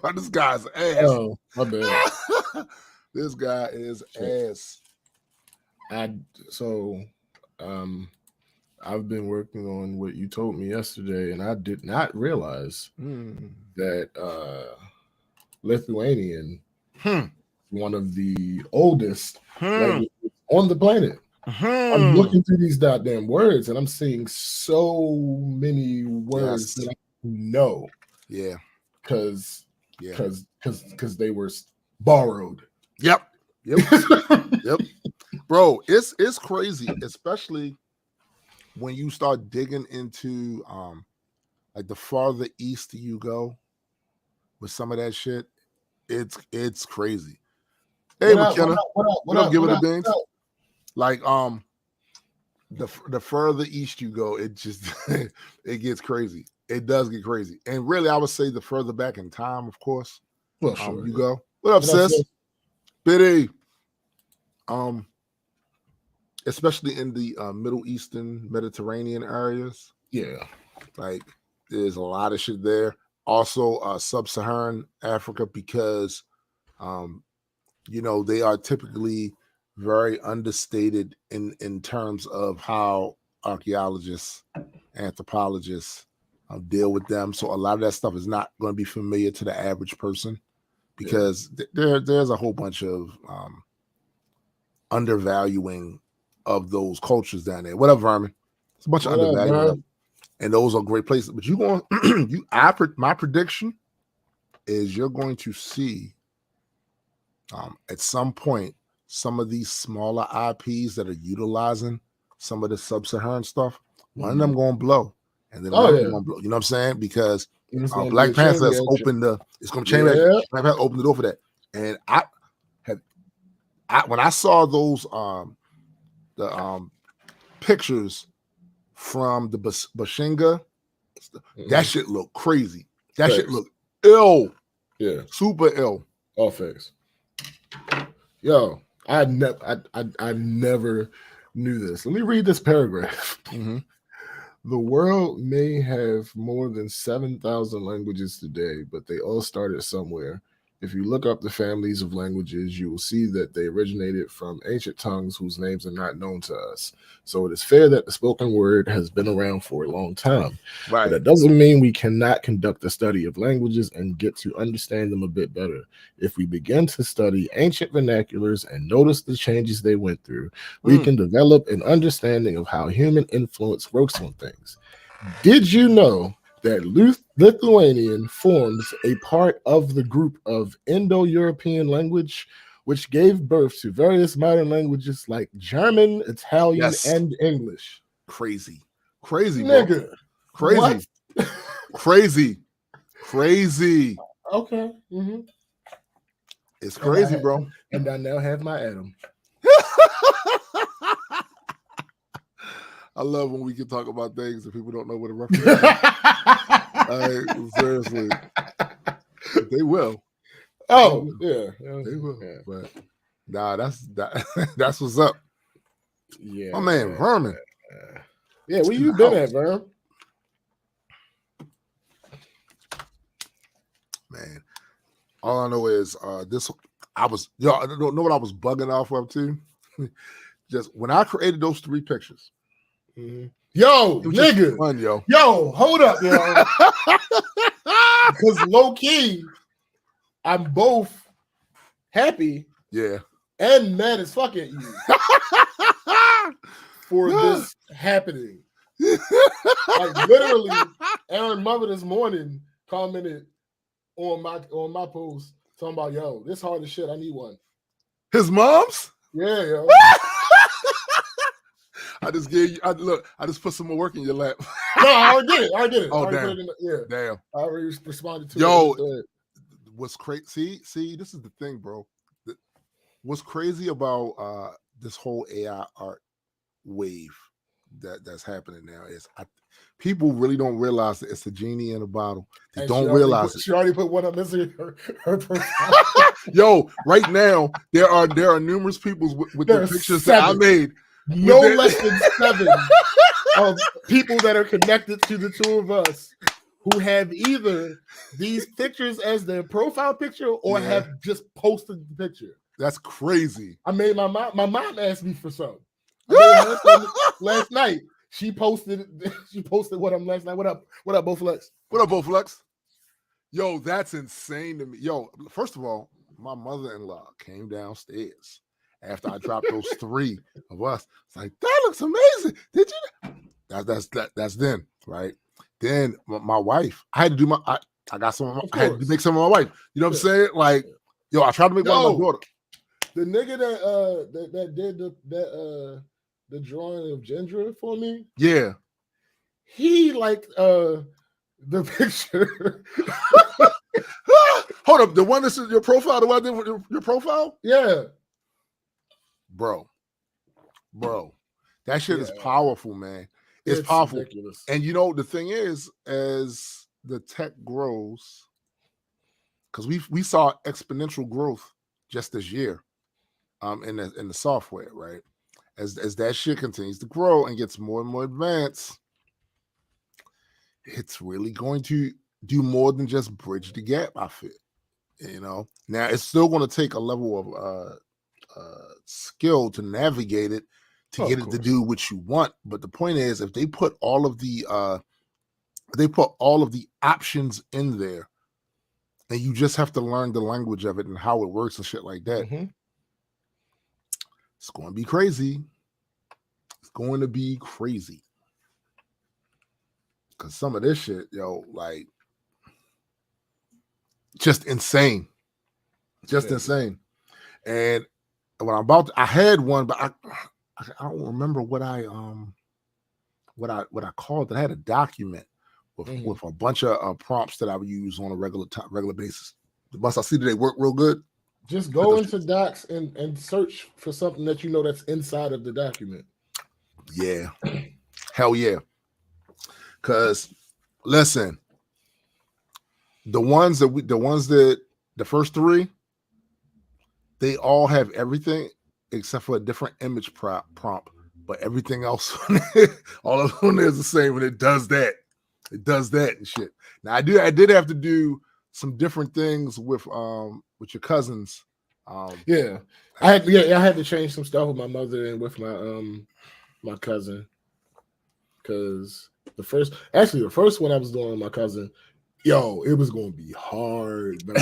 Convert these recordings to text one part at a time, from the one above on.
But this guy's ass. Oh, my bad. This guy is ass. I've been working on what you told me yesterday, and I did not realize that Lithuanian, one of the oldest languages on the planet. I'm looking through these goddamn words, and I'm seeing so many words that I know. Yeah, because they were borrowed. Yep. Bro, it's crazy, especially when you start digging into like the farther east you go with some of that shit. It's crazy. Hey, McKenna, what up? Give it a ding. Like the further east you go, it just it gets crazy. It does get crazy, and really, I would say the further back in time, of course. Well, sure. You go. What up, sis? Biddy. Especially in the Middle Eastern, Mediterranean areas. Yeah, like there's a lot of shit there. Also, sub-Saharan Africa, because they are typically very understated in terms of how archaeologists, anthropologists deal with them. So a lot of that stuff is not going to be familiar to the average person, because there's a whole bunch of undervaluing of those cultures down there. What up, Vermin? It's a bunch of undervaluing, and those are great places. But you going, my prediction is you're going to see at some point some of these smaller IPs that are utilizing some of the sub-Saharan stuff. One of them going to blow, and then another going to blow. You know what I'm saying? Because Black Panther has opened it's going to change. Black Panther opened the door for that, and when I saw those pictures from the Bashinga, that shit looked crazy. That shit looked ill. Yeah, super ill. All facts. Yo, I never knew this. Let me read this paragraph. The world may have more than 7,000 languages today, but they all started somewhere. If you look up the families of languages, you will see that they originated from ancient tongues whose names are not known to us. So it is fair that the spoken word has been around for a long time. Right. But that doesn't mean we cannot conduct a study of languages and get to understand them a bit better. If we begin to study ancient vernaculars and notice the changes they went through, we can develop an understanding of how human influence works on things. Did you know that Lithuanian forms a part of the group of Indo-European language, which gave birth to various modern languages like German, Italian, and English? Crazy, nigga, bro. Crazy. Okay, it's crazy, bro. And I now have my Adam. I love when we can talk about things that people don't know what a reference is. Seriously. They will. Oh, yeah. They will. Yeah. But nah, that's what's up. Yeah. My man, Vermin. Yeah, where you been at, Vermin? Man, all I know is y'all don't know what I was bugging off of too. Just when I created those 3 pictures. Yo, nigga. Fun, yo, hold up, yo. Because low key, I'm both happy, and mad as fuck at you for this happening. Like literally, Aaron Mother this morning commented on my post talking about, yo, this hard as shit. I need one. His mom's? Yeah, yo. I just gave you. I just put some more work in your lap. No, I already did it. Oh, damn. Damn. I already responded to it. Yo, what's crazy? See, this is the thing, bro. What's crazy about this whole AI art wave that's happening now is people really don't realize that it's a genie in a bottle. They don't realize it. She already put one up missing her profile. Yo, right now there are numerous people with the pictures that I made. No less than 7 of people that are connected to the 2 of us who have either these pictures as their profile picture or have just posted the picture. That's crazy. I made my mom asked me for some. I made her some last night. She posted what I'm last night. What up, Bowflex? What up, Bowflex? Yo, that's insane to me. Yo, first of all, my mother-in-law came downstairs after I dropped those 3 of us. It's like, that looks amazing. Did you? That's then, right? Then my wife, I had to do I got some. I had to make some of my wife. You know what I'm saying? Like, yo, I tried to make one of my daughter. The nigga that did the drawing of Gendra for me. Yeah, he liked the picture. Hold up, the one that's in your profile, the one I did with your profile? Yeah. Bro, that shit is powerful, man. It's powerful. Ridiculous. And you know, the thing is, as the tech grows, because we saw exponential growth just this year in the software, right? As that shit continues to grow and gets more and more advanced, it's really going to do more than just bridge the gap, I feel. You know, now it's still going to take a level of skill to navigate it, to get it to do what you want. But the point is, if they put all of the options in there, and you just have to learn the language of it and how it works and shit like that, it's going to be crazy. It's going to be crazy. Because some of this shit, yo, like, just insane. Just insane. And when I'm about to, I had one, but I don't remember what I called it. I had a document with a bunch of prompts that I would use on a regular basis. The ones I see today work real good. Just go into Docs and search for something that you know that's inside of the document. Yeah. Hell yeah. Because listen, the first 3, they all have everything except for a different image prompt, but everything else, all of them is the same, and it does that. It does that and shit. Now I did have to do some different things with your cousins. I had to change some stuff with my mother and with my cousin, because the first one I was doing with my cousin, yo, it was going to be hard, bro.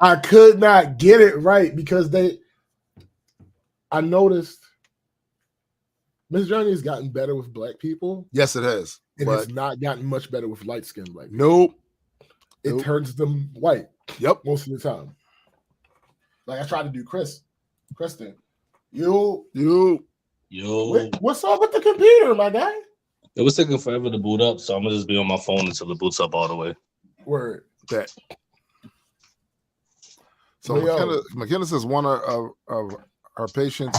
I could not get it right because I noticed Miss Journey has gotten better with black people. Yes, it has. And it's not gotten much better with light-skinned black people. Nope. It turns them white. Yep. Most of the time. Like I tried to do Kristen. Yo. What's up with the computer, my guy? It was taking forever to boot up, so I'm gonna just be on my phone until it boots up all the way. Word. That. So McKenna says one of our patients,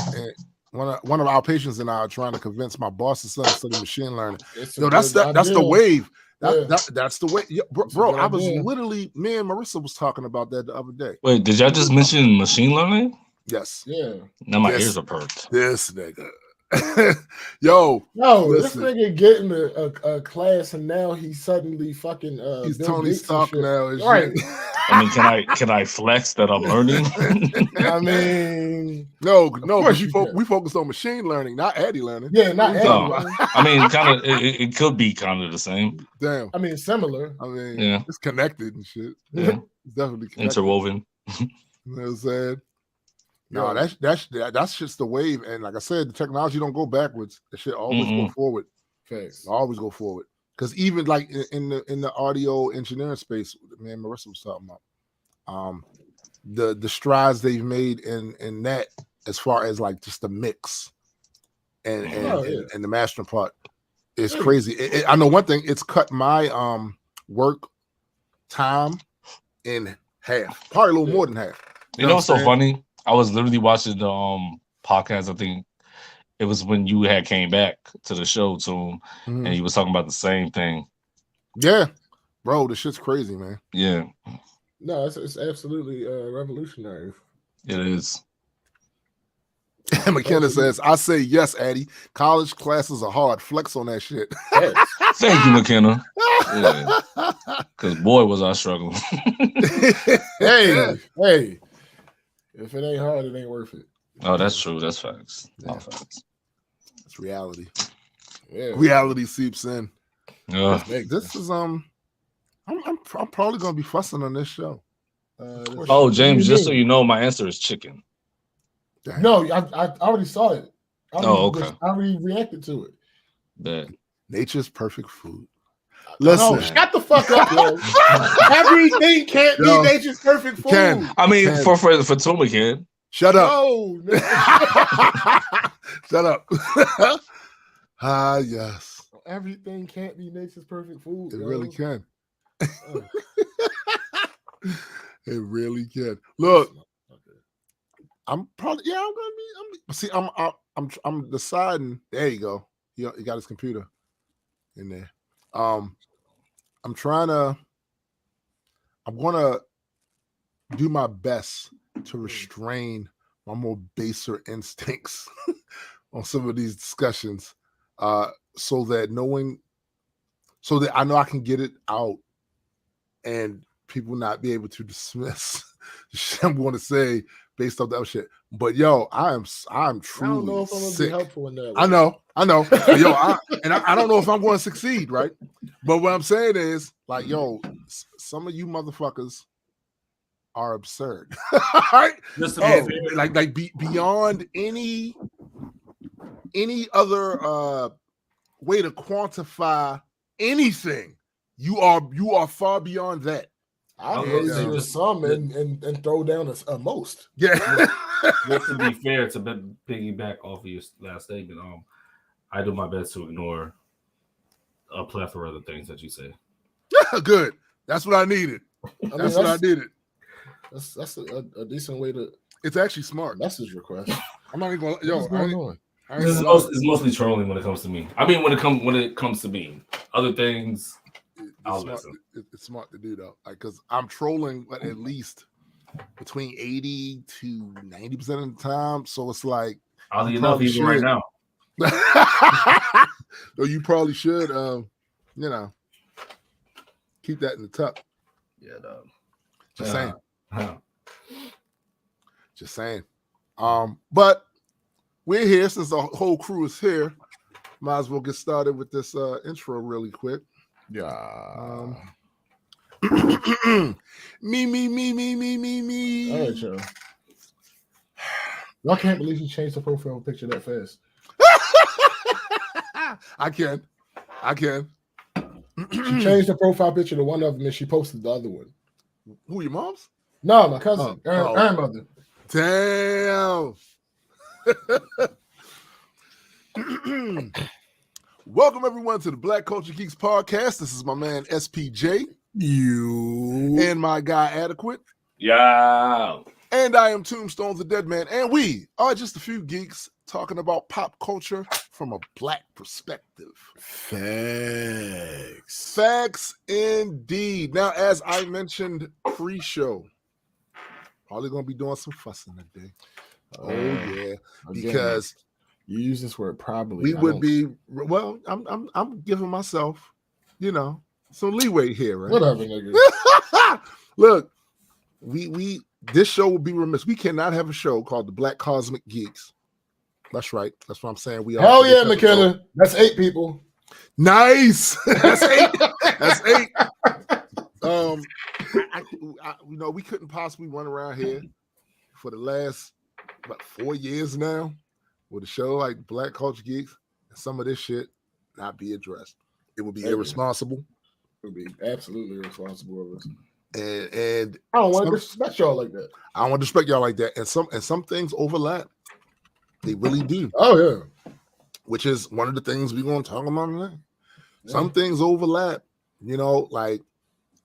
one of our patients and I are trying to convince my boss's son to study machine learning. Yo, that's the wave. That's the way, bro. I was literally, me and Marissa was talking about that the other day. Wait, did y'all just mention machine learning? Yes. Yeah. Now my ears are perked. This nigga. Yo, this nigga getting a class and now he's suddenly fucking he's Tony Stark now, right? I mean, can I flex that I'm learning? I mean, no, we focus on machine learning, not Addy learning. Yeah, not Addy. I mean, kind of, it could be kind of the same. Damn. I mean, similar. I mean, it's connected and shit. Yeah, it's definitely connected. Interwoven. You know what I'm saying? No, that's just the wave, and like I said, the technology don't go backwards. The shit always go forward. Thanks. Always go forward. Because even like in the audio engineering space, man, Marissa was talking about the strides they've made in that, as far as like just the mix and the mastering part is crazy. I know one thing; it's cut my work time in half, probably a little more than half. You know what's so funny? I was literally watching the podcast. I think it was when you had came back to the show too, and you was talking about the same thing. Yeah, bro, this shit's crazy, man. Yeah. No, it's absolutely revolutionary. It is. McKenna says, I say yes, Addy. College classes are hard. Flex on that shit. Thank you, McKenna. Yeah. Because boy, was I struggling. hey. If it ain't hard, it ain't worth it. Oh, that's true. That's facts. Yeah. All facts. It's reality. Yeah. Reality seeps in. Yeah. This is I'm probably gonna be fussing on this show. James, just so you know, my answer is chicken. Dang. No, I already saw it. I already reacted to it. That nature's perfect food. Listen, shut the fuck up, yo. Everything can't be nature's perfect food. I mean, for Tuma can. Shut up. No. Shut up. Yes. Everything can't be nature's perfect food. It really can. It really can. Look, I'm probably I'm deciding. There you go. He got his computer in there. I'm gonna do my best to restrain my more baser instincts on some of these discussions, so that I know I can get it out and people not be able to dismiss the shit I'm going to say based off that shit. But yo, I'm truly I don't know if I'm sick. gonna be helpful in that way. I know. But yo, I don't know if I'm going to succeed, right? But what I'm saying is, like, yo, some of you motherfuckers are absurd, right? Like beyond any other way to quantify anything. You are far beyond that. I'll say some and throw down a most. Yeah. Just to be fair, to piggyback off of your last statement, I do my best to ignore a plethora of the things that you say. Good. That's what I needed. That's what I needed. That's a decent way to. It's actually smart. Message request. I'm not even going. Yo, it's mostly trolling when it comes to me. I mean, when it comes to me, other things. It's smart to do though, because I'm trolling at least between 80 to 90% of the time. So it's like, oddly enough, even right now. So you probably should, keep that in the tuck. Yeah, dog. Just saying. Just saying. But we're here since the whole crew is here. Might as well get started with this intro really quick. Yeah. Me. All right, y'all. Y'all can't believe he changed the profile picture that fast. I can. She changed the profile picture to one of them and she posted the other one. Who, your mom's? No, my cousin. Her mother. Damn. Welcome everyone to the Black Culture Geeks podcast. This is my man SPJ, you, and my guy Adequate. Yeah. And I am Tombstone the Dead Man, and we are just a few geeks talking about pop culture from a black perspective. Facts indeed. Now, as I mentioned pre-show, probably gonna be doing some fussing today. Oh yeah, because you use this word probably. We would be well. I'm giving myself, some leeway here, right? Whatever, nigga. Look, we this show will be remiss. We cannot have a show called the Black Cosmic Geeks. That's right. That's what I'm saying. We hell yeah, McKenna. That's 8 people. Nice. That's 8. That's 8. We couldn't possibly run around here for the last 4 years now with a show like Black Culture Geeks and some of this shit not be addressed. It would be irresponsible. It would be absolutely irresponsible of us. And I don't want to disrespect y'all like that. I don't want to disrespect y'all like that. And some things overlap. They really do. Oh yeah. Which is one of the things we're going to talk about today. Yeah. Some things overlap. Like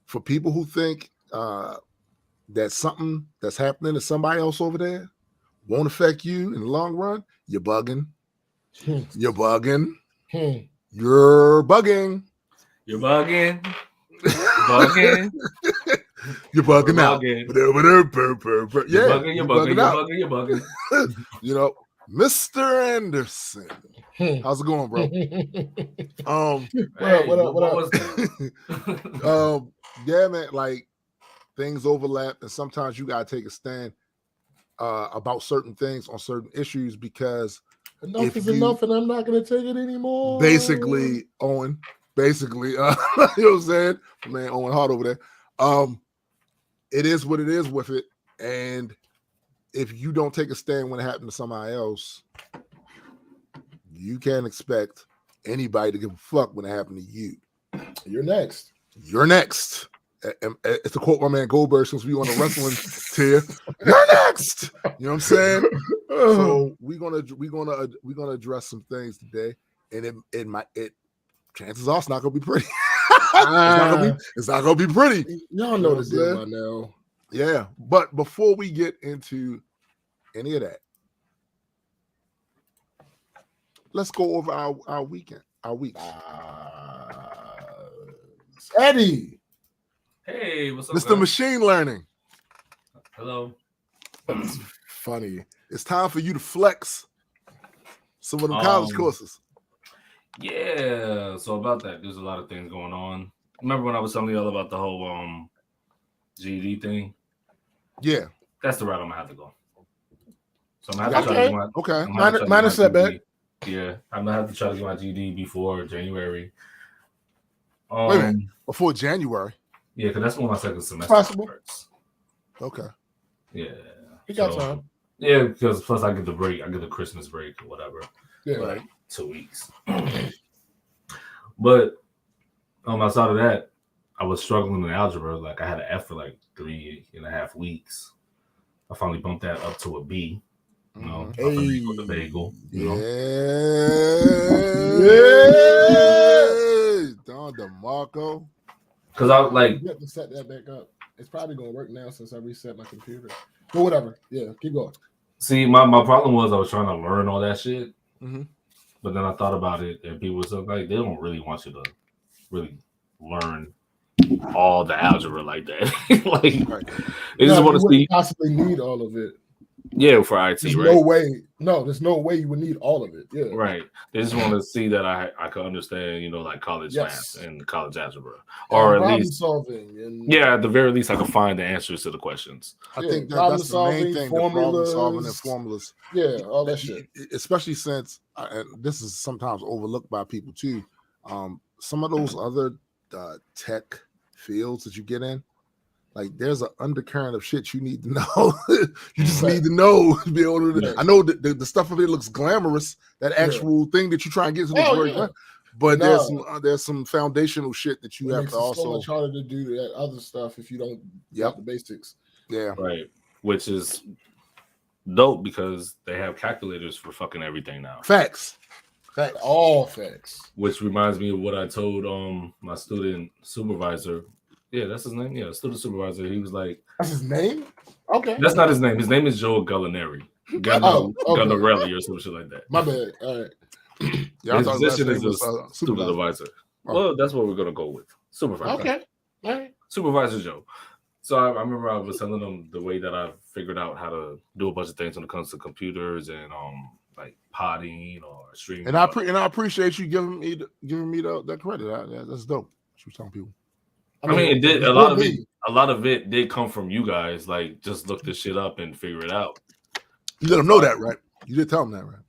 for people who think that something that's happening to somebody else over there won't affect you in the long run, you're bugging. You're bugging. You're bugging. You're bugging. Bugging. You're bugging out. Bugging. Yeah, You're bugging. you know, Mr. Anderson. How's it going, bro? What was that? Yeah, man, like things overlap, and sometimes you gotta take a stand about certain things on certain issues because enough is enough, and I'm not gonna take it anymore. Basically, Owen. Basically, you know what I'm saying? Man, Owen Hart over there. It is what it is with it, and if you don't take a stand when it happened to somebody else, you can't expect anybody to give a fuck when it happened to you. You're next. You're next. It's to quote my man Goldberg, since we on a wrestling tier. You're next. You know what I'm saying? So we're gonna address some things today, and it chances are it's not gonna be pretty. It's not gonna be pretty. Y'all know the deal by now. Yeah, but before we get into any of that, let's go over our weekend, our week. Eddie. Hey, what's up, Mr. guys? Machine Learning. Hello. It's funny. It's time for you to flex some of them college courses. Yeah. So about that, there's a lot of things going on. Remember when I was telling y'all about the whole GED thing? Yeah. That's the route I'm gonna have to go. So I'm gonna have to try to get my Minor setback. Yeah, I'm gonna have to try to get my GED before January. Wait a minute. Before January? Yeah, because that's when my second semester starts. Okay. Yeah. You got time. Yeah, because plus I get the break. I get the Christmas break or whatever. Yeah. Like 2 weeks. But outside of that, I was struggling in algebra. Like I had an F for like 3.5 weeks. I finally bumped that up to a B. You know, with the bagel. You know? Yeah. Don DeMarco. Because I like you have to set that back up. It's probably gonna work now since I reset my computer. But whatever. Yeah, keep going. See, my problem was I was trying to learn all that shit. Mm-hmm. But then I thought about it, and people were like, they don't really want you to really learn all the algebra like that. Like, they just want to see. Possibly need all of it. Yeah, for IT, there's right? There's no way you would need all of it. Yeah, right. They just want to see that I could understand, like college math and college algebra, or at least solving. At the very least, I could find the answers to the questions. I think that's the main thing: problem solving and formulas. Yeah, all that shit. Especially since, and this is sometimes overlooked by people too. Some of those other tech fields that you get in. Like there's an undercurrent of shit you need to know. You just need to know to be able to. I know that the stuff of it looks glamorous. That actual thing that you try and get to, but there's some foundational shit that you have to also. It's so much harder to do that other stuff if you don't get the basics. Yeah, right. Which is dope because they have calculators for fucking everything now. Facts. All facts. Which reminds me of what I told my student supervisor. Yeah, that's his name. Yeah, student supervisor. He was like, "That's his name." Okay, that's not his name. His name is Joe Gallinari. Gallinarelli or some shit like that. My bad. All right. His position is a supervisor. Well, that's what we're gonna go with. Supervisor. Okay. All right. Supervisor Joe. So I remember I was telling him the way that I figured out how to do a bunch of things when it comes to computers and like potting or streaming. And I appreciate you giving me the credit. That's dope. That's what telling people. I mean, it did a lot of it did come from you guys. Like, just look this shit up and figure it out. You let them know that, right? You did tell them that, right?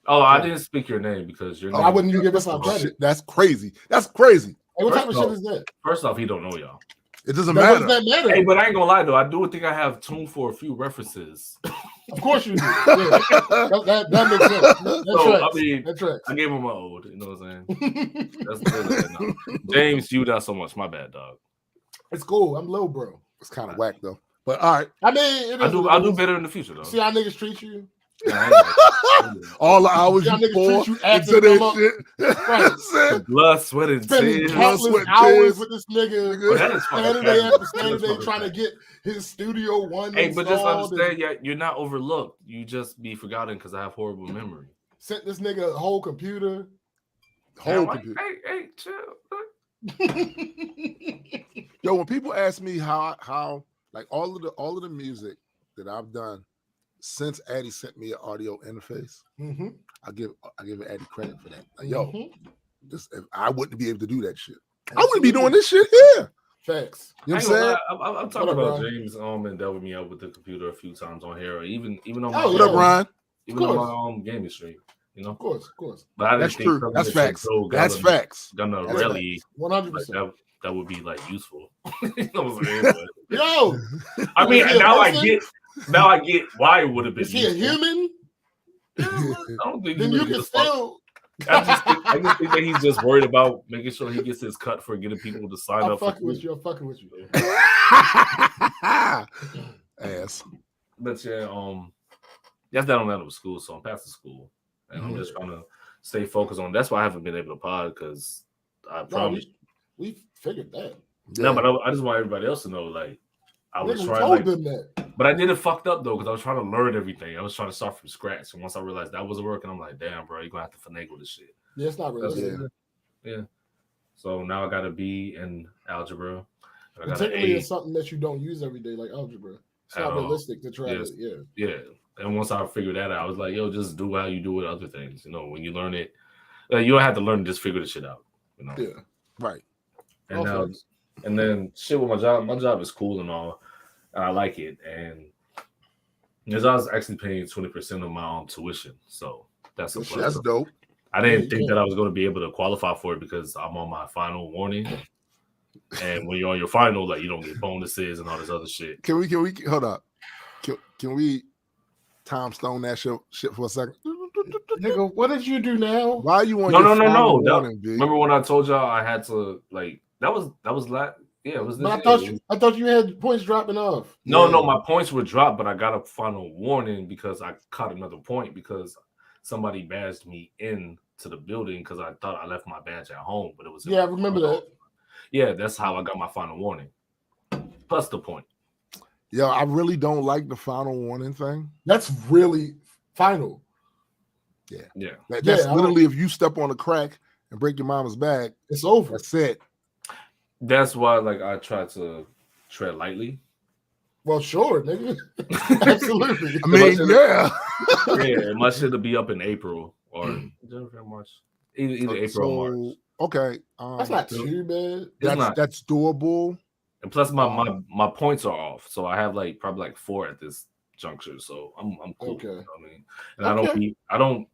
Oh, I didn't speak your name because your name. Why wouldn't you give us our credit? That's crazy. That's crazy. Hey, what type of shit is that? First off, he don't know y'all. It doesn't matter. That matter. Hey, but I ain't gonna lie though. I do think I have tuned for a few references. Of course you do. Yeah. that makes sense. That's right. I gave him my old. You know what I'm saying? That's good. No. James, you not so much. My bad, dog. It's cool. I'm low, bro. It's kind of whack though. But all right. I mean, I'll do better in the future though. See how niggas treat you. All the hours you pour into this shit. Right. Blood, sweat, and tears. Countless hours with this nigga. Saturday after Saturday trying to get his Studio One. Hey, but just understand, you're not overlooked. You just be forgotten because I have horrible memory. Sent this nigga a whole computer. Computer. Hey, chill. Yo, when people ask me how like all of the music that I've done since Addie sent me an audio interface, I give Addie credit for that. Like, yo, this, if I wouldn't be able to do that shit. I wouldn't be doing this shit here. Facts. You know what I'm saying? I'm talking about James and delving me out with the computer a few times on here, or even on my what up, Ryan? Even on my gaming stream. You know, of course. But I didn't That's think true. That's facts. That's facts. Gonna really 100%. That would be like useful. You know what I'm saying? But, yo, I mean, now I get why it would have been. Is he a human? Yeah, I don't think then you can still. I just think that he's just worried about making sure he gets his cut for getting people to sign up. I'm fucking with you. Ass. But yeah, that's that on that of school, so I'm past the school, and I'm just trying to stay focused on. That's why I haven't been able to pod because I promise we figured that. No, but I just want everybody else to know, like, I was trying. Told them that. But I did it fucked up though, because I was trying to learn everything. I was trying to start from scratch, and once I realized that wasn't working, I'm like, damn, bro, you're gonna have to finagle this shit. Yeah, it's not realistic. Yeah. So now I got a B in algebra. Particularly in something that you don't use every day, like algebra. It's not realistic to try it. Yeah. And once I figured that out, I was like, yo, just do how you do with other things. You know, when you learn it, you don't have to learn to just figure the shit out. You know. Yeah. Right. And now, and then shit with my job is cool and all. And I like it. And because I was actually paying 20% of my own tuition. So that's a plus. That's dope. I didn't think that I was going to be able to qualify for it because I'm on my final warning. And when you're on your final, like, you don't get bonuses and all this other shit. Can we hold up? Can we Tom Stone that shit for a second? Nigga, what did you do now? Why are you on No. warning, remember when I told y'all I had to, like, that was last. Yeah, it was this. But I thought you had points dropping off. No, my points were dropped, but I got a final warning because I caught another point because somebody badged me in to the building because I thought I left my badge at home, but it was. Yeah, I remember that. Yeah, that's how I got my final warning. Plus the point. Yo, I really don't like the final warning thing. That's really final. Yeah. That's literally if you step on a crack and break your mama's back, it's over. That's it. That's why, like, I try to tread lightly. Well, sure, nigga. Absolutely. I mean, yeah, my shit will be up in April or March. Either April or March. Okay. That's not too bad. That's doable. And plus, my points are off, so I have probably 4 at this juncture. So I'm cool. Okay. You know what I mean, and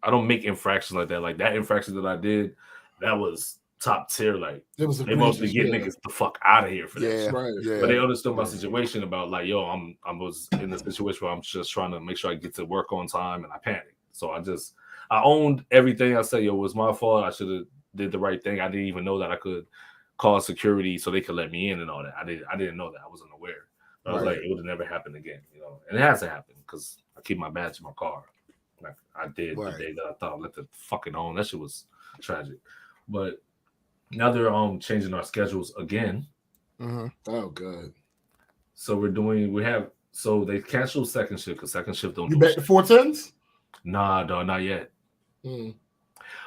I don't make infractions like that. Like that infraction that I did, that was top tier. Like they mostly get niggas the fuck out of here for that. Right. Yeah. But they understood my situation about like, yo, I was in a situation where I'm just trying to make sure I get to work on time, and I panicked. So I owned everything. I said, yo, it was my fault. I should have did the right thing. I didn't even know that I could call security so they could let me in and all that. I didn't know that. I wasn't aware. But I was like, it would have never happened again, you know. And it hasn't happened because I keep my badge in my car, like I did the day that I thought I left it fucking on. That shit was tragic. But now they're changing our schedules again. Mm-hmm. Oh god. So they canceled second shift because second shift don't. You back to 410s? Nah, dog, not yet.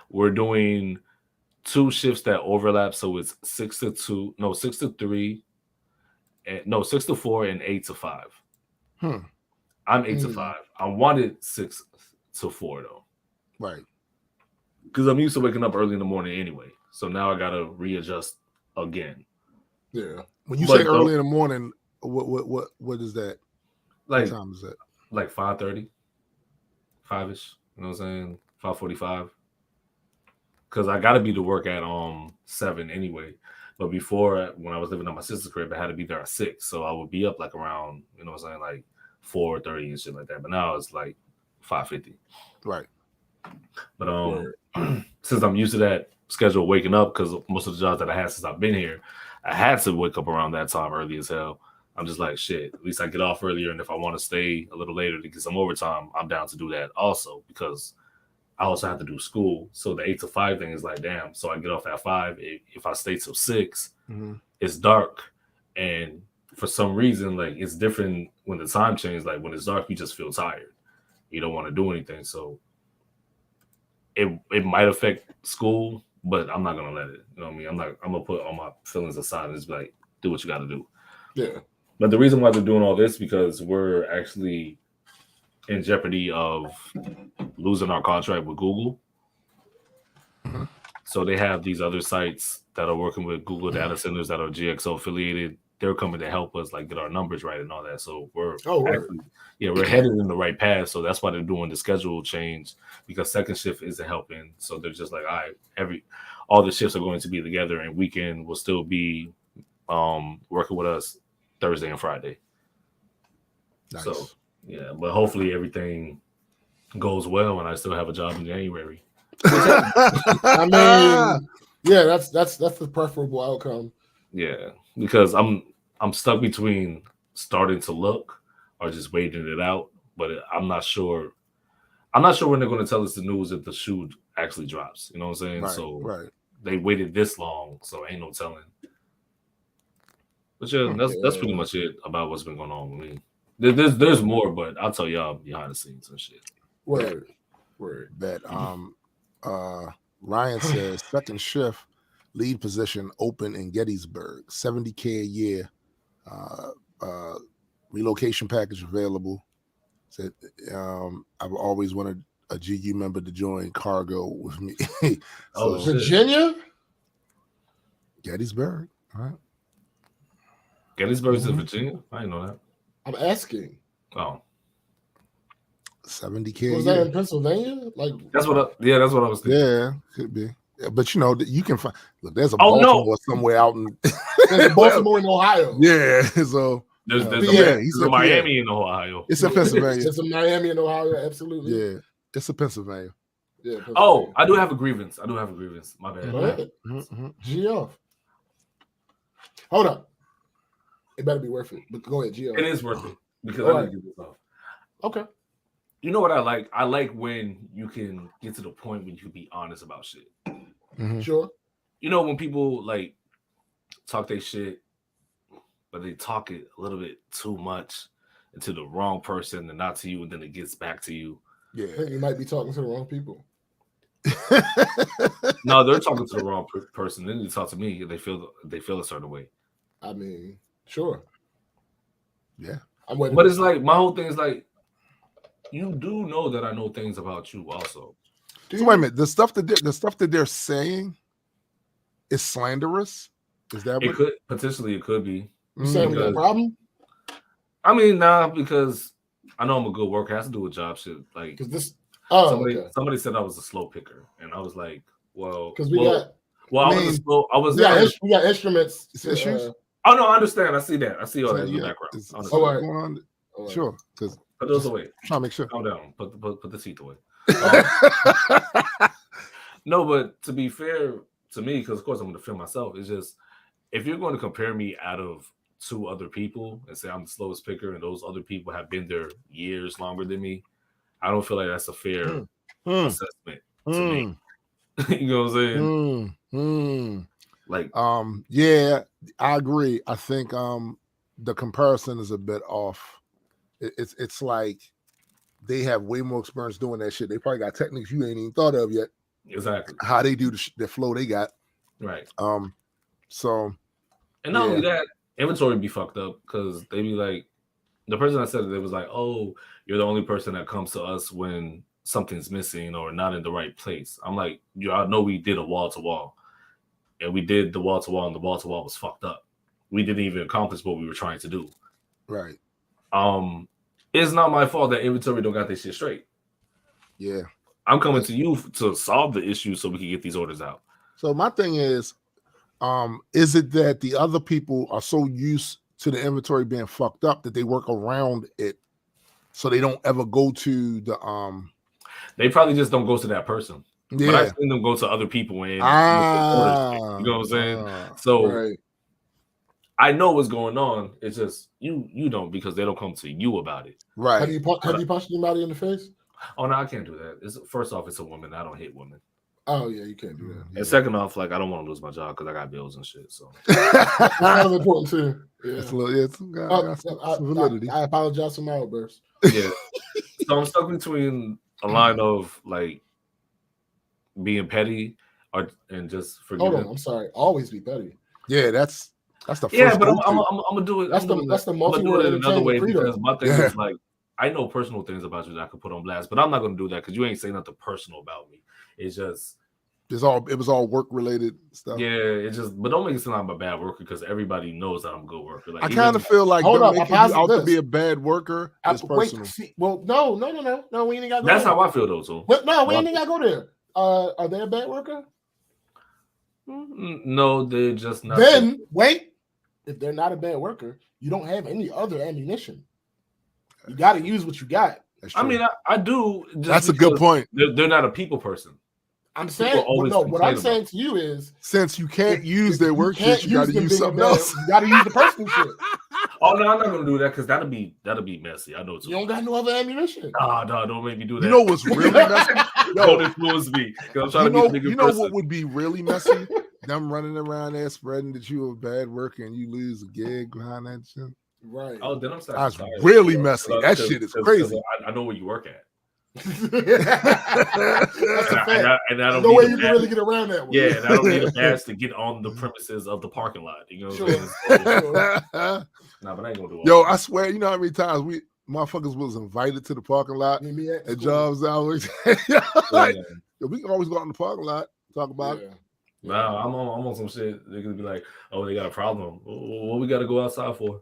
We're doing 2 shifts that overlap, so it's 6 to 3, 6 to 4 and 8 to 5. I'm 8 to 5. I wanted 6 to 4 though, right? Because I'm used to waking up early in the morning anyway. So now I gotta readjust again. Yeah. When you say early in the morning, what is that? Like, what time is that? Like 5:30, 5ish. You know what I'm saying? 5:45. Because I gotta be to work at 7 anyway. But before, when I was living at my sister's crib, I had to be there at 6. So I would be up like around, you know what I'm saying, like 4:30 and shit like that. But now it's like 5:50. Right. But since I'm used to that schedule waking up, because most of the jobs that I had since I've been here, I had to wake up around that time early as hell. I'm just like, shit, at least I get off earlier. And if I want to stay a little later to get some overtime, I'm down to do that also, because I also have to do school. So the 8 to 5 thing is like, damn. So I get off at 5. If I stay till 6, it's dark. And for some reason, like, it's different when the time changes. Like, when it's dark, you just feel tired. You don't want to do anything. So it might affect school, but I'm not going to let it. You know what I mean? I'm going to put all my feelings aside and just be like, do what you got to do. Yeah. But the reason why they're doing all this, because we're actually in jeopardy of losing our contract with Google. Mm-hmm. So they have these other sites that are working with Google data centers that are GXO affiliated. They're coming to help us like get our numbers right and all that. So we're we're headed in the right path. So that's why they're doing the schedule change, because second shift isn't helping. So they're just like, all right, all the shifts are going to be together, and weekend will still be working with us Thursday and Friday. Nice. So yeah, but hopefully everything goes well and I still have a job in January. I mean, yeah, that's the preferable outcome. Yeah, because I'm stuck between starting to look or just waiting it out, but I'm not sure. I'm not sure when they're going to tell us the news if the shoe actually drops. You know what I'm saying? Right. They waited this long, so ain't no telling. But yeah, that's pretty much it about what's been going on with me. There's more, but I'll tell y'all behind the scenes and shit. Word. That Ryan says second shift lead position open in Gettysburg, $70K a year, relocation package available. Said I've always wanted a GU member to join cargo with me. So, Virginia, Gettysburg, all right. Gettysburg's in Virginia. I didn't know that. I'm asking. Oh. 70K. Was that in Pennsylvania? Like that's what I was thinking. Yeah, could be. Yeah, but you know, you can find. Look, there's a Baltimore somewhere out in. There's a Baltimore in Ohio. Yeah, so there's a Miami in Ohio. It's in Pennsylvania. It's a Miami in Ohio. Absolutely. Yeah, it's a Pennsylvania. Yeah. Pennsylvania. Oh, I do have a grievance. My bad. Go ahead. G off. Hold up. It better be worth it. But go ahead, G off. It is worth it because I need to get this off. Okay. You know what I like? I like when you can get to the point when you can be honest about shit. Mm-hmm. Sure. You know, when people like talk their shit, but they talk it a little bit too much and to the wrong person and not to you, and then it gets back to you. Yeah. I think you might be talking to the wrong people. No, they're talking to the wrong person. Then they talk to me and they feel a certain way. I mean, sure. Yeah. But it's like my whole thing is like, you do know that I know things about you also. So wait a minute. The stuff that they're saying is slanderous. Is that it could potentially? It could be. You saying we got a problem? I mean, nah, because I know I'm a good worker. It has to do with job shit. Like, because this. Somebody said I was a slow picker, and I was like, well, because we got. Well, I was slow. I was. We got instruments. Issues. Oh no, I understand. I see that. I see all that in the background. All right. Going on. All right. Sure. Because put those away. Trying to make sure. Calm down. Put the teeth away. No, but to be fair to me, because of course I'm going to feel myself. It's just if you're going to compare me out of two other people and say I'm the slowest picker, and those other people have been there years longer than me, I don't feel like that's a fair assessment to me. You know what I'm saying? Like, yeah, I agree. I think the comparison is a bit off. It's like they have way more experience doing that shit. They probably got techniques you ain't even thought of yet. Exactly. How they do the flow they got. Right. So. And not only that, inventory be fucked up because they be like, the person that said it, they was like, oh, you're the only person that comes to us when something's missing or not in the right place. I'm like, I know we did a wall-to-wall. And we did the wall-to-wall, and the wall-to-wall was fucked up. We didn't even accomplish what we were trying to do. Right. It's not my fault that inventory don't got this shit straight. Yeah. I'm coming to you to solve the issue so we can get these orders out. So my thing is it that the other people are so used to the inventory being fucked up that they work around it so they don't ever go to the They probably just don't go to that person. Yeah. But I've seen them go to other people and you know what I'm saying? So right. I know what's going on. It's just you don't, because they don't come to you about it. Right. Have you punched anybody in the face? Oh no, I can't do that. First off, it's a woman. I don't hit women. Oh yeah, you can't do that. And second off, like I don't want to lose my job because I got bills and shit. So that's kind of important too. Yeah. It's a little, some validity. I apologize for my outburst. Yeah. So I'm stuck between a line of like being petty and just forgiving. Hold on, I'm sorry. Always be petty. Yeah, that's the first. Yeah, but I'm gonna do it. That's the multi-word another way, because my thing is like I know personal things about you that I could put on blast, but I'm not gonna do that because you ain't saying nothing personal about me. It's just it was all work related stuff. Yeah, it's just, but don't make it sound like I'm a bad worker because everybody knows that I'm a good worker. Like, I kind of feel like hold up, making you out to be a bad worker is personal. Well, no, we ain't got. That's how I feel though, too. But no, we ain't got to go there. Are they a bad worker? No, they're just not. Then wait, if they're not a bad worker, you don't have any other ammunition. You got to use what you got. I mean, I do. That's a good point. They're not a people person. I'm saying, what I'm saying to you is, since you can't use their work shit, you got to use something else. You got to use the personal shit. Oh no, I'm not gonna do that because that'll be messy. I know it's. You don't got no other ammunition. No, don't make me do that. You know what's really messy? Don't influence me. I'm trying to be a bigger person. What would be really messy? Them running around there spreading that you a bad worker and you lose a gig behind that shit. Right. Oh, then I'm sorry. That's really messy. That shit is crazy. I know where you work at. That's a fact. And I don't no way you can really get around that one. Yeah, and I don't need a badge to get on the premises of the parking lot. You know what I'm saying? Nah, but I ain't gonna do all that. I swear, you know how many times we motherfuckers was invited to the parking lot at jobs hours. Like, we can always go out in the parking lot, talk about it. Nah, I'm on some shit. They're gonna be like, "Oh, they got a problem. What we got to go outside for?"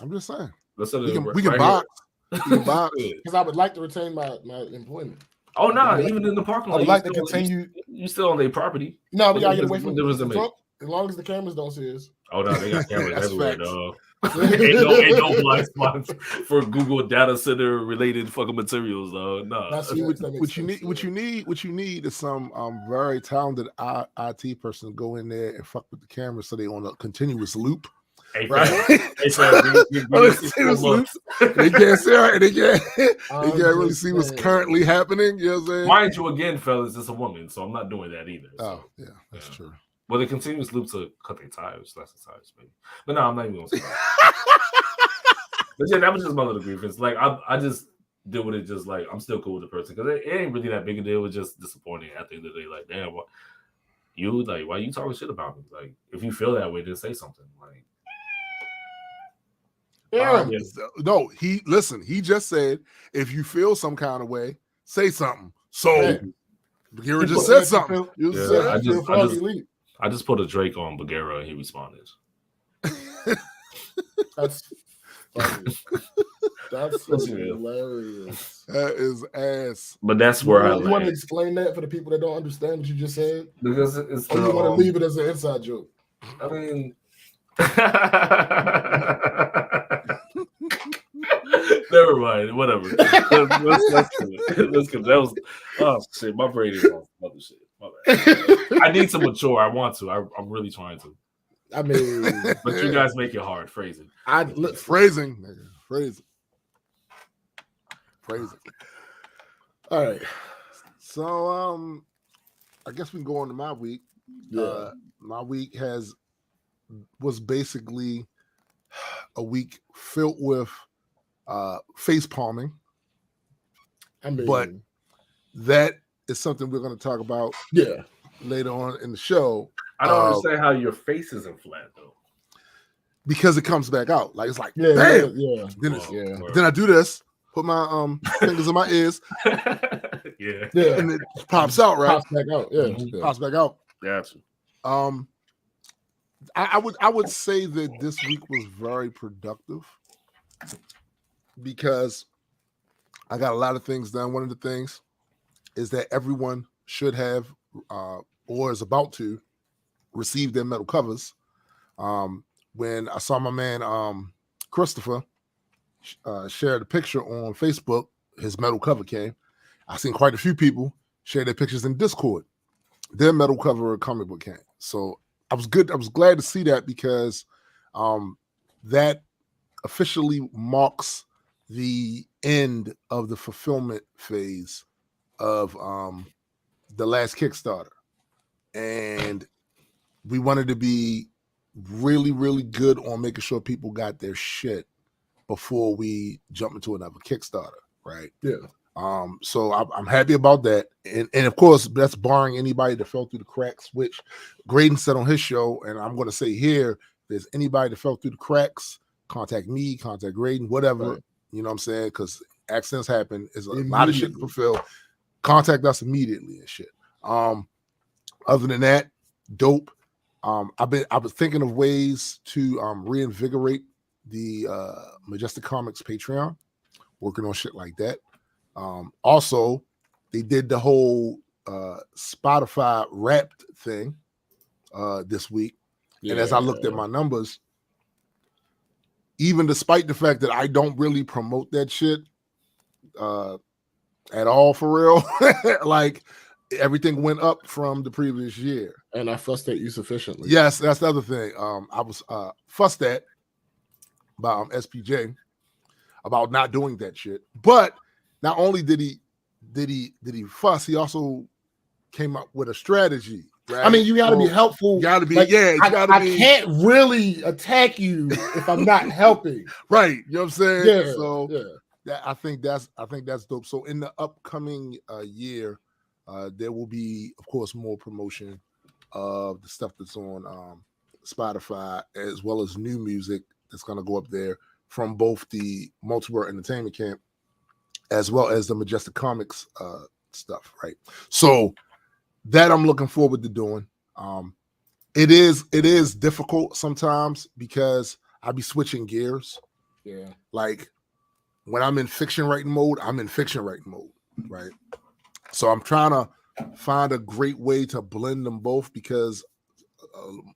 I'm just saying. We can box. Because I would like to retain my employment. Oh no, even in the parking lot, I would like to continue. You still on their property? No, we gotta get away from it. As long as the cameras don't see us. Oh no, they got cameras everywhere, dog. ain't no blind spots for Google data center related fucking materials, though. No. What you need is some very talented IT person to go in there and fuck with the camera so they on a continuous loop. Right? They can't see right. They can't really see what's currently happening. You know what I'm saying? Mind you, again, fellas, it's a woman, so I'm not doing that either. So. Oh, yeah, that's true. Well, the continuous loop to cut their tires. That's the tires, baby. But no, I'm not even going to say that. But yeah, that was just my little grievance. Like, I just deal with it just like, I'm still cool with the person. Because it ain't really that big a deal. It was just disappointing at the end of the day. Like, damn, why you talking shit about me? Like, if you feel that way, then say something. Like, no, he just said, if you feel some kind of way, say something. So, Bagheera just said something. I just put a Drake on Bagheera and he responded. That's funny. That's hilarious. That is ass. But that's where I You want to explain that for the people that don't understand what you just said? Because it's or you want to leave it as an inside joke? I mean, never mind. Whatever. Let's go. That was shit. My brain is on other shit. I need to mature. I want to. I'm really trying to. I mean, but you guys make it hard. Phrasing. Phrasing. All right. So I guess we can go on to my week. Yeah. My week was basically a week filled with face palming. I mean, but that is something we're going to talk about later on in the show. I don't understand how your face isn't flat though. Because it comes back out. Like it's like, damn. Then I do this, put my fingers in my ears. Yeah. And it pops out, right? Pops back out. Yeah. Pops back out. Gotcha. I would say that this week was very productive because I got a lot of things done. One of the things is that everyone should have or is about to receive their metal covers. When I saw my man Christopher shared a picture on Facebook, his metal cover came. I seen quite a few people share their pictures in Discord. Their metal cover comic book came. So I was glad to see that because that officially marks the end of the fulfillment phase of the last Kickstarter. And we wanted to be really, really good on making sure people got their shit before we jump into another Kickstarter, right? Yeah. So I'm happy about that. And of course, that's barring anybody that fell through the cracks, which Graydon said on his show, and I'm going to say here, if there's anybody that fell through the cracks, contact me, contact Graydon, whatever. Right. You know what I'm saying? Because accidents happen. There's a lot of shit to fulfill. Contact us immediately and shit. Other than that, dope. I was thinking of ways to reinvigorate the Majestic Comics Patreon, working on shit like that. Also, they did the whole Spotify Wrapped thing this week. Yeah. And as I looked at my numbers, even despite the fact that I don't really promote that shit at all for real, like everything went up from the previous year. And I fussed at you sufficiently. Yes, that's the other thing. I was fussed at by SPJ about not doing that shit. But not only did he fuss, he also came up with a strategy. Right? I mean, you got to be helpful. You got to be, like, I can't really attack you if I'm not helping. Right. You know what I'm saying? Yeah. So I think that's dope. So in the upcoming year, there will be, of course, more promotion of the stuff that's on Spotify, as well as new music that's going to go up there from both the Multiverse Entertainment Camp as well as the Majestic Comics stuff, right? So that I'm looking forward to doing. It is difficult sometimes because I be switching gears. Yeah. Like when I'm in fiction writing mode, I'm in fiction writing mode, right? So I'm trying to find a great way to blend them both because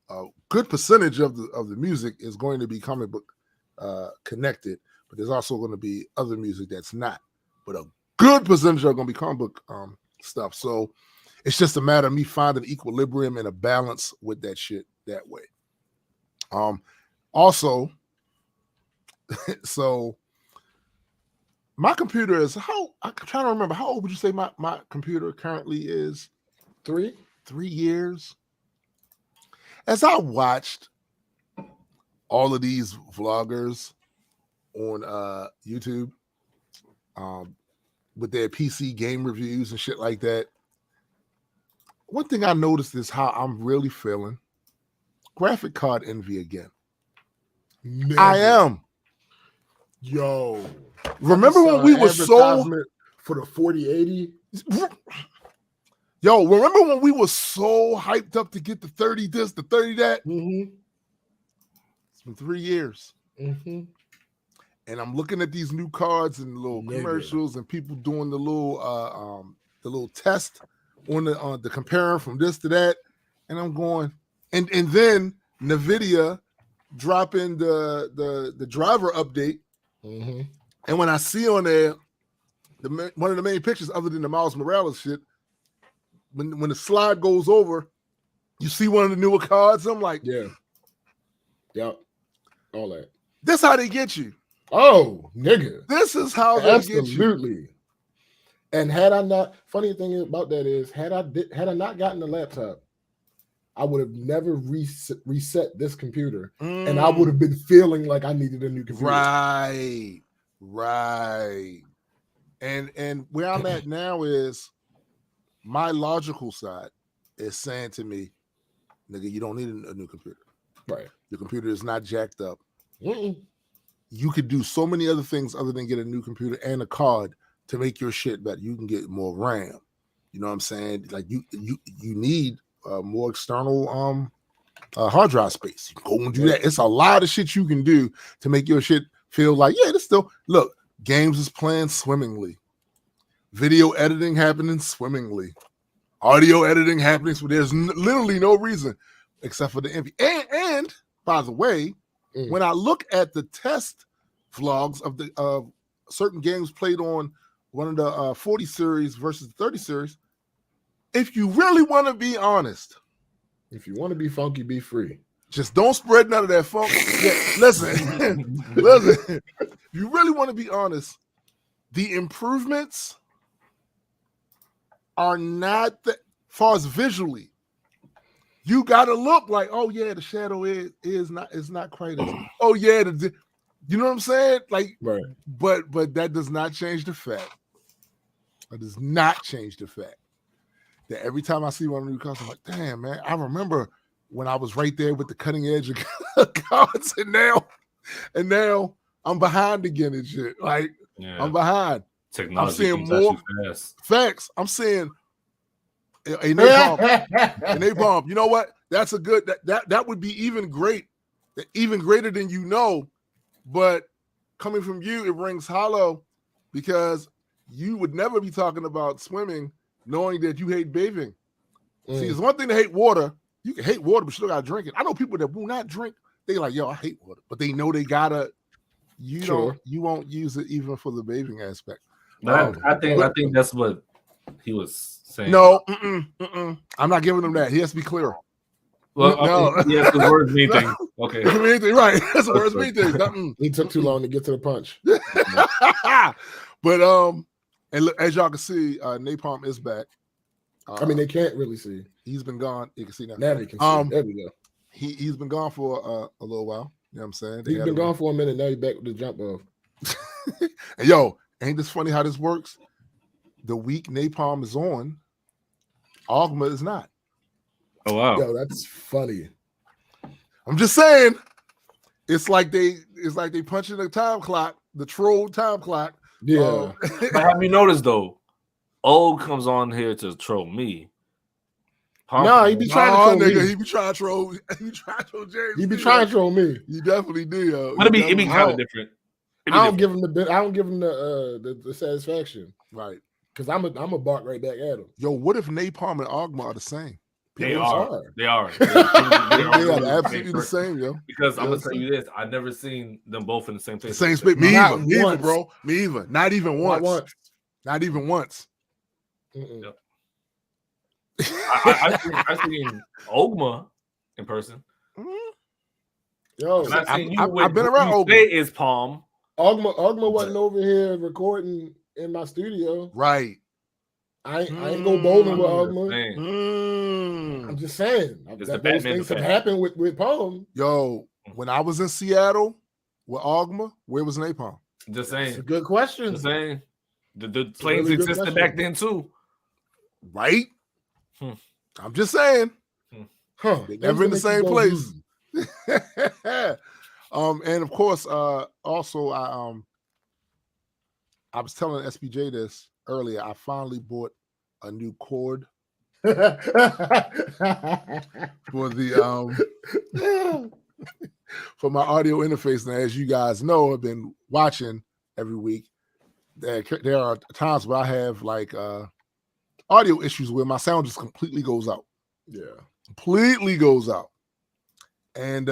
a good percentage of the music is going to be comic book connected, but there's also going to be other music that's not. But a good percentage are going to be comic book stuff. So it's just a matter of me finding equilibrium and a balance with that shit that way. Also, so my computer is I'm trying to remember, how old would you say my computer currently is? 3 years. As I watched all of these vloggers on YouTube with their PC game reviews and shit like that, one thing I noticed is how I'm really feeling graphic card envy again. Never. I am. Yo. Remember when we were so for the 4080? Yo, remember when we were so hyped up to get the 30 this, the 30 that? Mm-hmm. It's been 3 years. Mm-hmm. And I'm looking at these new cards and the little commercials and people doing the little test on the comparing from this to that, and I'm going, and then NVIDIA dropping the driver update, and when I see on there one of the main pictures, other than the Miles Morales shit, when the slide goes over, you see one of the newer cards. I'm like, yeah, all that. This how they get you. Oh, nigga, this is how they get you. Absolutely. And had I not, funny thing about that is, had I not gotten the laptop, I would have never reset this computer, and I would have been feeling like I needed a new computer. Right. And where I'm at now is my logical side is saying to me, nigga, you don't need a new computer. Right. Your computer is not jacked up. Mm-mm. You could do so many other things other than get a new computer and a card to make your shit better. You can get more RAM. You know what I'm saying? Like you need more external hard drive space. You can go and do that. It's a lot of shit you can do to make your shit feel like, yeah, this still, look, games is playing swimmingly. Video editing happening swimmingly. Audio editing happening. So there's literally no reason except for the envy. And by the way, when I look at the test vlogs of the certain games played on one of the 40 series versus the 30 series, if you really want to be honest, if you want to be funky, be free. Just don't spread none of that funk. Listen, listen. If you really want to be honest, the improvements are not that far as visually. You gotta look like, oh yeah, the shadow is not quite as, oh yeah, you know what I'm saying? Like, right. But that does not change the fact. It does not change the fact that every time I see one of the new cards, I'm like, damn, man, I remember when I was right there with the cutting edge of cards, and now I'm behind again and shit. Like I'm behind. Technology I'm seeing more facts. I'm seeing a napalm. You know what? That's a good that would be even greater than you know. But coming from you, it rings hollow because you would never be talking about swimming knowing that you hate bathing. See, it's one thing to hate water. You can hate water, but you still gotta drink it. I know people that will not drink. They like, yo, I hate water, but they know they gotta. You won't use it even for the bathing aspect. I think that's what he was saying. No, I'm not giving him that. He has to be clear. Well, no, yes, the words mean thing. Okay, right. That's the words mean thing. He took too long to get to the punch. But and look, as y'all can see, Napalm is back. I mean, they can't really see. He's been gone. You can see now. Now they can see. There we go. He's been gone for a little while. You know what I'm saying? He's been gone for a minute. Now he's back with the jump off. And yo, ain't this funny how this works? The week Napalm is on, Ogma is not. Oh wow. Yo, that's funny. I'm just saying, it's like they punching the time clock, the troll time clock. Yeah. But have you noticed though? Og comes on here to troll me. No, he be trying to troll me. He be trying to troll. He be trying to troll James. He be trying to troll me. He definitely do, yo. But it be kind of different. I don't give him the satisfaction, right? Because I'm a bark right back at him. Yo, what if Napalm and Ogma are the same? They are. They are absolutely the same, yo. Because I'm gonna tell you this: I've never seen them both in the same place. Same space. Me either, bro. Me either. Not even once. Not even once. Yep. I've seen Ogma in person. Yo, I've been around Ogma. Is Palm. Ogma wasn't over here recording in my studio. Right. I ain't go bowling with Ogma. I'm just saying. Those things have happened with Palm. Yo, when I was in Seattle with Ogma, where was Napalm? Just saying. It's a good question. Just saying. The planes existed back then too. Right? I'm just saying. They're never in the same place. And of course, also I was telling SPJ this earlier. I finally bought a new cord for the for my audio interface. Now, as you guys know, I've been watching every week. There are times where I have like audio issues where my sound just completely goes out. Yeah. Completely goes out. And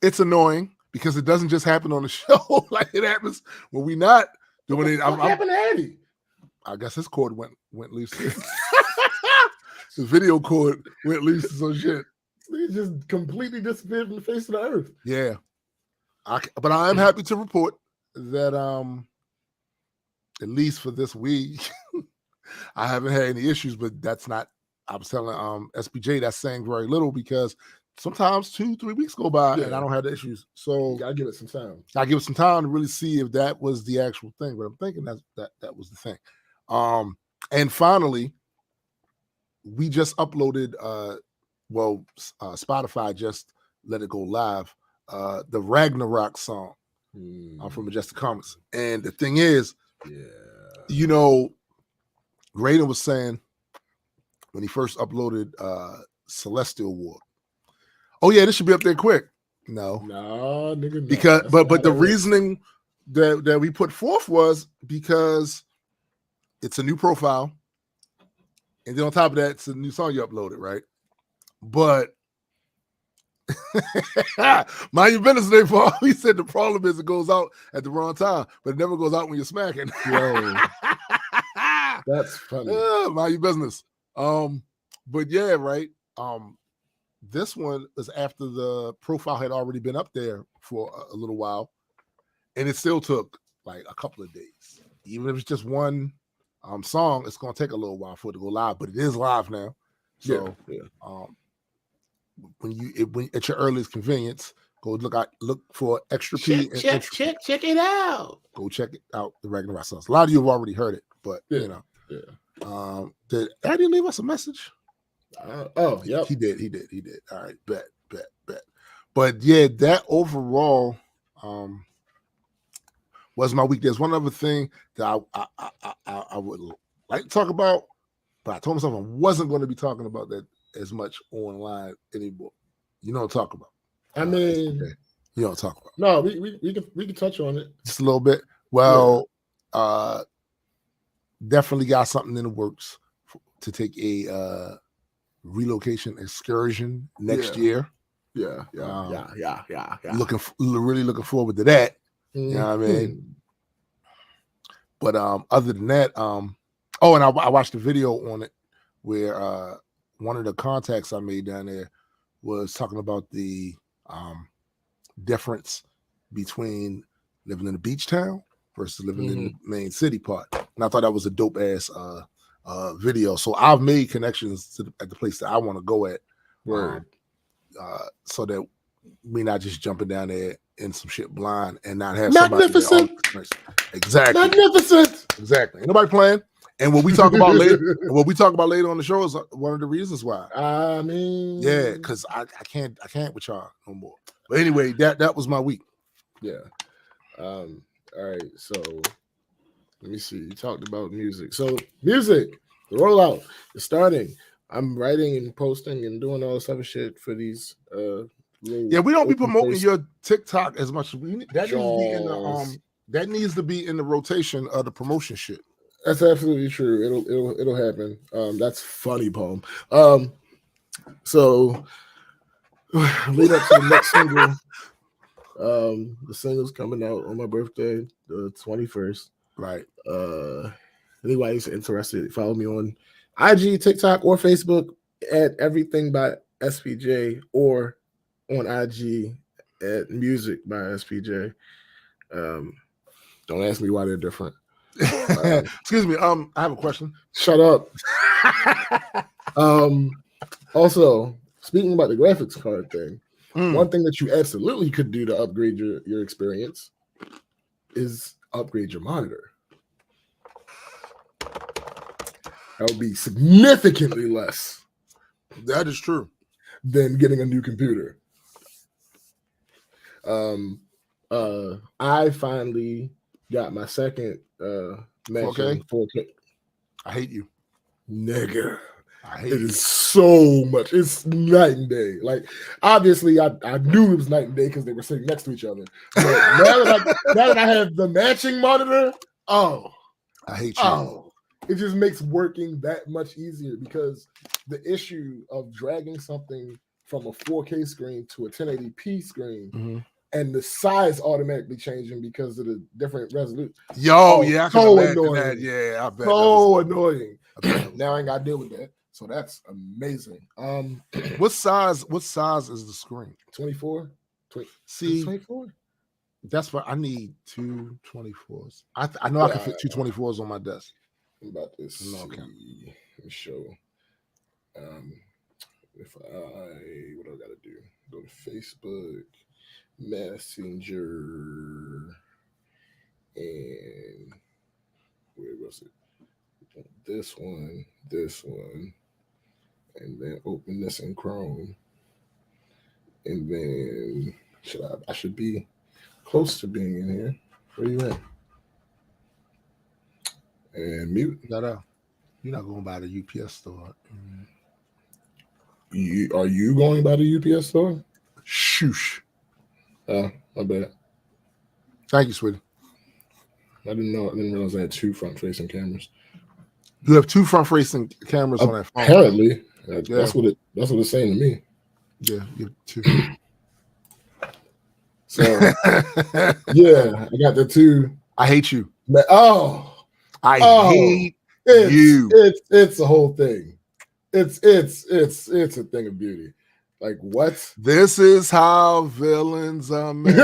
it's annoying because it doesn't just happen on the show. Like it happens when we're not doing it. What happened to Andy? I guess his cord went loose. The video cord went loose to some shit. He just completely disappeared from the face of the earth. Yeah. But I am happy to report that at least for this week, I haven't had any issues, but that's not, I was telling SPJ that's saying very little because sometimes 2-3 weeks go by and I don't have the issues. So you gotta give it some time. I give it some time to really see if that was the actual thing. But I'm thinking that was the thing. And finally, we just uploaded Spotify just let it go live. The Ragnarok song from Majestic Comics. And the thing is, you know, Graydon was saying when he first uploaded Celestial War, oh yeah, this should be up there quick. No, nigga, no. Because but the reasoning that we put forth was because it's a new profile, and then on top of that, it's a new song you uploaded, right? But mind your business, there, Paul. He said the problem is it goes out at the wrong time, but it never goes out when you're smacking. Yo, that's funny. Mind your business. But yeah, right. This one is after the profile had already been up there for a little while, and it still took like a couple of days. Even if it's just one song, it's gonna take a little while for it to go live, but it is live now. So when at your earliest convenience, go look for Extra P. Check it out. Go check it out. The Ragnarok songs. A lot of you have already heard it, but you know. Yeah. Did Eddie leave us a message? Yep. He did. All right, bet. But yeah, that overall, Was my week. There's one other thing that I would like to talk about, but I told myself I wasn't going to be talking about that as much online anymore. You know what I'm talking about. I mean, you know what I'm talking about. No, we can touch on it just a little bit. Well, definitely got something in the works to take a relocation excursion next year. Yeah. Really looking forward to that. You know what I mean? But other than that, and I watched a video on it where one of the contacts I made down there was talking about the difference between living in a beach town versus living in the main city part. And I thought that was a dope ass video. So I've made connections at the place that I want to go at, so that we not just jumping down there in some shit blind and not have magnificent. Exactly. Magnificent. Exactly. Ain't nobody playing. And what we talk about later, on the show is one of the reasons why. I mean, yeah, because I can't with y'all no more. But anyway, that was my week. Yeah. All right. So let me see. You talked about music. So music, the rollout is starting. I'm writing and posting and doing all this other shit for these. We don't be promoting your TikTok as much as we need. That needs to be in the rotation of the promotion shit. That's absolutely true. It'll happen. That's funny, poem. So lead up to the next single. The single's coming out on my birthday, the 21st. Right. Anybody's interested, follow me on IG, TikTok, or Facebook at Everything by SPJ, or on IG at Music by SPJ. Don't ask me why they're different. Excuse me. I have a question. Shut up. Also, speaking about the graphics card thing, one thing that you absolutely could do to upgrade your experience is upgrade your monitor. That would be significantly less. That is true. Than getting a new computer. I finally got my second mansion 4K. I hate you, nigga. I hate it. Is so much. It's night and day. Like, obviously, I knew it was night and day because they were sitting next to each other. But now that I have the matching monitor, I hate you. It just makes working that much easier, because the issue of dragging something from a 4K screen to a 1080p screen and the size automatically changing because of the different resolution. I so annoying. That. Yeah, I bet. So annoying. Now I ain't got to deal with that. So that's amazing. What size is the screen? 24. See, 24. That's what I need. 2 24s. I know I can fit 2 24s on my desk. About this. Let me show. What do I gotta do? Go to Facebook, Messenger, and where was it? This one, and then open this in Chrome, and then I should be close to being in here. Where you at? And mute. No. You're not going by the UPS store. Are you going by the UPS store? Shoosh. Oh, my bad. Thank you, sweetie. I didn't realize I had 2 front-facing cameras. You have 2 front-facing cameras on that phone. Apparently, that's what it's saying to me. Yeah, you have 2. So yeah, I got the 2. I hate you. I hate you. It's a whole thing. It's a thing of beauty. Like, what? This is how villains are made.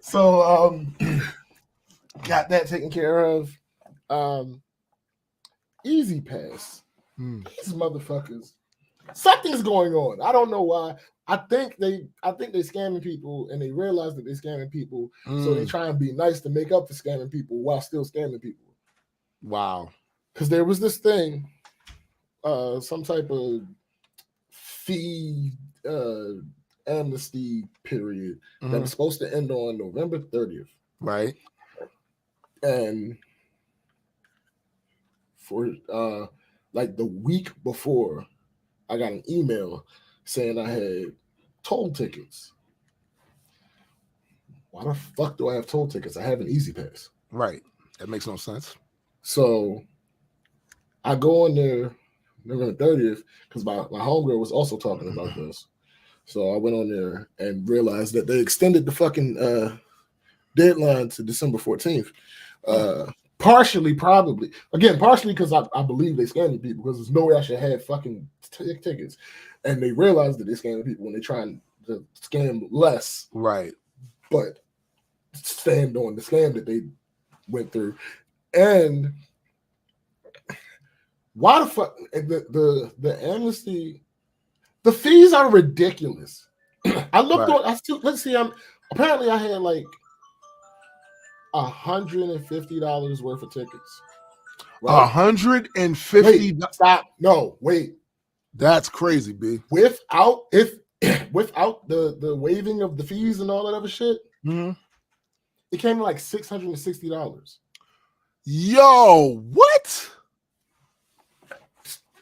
So got that taken care of. Easy Pass. These motherfuckers. Something's going on. I don't know why. I think they scamming people, and they realize that they're scamming people, so they try and be nice to make up for scamming people while still scamming people. Wow. Because there was this thing, some type of fee amnesty period that was supposed to end on November 30th. Right. And for like the week before, I got an email saying I had toll tickets. Why the fuck do I have toll tickets? I have an Easy Pass. Right. That makes no sense. So I go on there November 30th because my homegirl was also talking about this. So I went on there and realized that they extended the fucking deadline to December 14th. Partially because I believe they scamming people because there's no way I should have fucking tickets. And they realized that they're scamming people when they're trying to scam less. Right. But stand on the scam that they went through. And why the fuck the amnesty, the fees are ridiculous. I looked on, apparently I had like $150 worth of tickets. Right? $150. Stop. No, wait. That's crazy, B. Without the waiving of the fees and all that other shit, it came to like $660. Yo, what?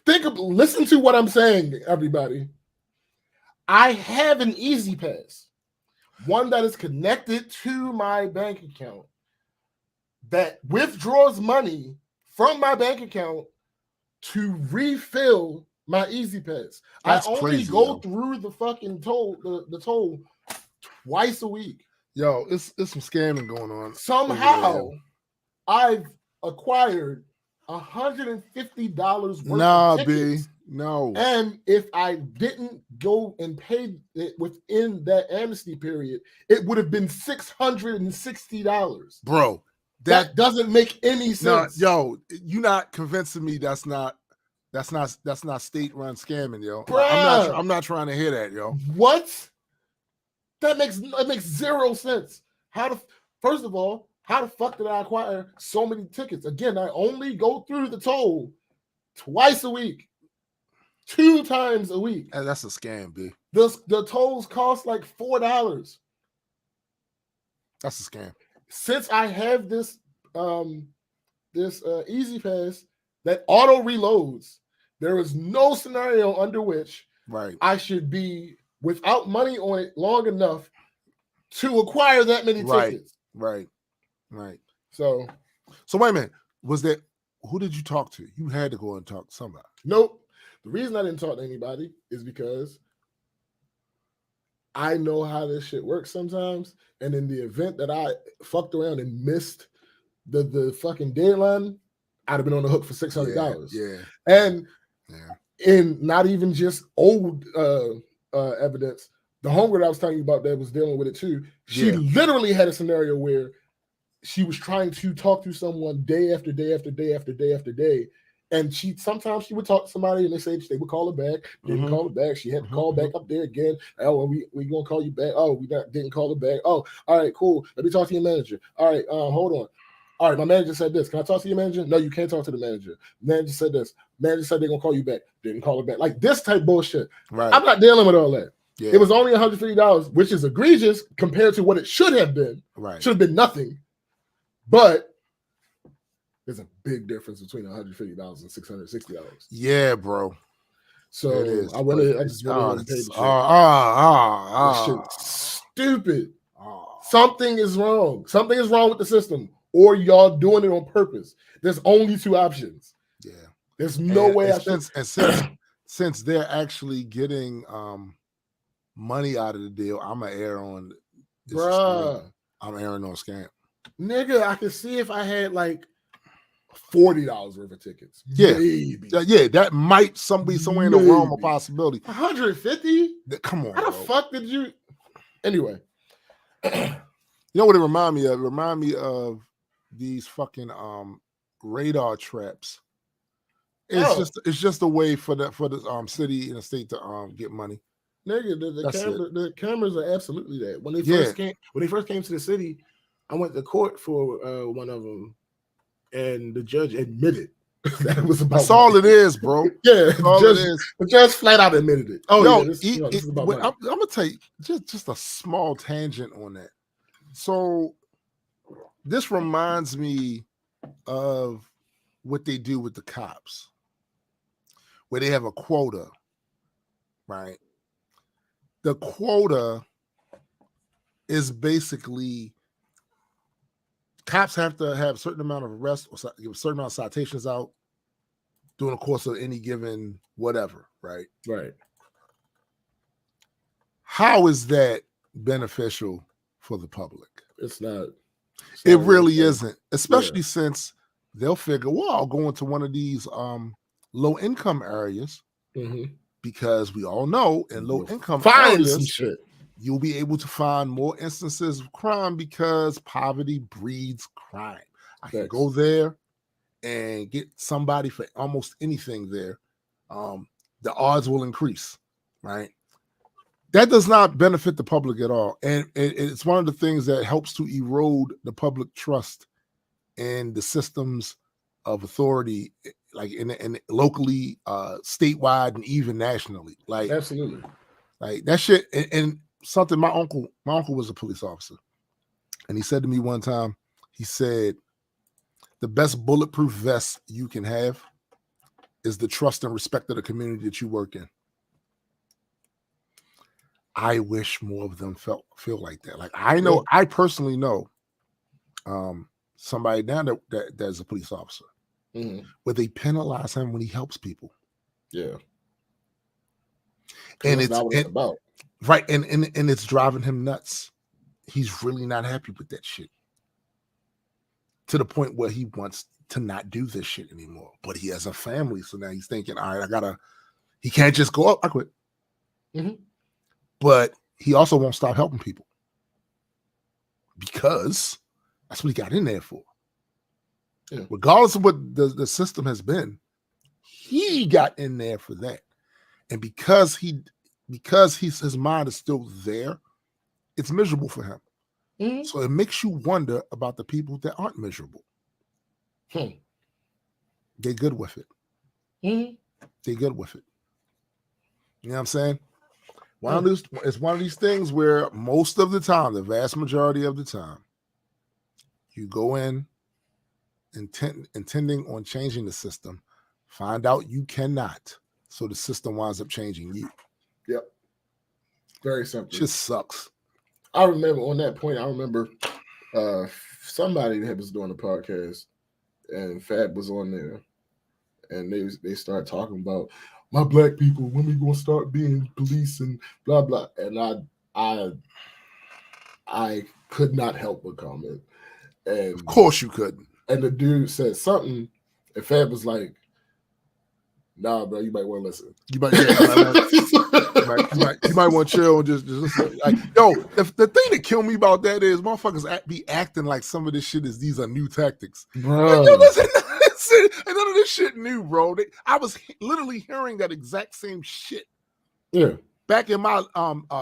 Listen to what I'm saying, everybody. I have an Easy Pass, one that is connected to my bank account that withdraws money from my bank account to refill my Easy Pass. That's I only crazy, go through the fucking toll, the toll twice a week. Yo, it's some scamming going on. Somehow, I've acquired $150 worth of tickets. B. No. And if I didn't go and pay it within that amnesty period, it would have been $660. Bro, that doesn't make any sense. Yo, you're not convincing me that's not state-run scamming, yo. Bruh. I'm not trying to hear that, yo. What? That makes zero sense. First of all, how the fuck did I acquire so many tickets? Again, I only go through the toll twice a week, 2 times a week. And that's a scam, B. The tolls cost like $4. That's a scam. Since I have this Easy Pass that auto reloads, there is no scenario under which I should be without money on it long enough to acquire that many tickets. Right. So wait a minute. Who did you talk to? You had to go and talk to somebody. Nope. The reason I didn't talk to anybody is because I know how this shit works sometimes. And in the event that I fucked around and missed the fucking deadline, I'd have been on the hook for $600. Yeah. And in not even just old evidence, the homegirl that I was telling you about that was dealing with it too, she literally had a scenario where she was trying to talk to someone day after day after day after day after day. And sometimes she would talk to somebody and they said they would call her back. Didn't call her back. She had to call back up there again. Oh, well, we gonna call you back. Oh, didn't call her back. Oh, all right, cool. Let me talk to your manager. All right, hold on. All right, my manager said this. Can I talk to your manager? No, you can't talk to the manager. Manager said this. Manager said they're gonna call you back. Didn't call her back. Like this type bullshit. Right. I'm not dealing with all that. Yeah. It was only $150, which is egregious compared to what it should have been. Right. Should have been nothing. But there's a big difference between $150 and $660. Yeah, bro. So I just went and paid the shit. This shit's stupid. Something is wrong. Something is wrong with the system, or y'all doing it on purpose. There's only 2 options. Yeah. There's no way since they're actually getting money out of the deal, I'm gonna err on this. Bruh. I'm erring on scam. Nigga, I could see if I had like $40 worth of tickets. Yeah. Maybe. Yeah, that might be somewhere in the realm of possibility. 150? Come on. How the fuck did you? Anyway. You know what it remind me of? It remind me of these fucking radar traps. It's just a way for the city and the state to get money. Nigga, the cameras are absolutely that. When they first came to the city, I went to court for one of them, and the judge admitted That was about That's all it is, bro. Yeah, That's all it is. The judge flat out admitted it. Oh, yo, yeah, this is about money. I'm gonna tell you just a small tangent on that. So this reminds me of what they do with the cops, where they have a quota, right? The quota is basically cops have to have a certain amount of arrests or give a certain amount of citations out during the course of any given whatever, right? Right. How is that beneficial for the public? It's not. It really isn't, especially since they'll figure, well, I'll go into one of these low income areas because we all know in low income areas, shit. You'll be able to find more instances of crime because poverty breeds crime. I can go there and get somebody for almost anything there. The odds will increase, right? That does not benefit the public at all. And it's one of the things that helps to erode the public trust in the systems of authority, like in locally, statewide, and even nationally. Like, absolutely. Like that shit. And something, my uncle was a police officer. And he said to me one time, he said, the best bulletproof vest you can have is the trust and respect of the community that you work in. I wish more of them feel like that. Like I personally know somebody down there that's a police officer, where they penalize him when he helps people. Yeah, and it's not what it's about. Right, and it's driving him nuts. He's really not happy with that shit, to the point where he wants to not do this shit anymore. But he has a family, so now he's thinking, all right, he can't just go up. I quit. But he also won't stop helping people because that's what he got in there for. Yeah. Regardless of what the system has been, he got in there for that. And because his mind is still there, it's miserable for him. So it makes you wonder about the people that aren't miserable. They're good with it. They're good with it. You know what I'm saying? It's one of these things where most of the time, the vast majority of the time, you go in intending on changing the system, find out you cannot, so the system winds up changing you. Yep. Very simple. Just sucks. I remember on that point, somebody that was doing a podcast and Fab was on there and they started talking about my black people, when we gonna start being police and blah blah. And I could not help but comment. And of course you couldn't. And the dude said something, and Fab was like, "Nah, bro, you might want to listen. You might want to chill and just listen." Like, yo, the thing that killed me about that is motherfuckers be acting like some of this shit is these are new tactics, bro. Like, yo, listen, and none of this shit new, bro. I was literally hearing that exact same shit. Yeah. Back in my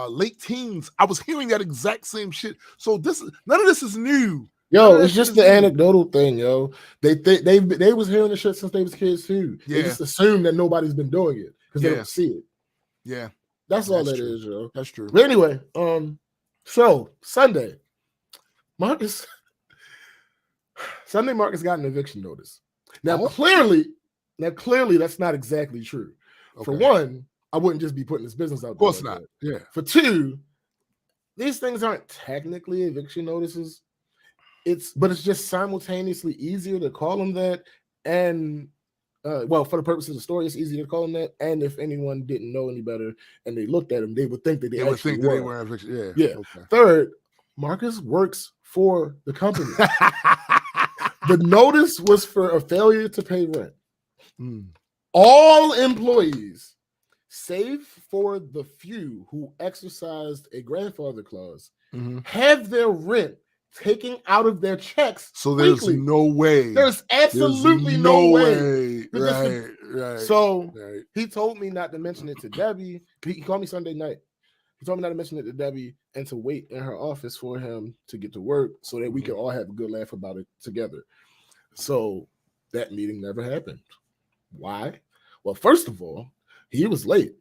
late teens, I was hearing that exact same shit. So none of this is new. Yo, it's just the anecdotal thing, yo. They was hearing the shit since they was kids too. Yeah. They just assume that nobody's been doing it because they don't see it. Yeah. That's all that is, yo. That's true. But anyway, so Sunday, Marcus got an eviction notice. Now clearly that's not exactly true. Okay. For one, I wouldn't just be putting this business out there. Of course not. Yeah. For two, these things aren't technically eviction notices. But it's just simultaneously easier to call them that, and for the purposes of the story, it's easier to call them that. And if anyone didn't know any better and they looked at them, they would think that they were eviction. Yeah. Yeah. Okay. Third, Marcus works for the company. The notice was for a failure to pay rent. All employees, save for the few who exercised a grandfather clause, have their rent taking out of their checks. So there's weekly. No way. There's absolutely no way. Right. So he told me not to mention it to Debbie. He called me Sunday night. He told me not to mention it to Debbie and to wait in her office for him to get to work so that we can all have a good laugh about it together. So that meeting never happened. Why? Well, first of all, he was late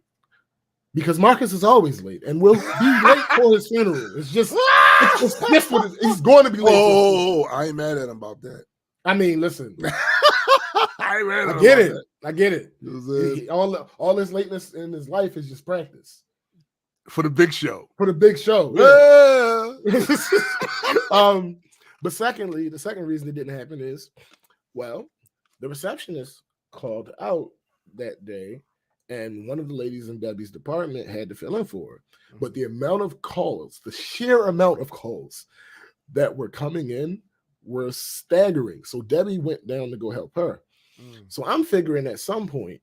because Marcus is always late and will be late for his funeral. It's just what he's going to be late. Oh, I ain't mad at him about that. I mean, listen. I get it. All this lateness in his life is just practice for the big show. Yeah. But secondly, the second reason it didn't happen is, well, the receptionist called out that day, and one of the ladies in Debbie's department had to fill in for her. But the amount of calls, the sheer amount of calls that were coming in were staggering. So Debbie went down to go help her. So I'm figuring at some point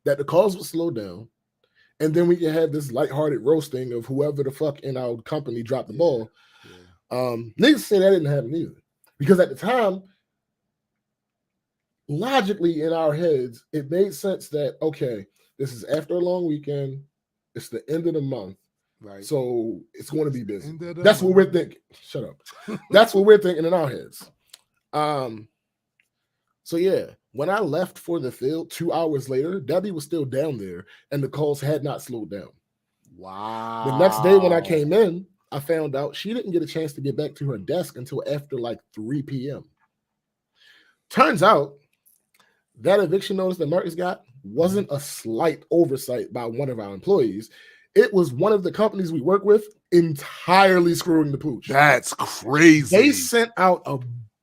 that the calls would slow down, and then we can have this lighthearted roasting of whoever the fuck in our company dropped the ball. Niggas say that didn't happen either. Because at the time, logically in our heads, it made sense that, okay, this is after a long weekend. It's the end of the month. Right. So it's going to be busy. That's what we're thinking. Shut up. That's what we're thinking in our heads. So yeah, when I left for the field 2 hours later, Debbie was still down there and the calls had not slowed down. Wow. The next day when I came in, I found out she didn't get a chance to get back to her desk until after like 3 p.m. Turns out that eviction notice that Marcus got wasn't a slight oversight by one of our employees. It was one of the companies we work with entirely screwing the pooch. That's crazy. They sent out a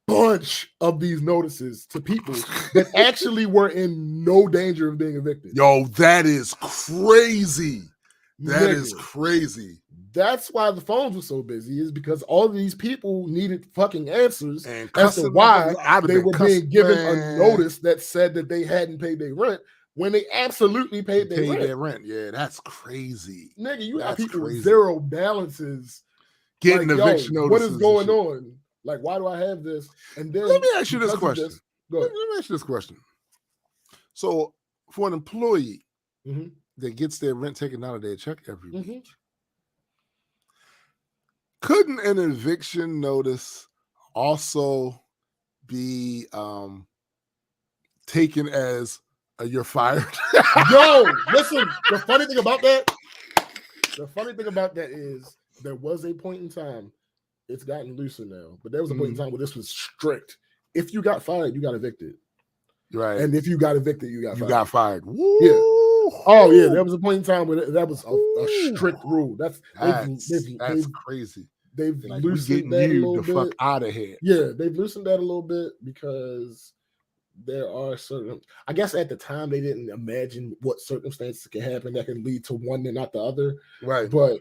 bunch of these notices to people that actually were in no danger of being evicted. Yo, that is crazy. That is crazy. That's why the phones were so busy, is because all of these people needed fucking answers as to why they were being given a notice that said that they hadn't paid their rent when they absolutely paid their rent. Yeah, that's crazy. Nigga, you got people with zero balances getting eviction notices. What is going on? Like, why do I have this? And then let me ask you this question. Let me ask you this question. So, for an employee that gets their rent taken out of their check every week, couldn't an eviction notice also be taken as you're fired? Yo, listen, the funny thing about that is there was a point in time, it's gotten looser now, but there was a point in time where this was strict. If you got fired, you got evicted. Right. And if you got evicted, you got fired. Woo! Yeah. Oh, yeah. There was a point in time where that was a strict rule. That's crazy. They've loosened that a little bit. Fuck out of here. Yeah, they've loosened that a little bit because there are certain, I guess at the time they didn't imagine what circumstances can happen that can lead to one and not the other. Right. But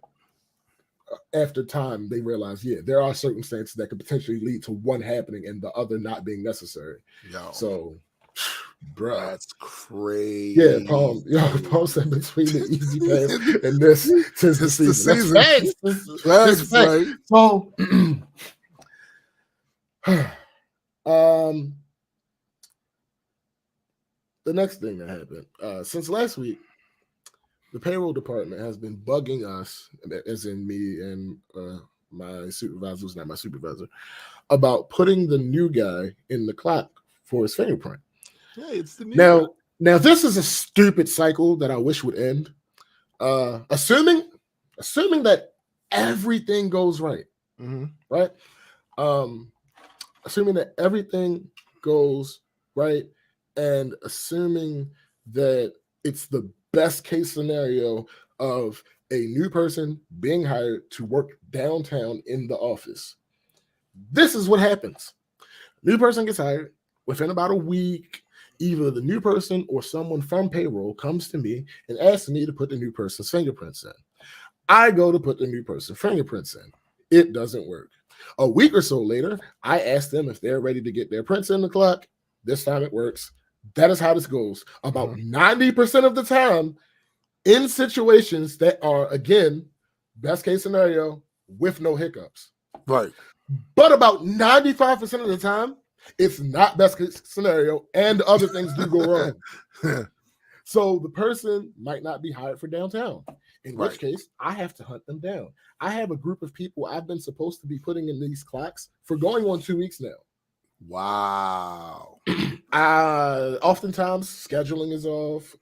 after time, they realized, there are circumstances that could potentially lead to one happening and the other not being necessary. Yo. So, bro, that's crazy. Yeah, Paul said between the easy pass and this, tis the season. That's right. So, the next thing that happened, since last week, the payroll department has been bugging us, as in me and my supervisor, who's not my supervisor, about putting the new guy in the clock for his fingerprint. Yeah, it's the new guy. Now this is a stupid cycle that I wish would end. Assuming that everything goes right, right? Assuming that everything goes right, and assuming that it's the best case scenario of a new person being hired to work downtown in the office. This is what happens. New person gets hired. Within about a week, either the new person or someone from payroll comes to me and asks me to put the new person's fingerprints in. I go to put the new person's fingerprints in. It doesn't work. A week or so later, I ask them if they're ready to get their prints in the clock. This time it works. That is how this goes. About 90% of the time, in situations that are, again, best case scenario, with no hiccups. Right. But about 95% of the time, it's not best case scenario, and other things do go wrong. So the person might not be hired for downtown, in which case I have to hunt them down. I have a group of people I've been supposed to be putting in these clocks for going on 2 weeks now. Wow. Oftentimes scheduling is off.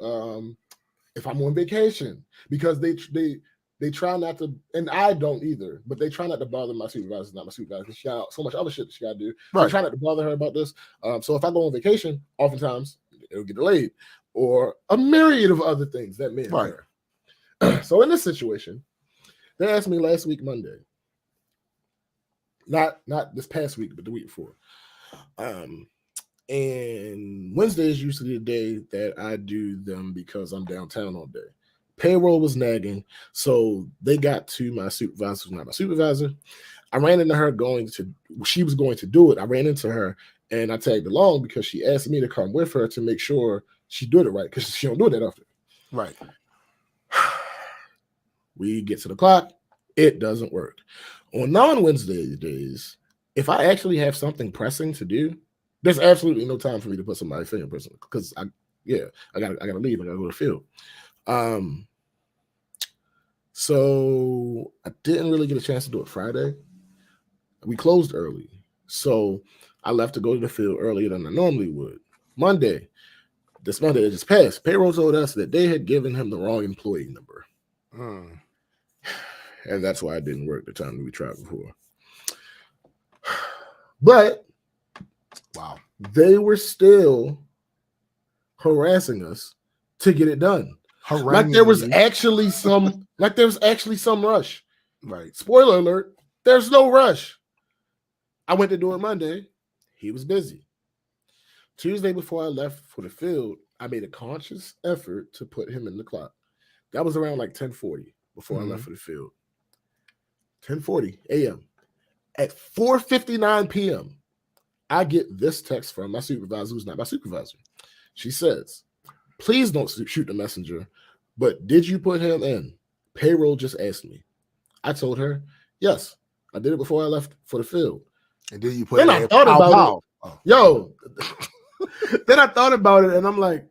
If I'm on vacation, because they try not to, and I don't either, but they try not to bother my supervisor, not my supervisor. She got so much other shit that she got to do. Right. They try not to bother her about this. So if I go on vacation, oftentimes it'll get delayed, or a myriad of other things that may occur. Right. So in this situation, they asked me last week Monday, not this past week, but the week before. And Wednesday is usually the day that I do them because I'm downtown all day. Payroll was nagging, so they got to my supervisor, who's not my supervisor. I ran into her she was going to do it. I ran into her and I tagged along because she asked me to come with her to make sure she did it right, because she don't do it that often. Right. We get to the clock, it doesn't work. On non-Wednesday days, if I actually have something pressing to do, there's absolutely no time for me to put somebody's fingerprints on, because I gotta leave. I gotta go to the field. So I didn't really get a chance to do it Friday. We closed early, so I left to go to the field earlier than I normally would. This Monday that just passed, payroll told us that they had given him the wrong employee number, and that's why I didn't work the time that we tried before. But wow, they were still harassing us to get it done. Like there was actually some rush. Right. Spoiler alert, there's no rush. I went to do it Monday. He was busy. Tuesday, before I left for the field, I made a conscious effort to put him in the clock. That was around like 10:40 before I left for the field. 10:40 a.m. At 4:59 p.m., I get this text from my supervisor, who's not my supervisor. She says, "Please don't shoot the messenger, but did you put him in? Payroll just asked me." I told her, "Yes, I did it before I left for the field." And then you put then it I thought about it. Oh. Yo, then I thought about it, and I'm like,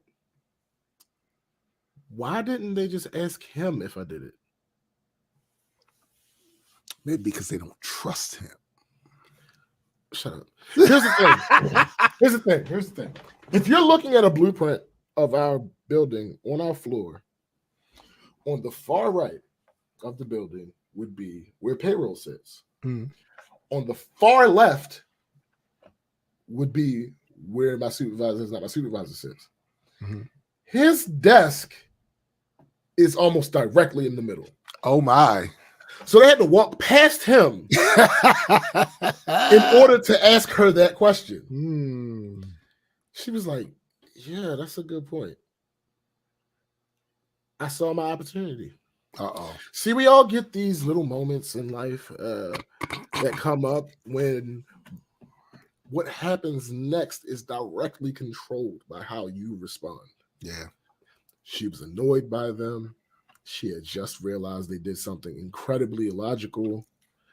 why didn't they just ask him if I did it? Maybe because they don't trust him. Shut up. Here's the thing. If you're looking at a blueprint of our building on our floor, on the far right of the building would be where payroll sits. On the far left would be where my supervisor is not my supervisor sits. His desk is almost directly in the middle. Oh my. So they had to walk past him in order to ask her that question. She was like, "Yeah, that's a good point." I saw my opportunity. See, we all get these little moments in life that come up when what happens next is directly controlled by how you respond. Yeah. She was annoyed by them. She had just realized they did something incredibly illogical.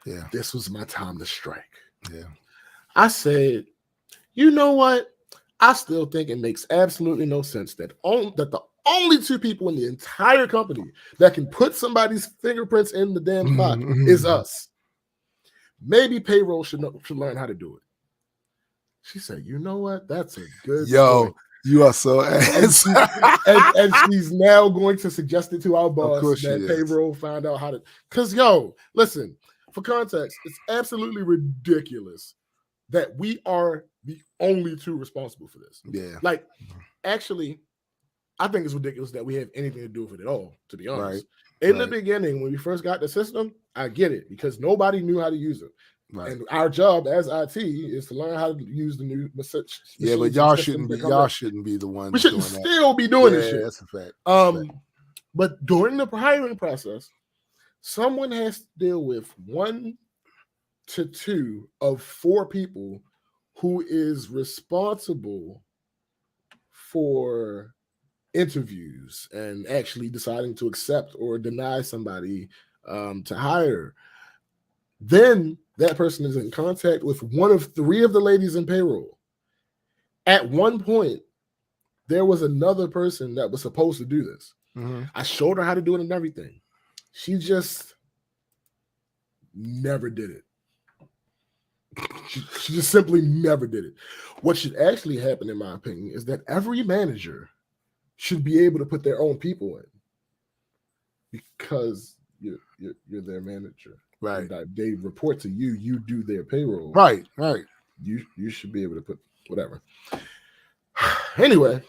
Yeah. This was my time to strike. Yeah. I said, you know what? I still think it makes absolutely no sense that the only two people in the entire company that can put somebody's fingerprints in the damn clock is us. Maybe payroll should learn how to do it. She said, you know what? That's a good point. You are so ass. and she's now going to suggest it to our boss that payroll find out how to. Because, listen, for context, it's absolutely ridiculous that we are the only two responsible for this. Yeah. Like, actually, I think it's ridiculous that we have anything to do with it at all, to be honest. Right. In the beginning, when we first got the system, I get it, because nobody knew how to use it. Right. And our job as IT is to learn how to use the new machines. Yeah, but y'all shouldn't be the ones. We shouldn't still be doing this shit. That's a fact. But during the hiring process, someone has to deal with 1 to 2 of 4 people who is responsible for interviews and actually deciding to accept or deny somebody to hire. Then that person is in contact with 1 of 3 of the ladies in payroll. At one point, there was another person that was supposed to do this. I showed her how to do it and everything. She just never did it. She just simply never did it. What should actually happen, in my opinion, is that every manager should be able to put their own people in because you're their manager. Right. They report to you. You do their payroll. Right. You should be able to put whatever. Anyway,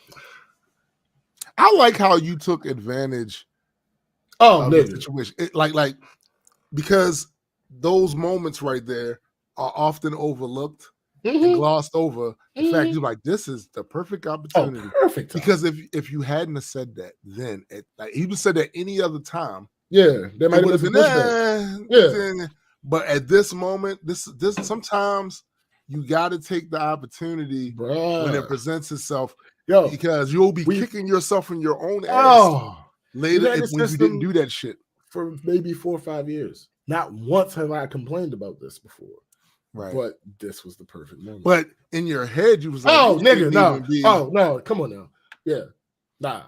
I like how you took advantage of the situation. Like because those moments right there are often overlooked and glossed over. The fact you're like, this is the perfect opportunity. Perfect time. Because if you hadn't have said that then, like he would have said that any other time. Yeah, there might have been yeah. But at this moment, this sometimes you got to take the opportunity when it presents itself. Because you'll be kicking yourself in your own ass later when you didn't do that shit for maybe 4 or 5 years. Not once have I complained about this before. Right. But this was the perfect moment. But in your head, you was like, oh, nigga, no. Oh, no. Come on now. Yeah. Nah.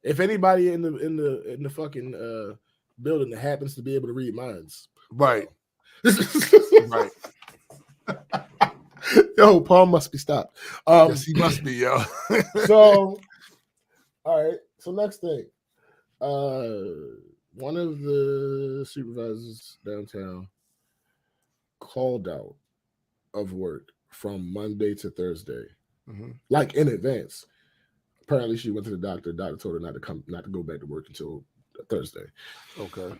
If anybody in the fucking building that happens to be able to read minds. Right. Right. Yo, Paul must be stopped. Yes, he must be, yo. So, all right. So next thing. One of the supervisors downtown called out of work from Monday to Thursday, like in advance. Apparently, she went to the doctor. The doctor told her not to go back to work until Thursday. Okay.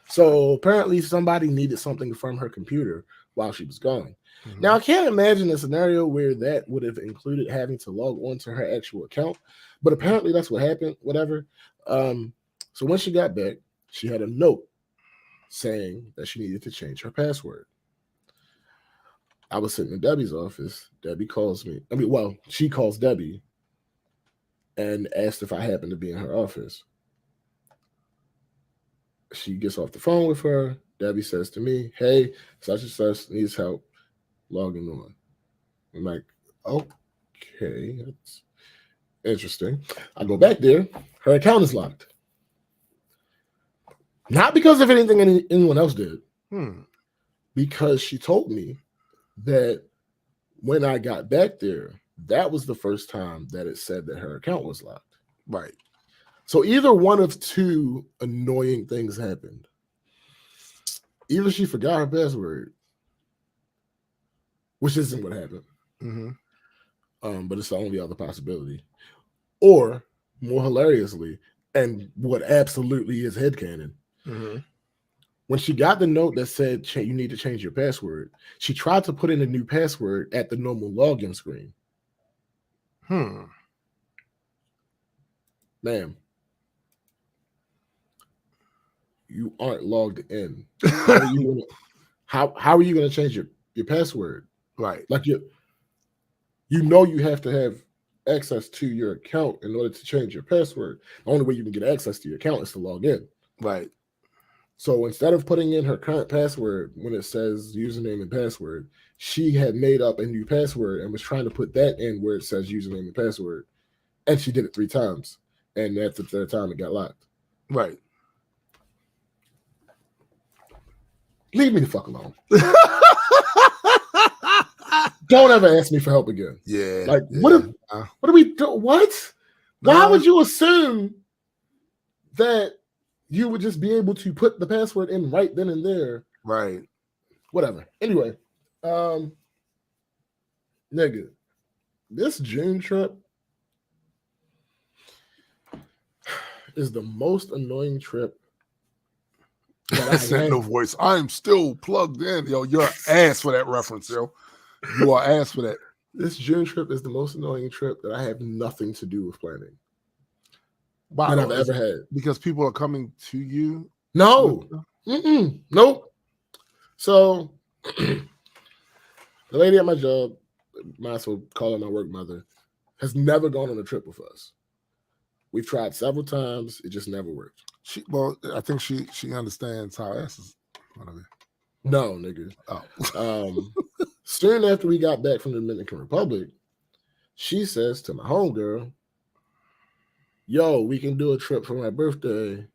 So apparently, somebody needed something from her computer while she was gone. Now, I can't imagine a scenario where that would have included having to log on to her actual account, but apparently that's what happened. Whatever. So when she got back, she had a note saying that she needed to change her password. I was sitting in Debbie's office. Debbie calls me. She calls Debbie and asked if I happened to be in her office. She gets off the phone with her. Debbie says to me, hey, such and such needs help logging on. I'm like, okay, that's interesting. I go back there. Her account is locked. Not because of anything anyone else did. Because she told me that when I got back there, that was the first time that it said that her account was locked. Right. So either one of two annoying things happened. Either she forgot her password, which isn't what happened. But it's the only other possibility. Or, more hilariously, and what absolutely is headcanon, when she got the note that said you need to change your password, she tried to put in a new password at the normal login screen. Ma'am, you aren't logged in. How are you going to change your password? Right. Like you have to have access to your account in order to change your password. The only way you can get access to your account is to log in. Right. So instead of putting in her current password when it says username and password, she had made up a new password and was trying to put that in where it says username and password. And she did it 3 times. And that's the third time it got locked. Right. Leave me the fuck alone. Don't ever ask me for help again. Yeah. Like, what do we do? What? Why would you assume that you would just be able to put the password in right then and there? Right. Whatever. Anyway, nigga, this June trip is the most annoying trip. That's no voice. I'm still plugged in. Yo, you're ass for that reference, yo. You are ass for that. This June trip is the most annoying trip that I have nothing to do with planning. Wow, that I've ever had. Because people are coming to you? No. Nope. So the lady at my job, might as well call her my work mother, has never gone on a trip with us. We've tried several times. It just never worked. I think she understands how ass is gonna be. No, nigga. Soon after we got back from the Dominican Republic, she says to my homegirl, yo, we can do a trip for my birthday.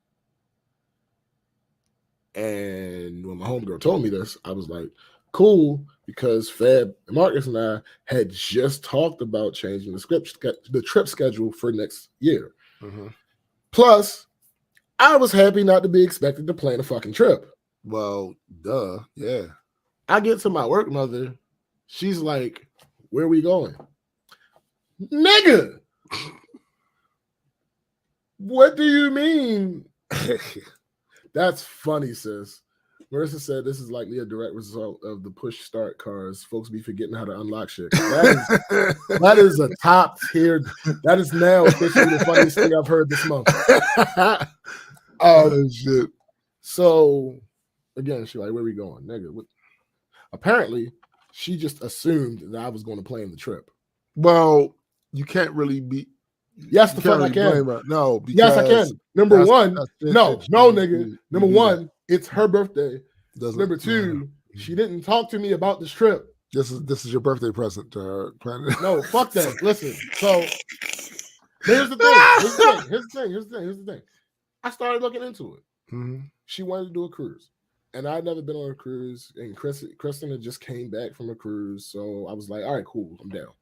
And when my homegirl told me this, I was like, cool, because Fab, Marcus, and I had just talked about changing the trip schedule for next year. Mm-hmm. Plus, I was happy not to be expected to plan a fucking trip. Well, duh, yeah. I get to my work mother. She's like, "Where are we going?" Nigga, what do you mean? That's funny, sis. Marissa said this is likely a direct result of the push start cars. Folks be forgetting how to unlock shit. That is a top tier. That is now officially the funniest thing I've heard this month. Oh shit. So again, she's like, "Where we going, nigga?" Apparently, she just assumed that I was going to plan the trip. Well, you can't really be. Yes, the fuck I can. No, yes, I can. Number one, no, nigga. Number one, it's her birthday. Number two, she didn't talk to me about this trip. This is your birthday present to her. No, fuck that. Listen, so here's the thing. Here's the thing. I started looking into it. Mm-hmm. She wanted to do a cruise, and I'd never been on a cruise. And Kristen had just came back from a cruise, so I was like, "All right, cool, I'm down."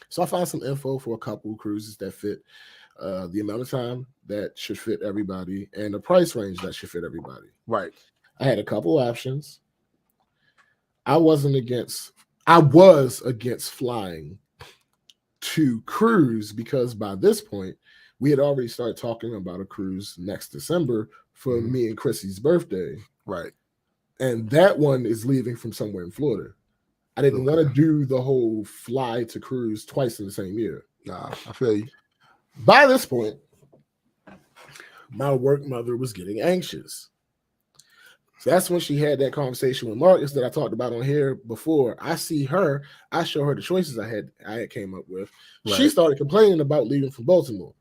So I found some info for a couple of cruises that fit the amount of time that should fit everybody and the price range that should fit everybody. Right. I had a couple options. I was against flying to cruise because by this point, we had already started talking about a cruise next December for me and Chrissy's birthday. Right. And that one is leaving from somewhere in Florida. I didn't want to do the whole fly to cruise twice in the same year. Nah, I feel you. By this point, my work mother was getting anxious. So that's when she had that conversation with Marcus that I talked about on here before. I see her, I show her the choices I had came up with. Right. She started complaining about leaving from Baltimore.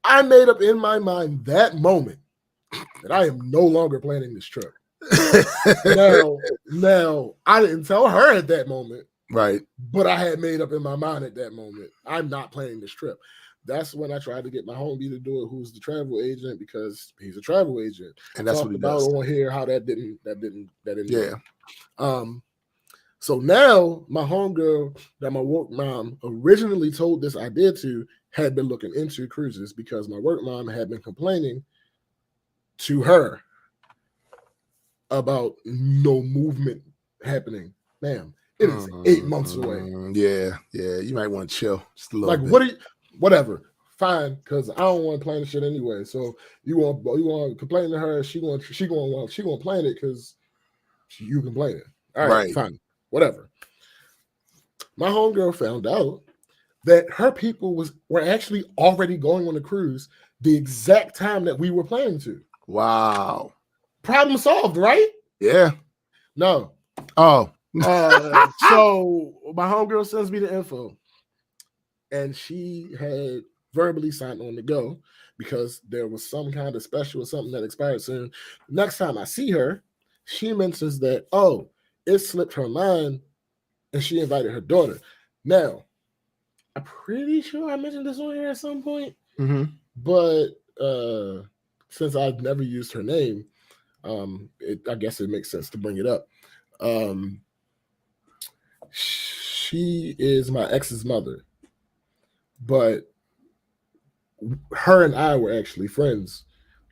I made up in my mind that moment that I am no longer planning this trip. now, I didn't tell her at that moment, right? But I had made up in my mind at that moment, I'm not planning this trip. That's when I tried to get my homie to do it, who's the travel agent, because he's a travel agent, and that's what he does. On here how that didn't yeah. Work. So now my homegirl that my work mom originally told this idea to had been looking into cruises because my work mom had been complaining to her about no movement happening. Ma'am, it is 8 months away. Yeah, you might want to chill just a little bit. What are you? Whatever, fine, because I don't want to plan the shit anyway. So you want to complain to her? She going to plan it because you complain it. All right, fine, whatever. My homegirl found out that her people were actually already going on a cruise the exact time that we were planning to. Wow. Problem solved, right? Yeah. No. Oh. So my homegirl sends me the info, and she had verbally signed on to go because there was some kind of special or something that expired soon. Next time I see her, she mentions that, it slipped her mind, and she invited her daughter. Now, I'm pretty sure I mentioned this on here at some point, but since I've never used her name, I guess it makes sense to bring it up. She is my ex's mother, but her and I were actually friends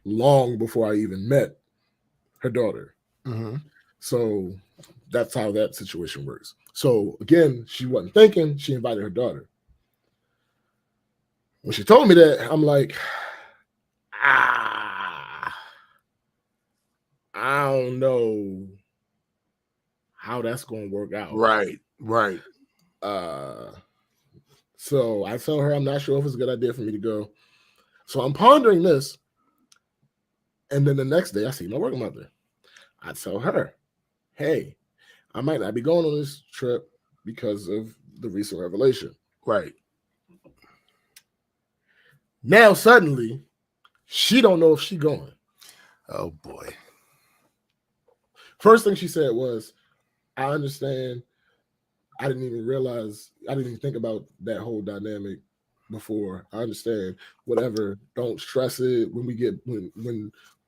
long before I even met her daughter. So that's how that situation works. So again, she wasn't thinking, she invited her daughter. When she told me that, I'm like, I don't know how that's going to work out. Right. So I tell her I'm not sure if it's a good idea for me to go. So I'm pondering this. And then the next day I see my work mother. I tell her, hey, I might not be going on this trip because of the recent revelation. Right. Now suddenly she don't know if she's going. Oh boy. First thing she said was, I understand. I didn't even think about that whole dynamic before. I understand. Whatever. Don't stress it when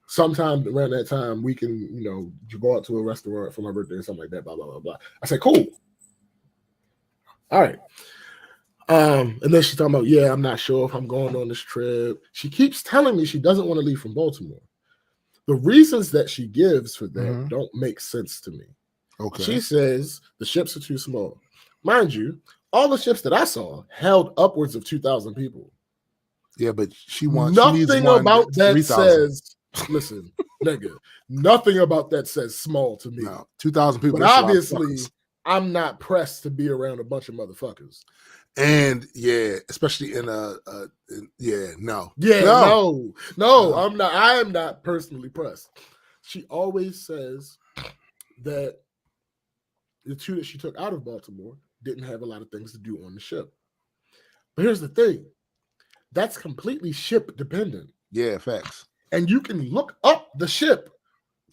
sometime around that time, we can, you go out to a restaurant for my birthday or something like that, blah, blah, blah, blah. I said, cool. All right. And then she's talking about, yeah, I'm not sure if I'm going on this trip. She keeps telling me she doesn't want to leave from Baltimore. The reasons that she gives for that don't make sense to me. Okay. She says the ships are too small. Mind you, all the ships that I saw held upwards of 2,000 people. Yeah, but nothing about that 3, says, listen, nigga, nothing about that says small to me. No, 2,000 people. But obviously, I'm not pressed to be around a bunch of motherfuckers. And especially in no. I'm not. I am not personally pressed. She always says that the 2 that she took out of Baltimore didn't have a lot of things to do on the ship. But here's the thing. That's completely ship dependent. Yeah, facts. And you can look up the ship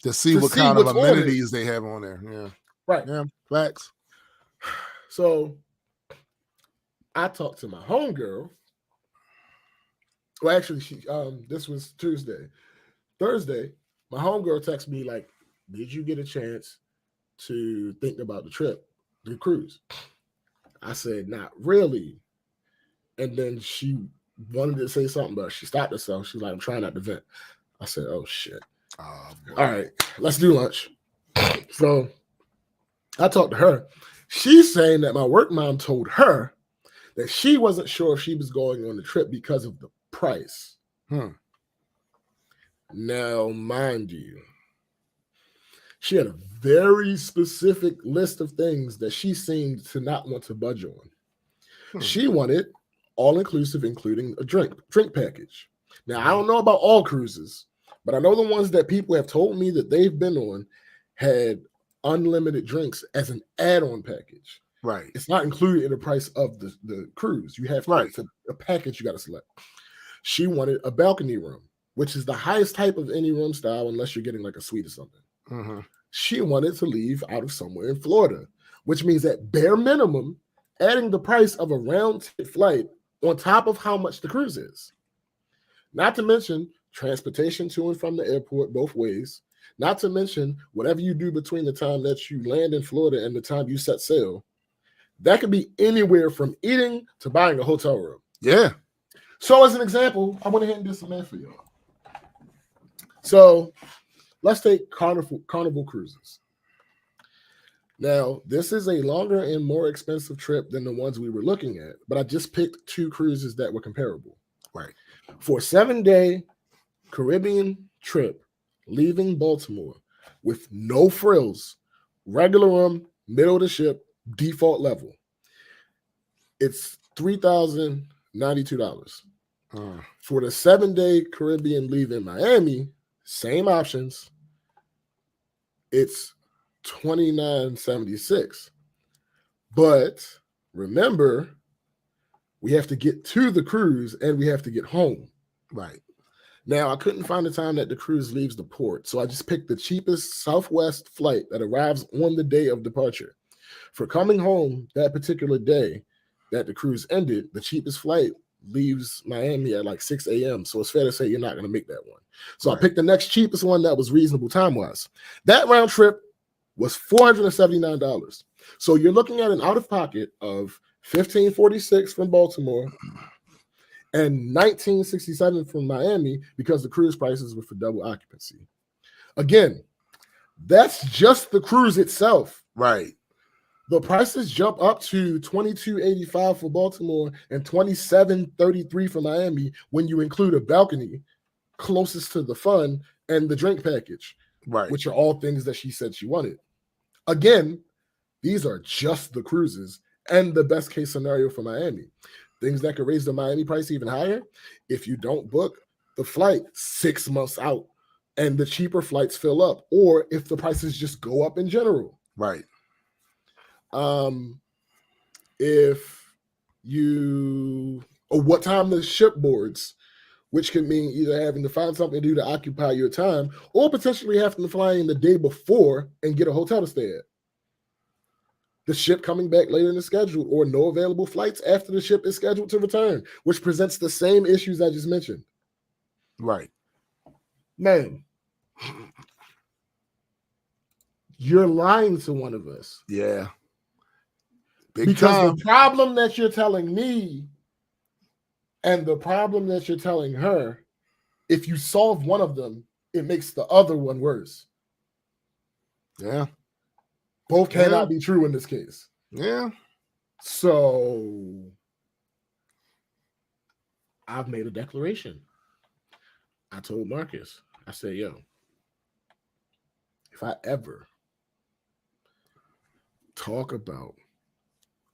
to see what kind of amenities they have on there. Yeah. Right. Yeah, facts. So I talked to my homegirl. Well, actually, this was Tuesday. Thursday, my homegirl texted me like, did you get a chance to think about the cruise? I said, not really. And then she wanted to say something, but she stopped herself. She's like, I'm trying not to vent. I said, oh, shit. All right, let's do lunch. So I talked to her. She's saying that my work mom told her that she wasn't sure if she was going on the trip because of the price. Now, mind you, she had a very specific list of things that she seemed to not want to budge on. She wanted all-inclusive, including a drink package. Now, I don't know about all cruises, but I know the ones that people have told me that they've been on had unlimited drinks as an add-on package. Right. It's not included in the price of the cruise. You have it's a package you got to select. She wanted a balcony room, which is the highest type of any room style unless you're getting like a suite or something. She wanted to leave out of somewhere in Florida, which means at bare minimum, adding the price of a round-trip flight on top of how much the cruise is. Not to mention transportation to and from the airport both ways. Not to mention whatever you do between the time that you land in Florida and the time you set sail. That could be anywhere from eating to buying a hotel room. Yeah. So as an example, I went ahead and did some math for y'all. So let's take Carnival cruises. Now, this is a longer and more expensive trip than the ones we were looking at, but I just picked 2 cruises that were comparable. Right. For a 7-day Caribbean trip, leaving Baltimore with no frills, regular room, middle of the ship, default level, it's $3,092. For the 7-day Caribbean leaving Miami, same options, it's $2,976. But remember, we have to get to the cruise and we have to get home. Right. Now, I couldn't find the time that the cruise leaves the port, so I just picked the cheapest Southwest flight that arrives on the day of departure. For coming home that particular day that the cruise ended, the cheapest flight leaves Miami at like 6 a.m. So it's fair to say you're not going to make that one. So I picked the next cheapest one that was reasonable time-wise. That round trip was $479. So you're looking at an out-of-pocket of $1,546 from Baltimore and $1,967 from Miami because the cruise prices were for double occupancy. Again, that's just the cruise itself. Right. The prices jump up to $2,285 for Baltimore and $2,733 for Miami when you include a balcony closest to the fun and the drink package, right? Which are all things that she said she wanted. Again, these are just the cruises and the best case scenario for Miami. Things that could raise the Miami price even higher if you don't book the flight 6 months out and the cheaper flights fill up, or if the prices just go up in general. Right. If you, or what time the ship boards, which can mean either having to find something to do to occupy your time or potentially having to fly in the day before and get a hotel to stay at. The ship coming back later in the schedule or no available flights after the ship is scheduled to return, which presents the same issues I just mentioned. Right. Man, You're lying to one of us. Yeah. Because the problem that you're telling me and the problem that you're telling her, if you solve one of them, it makes the other one worse. Yeah. Both cannot be true in this case. Yeah. So I've made a declaration. I told Marcus, I said, yo, if I ever talk about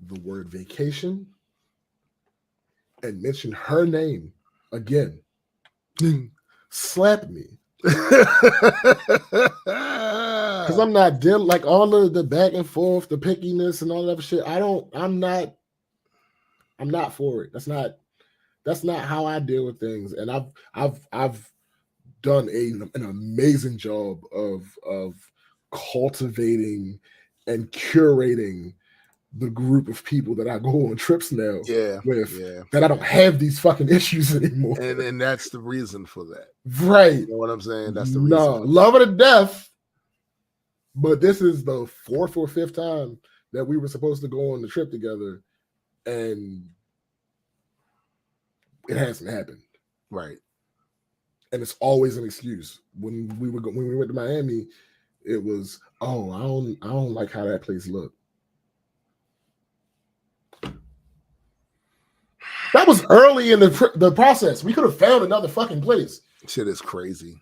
the word vacation and mention her name again, slap me. Because I'm not dealing like all of the back and forth, the pickiness and all that shit. I'm not for it. That's not how I deal with things. And I've done an amazing job of cultivating and curating the group of people that I go on trips now with, that I don't have these fucking issues anymore. And that's the reason for that. Right. You know what I'm saying? That's the reason. No, love her to death. But this is the 4th or 5th time that we were supposed to go on the trip together, and it hasn't happened. Right. And it's always an excuse. When we went to Miami, it was, oh, I don't like how that place looked. That was early in the process. We could have found another fucking place. Shit is crazy.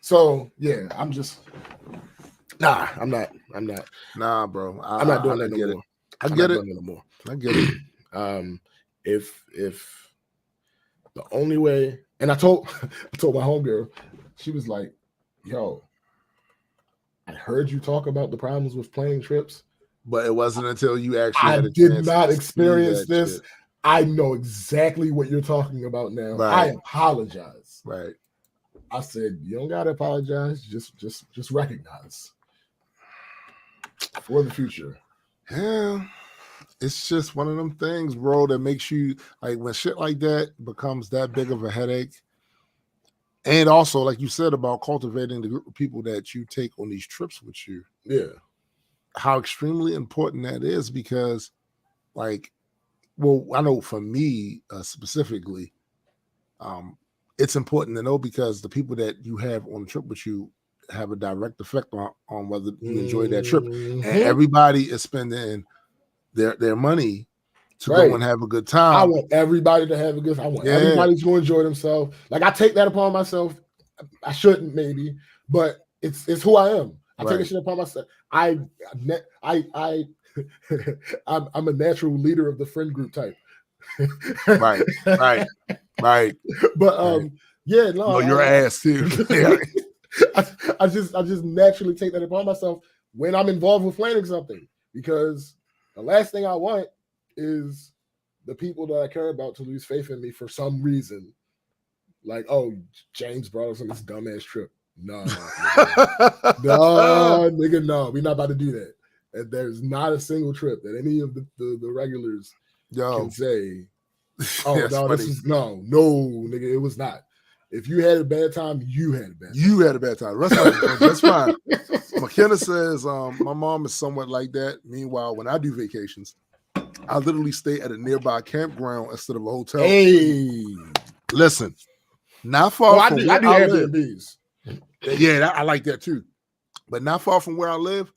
So yeah, I'm not. Nah, bro. I'm not doing that no more. I get it. I get it. If the only way, and I told my homegirl, she was like, yo, I heard you talk about the problems with planning trips, but it wasn't until you actually had a did not experience this. Shit. I know exactly what you're talking about now. Right. I apologize. Right. I said, you don't gotta apologize. Just recognize for the future. Yeah. It's just one of them things, bro, that makes you like when shit like that becomes that big of a headache. And also, like you said about cultivating the group of people that you take on these trips with you. Yeah. How extremely important that is, because like, well, I know for me specifically, it's important to know because the people that you have on the trip with you have a direct effect on whether you enjoy that trip. And everybody is spending their money to go and have a good time. I want everybody to have a good time. I want everybody to enjoy themselves. Like I take that upon myself. I shouldn't maybe, but it's who I am. I take that shit upon myself. I'm a natural leader of the friend group type. Right. But yeah, no, your ass too. I just naturally take that upon myself when I'm involved with planning something, because the last thing I want is the people that I care about to lose faith in me for some reason. Like, oh, James brought us on this dumbass trip. No, nigga, no, we're not about to do that. And there's not a single trip that any of the regulars can say, oh, no, nigga, it was not. If you had a bad time, you had a bad time. You had a bad time. That's fine. McKenna says, my mom is somewhat like that. Meanwhile, when I do vacations, I literally stay at a nearby campground instead of a hotel. Hey. Listen, not far from where I live. Airbnbs. Yeah, I like that too. But not far from where I live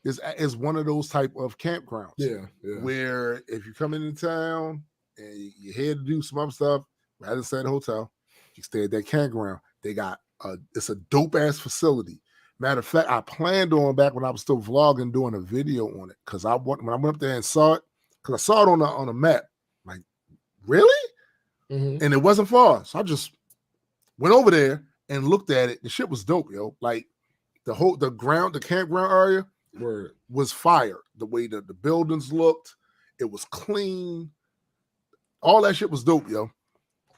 is one of those type of campgrounds. Yeah. Where if you come into town and you're here to do some other stuff, rather than stay at a hotel, you stay at that campground. They got it's a dope ass facility. Matter of fact, I planned on back when I was still vlogging doing a video on it, because when I went up there and saw it, because I saw it on a map. I'm like, really? Mm-hmm. And it wasn't far, so I just went over there and looked at it. The shit was dope, yo. Like the campground area was fire. The way that the buildings looked, it was clean. All that shit was dope, yo.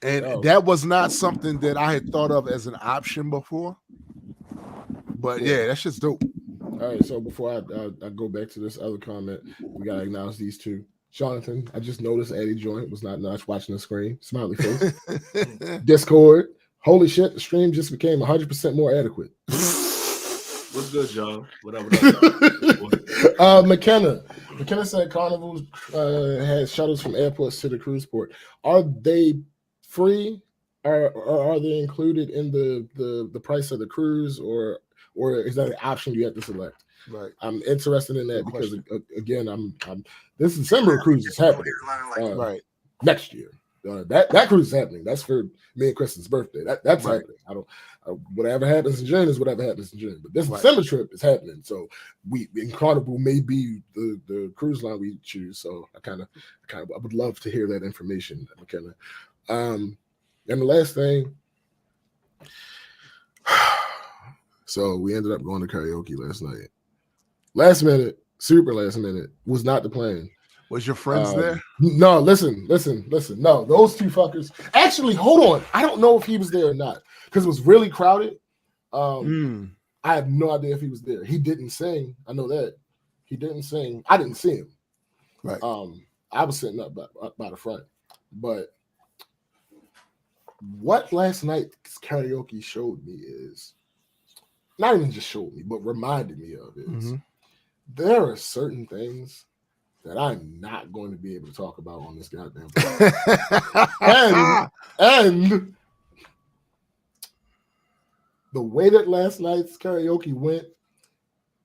And that was not something that I had thought of as an option before. But yeah, that shit's dope. All right, so before I go back to this other comment, we gotta acknowledge these two. Jonathan, I just noticed Eddie Joint was not nice watching the screen. Smiley face. Discord. Holy shit, the stream just became 100% more adequate. What's good, y'all? What up? McKenna said Carnival has shuttles from airports to the cruise port. Are they free? Or are they included in the price of the cruise, or is that an option you have to select? Right. I'm interested in that because again, I'm this December cruise is happening. Right. Next year. That cruise is happening. That's for me and Kristen's birthday. That's right. happening. I don't. Whatever happens in June is whatever happens in June. But this December trip is happening. So Carnival may be the cruise line we choose. So I would love to hear that information, McKenna. And the last thing. So we ended up going to karaoke last night. Last minute, super last minute, was not the plan. Was your friends there? No, listen. No, those two fuckers. Actually, hold on. I don't know if he was there or not because it was really crowded. I have no idea if he was there. He didn't sing. I know that. He didn't sing. I didn't see him. Right. I was sitting up by the front. But what last night's karaoke showed me is, not even just showed me, but reminded me of is, there are certain things that I'm not going to be able to talk about on this goddamn podcast. and the way that last night's karaoke went,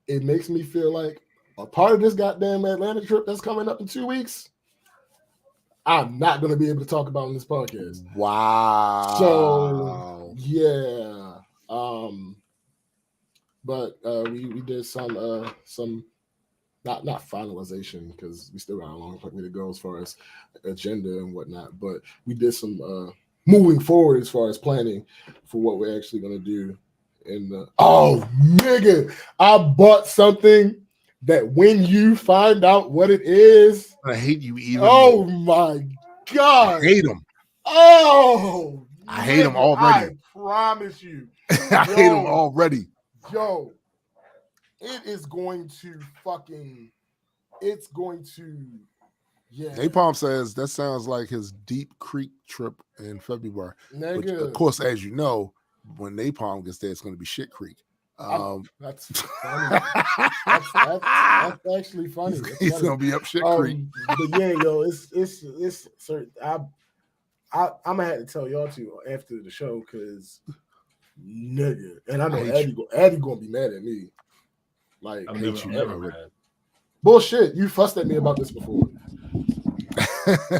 it makes me feel like a part of this goddamn Atlanta trip that's coming up in 2 weeks, I'm not going to be able to talk about on this podcast. Wow. So, yeah. But we did some not finalization because we still got a long way to go as far as agenda and whatnot. But we did some moving forward as far as planning for what we're actually gonna do. And nigga, I bought something that when you find out what it is, I hate you even. Oh my god, I hate them. Oh, I hate them already. I promise you, I hate them already. Yo, it is going to fucking. It's going to. Yeah. Napalm says that sounds like his Deep Creek trip in February. Which, of course, as you know, when Napalm gets there, it's going to be Shit Creek. That's funny. that's actually funny. He's going to be up Shit Creek. But yeah, yo, it's certain. I'm gonna have to tell y'all to after the show because nigga, and I know Eddie gonna be mad at me. Like, I'm never mad. Bullshit. You fussed at me about this before.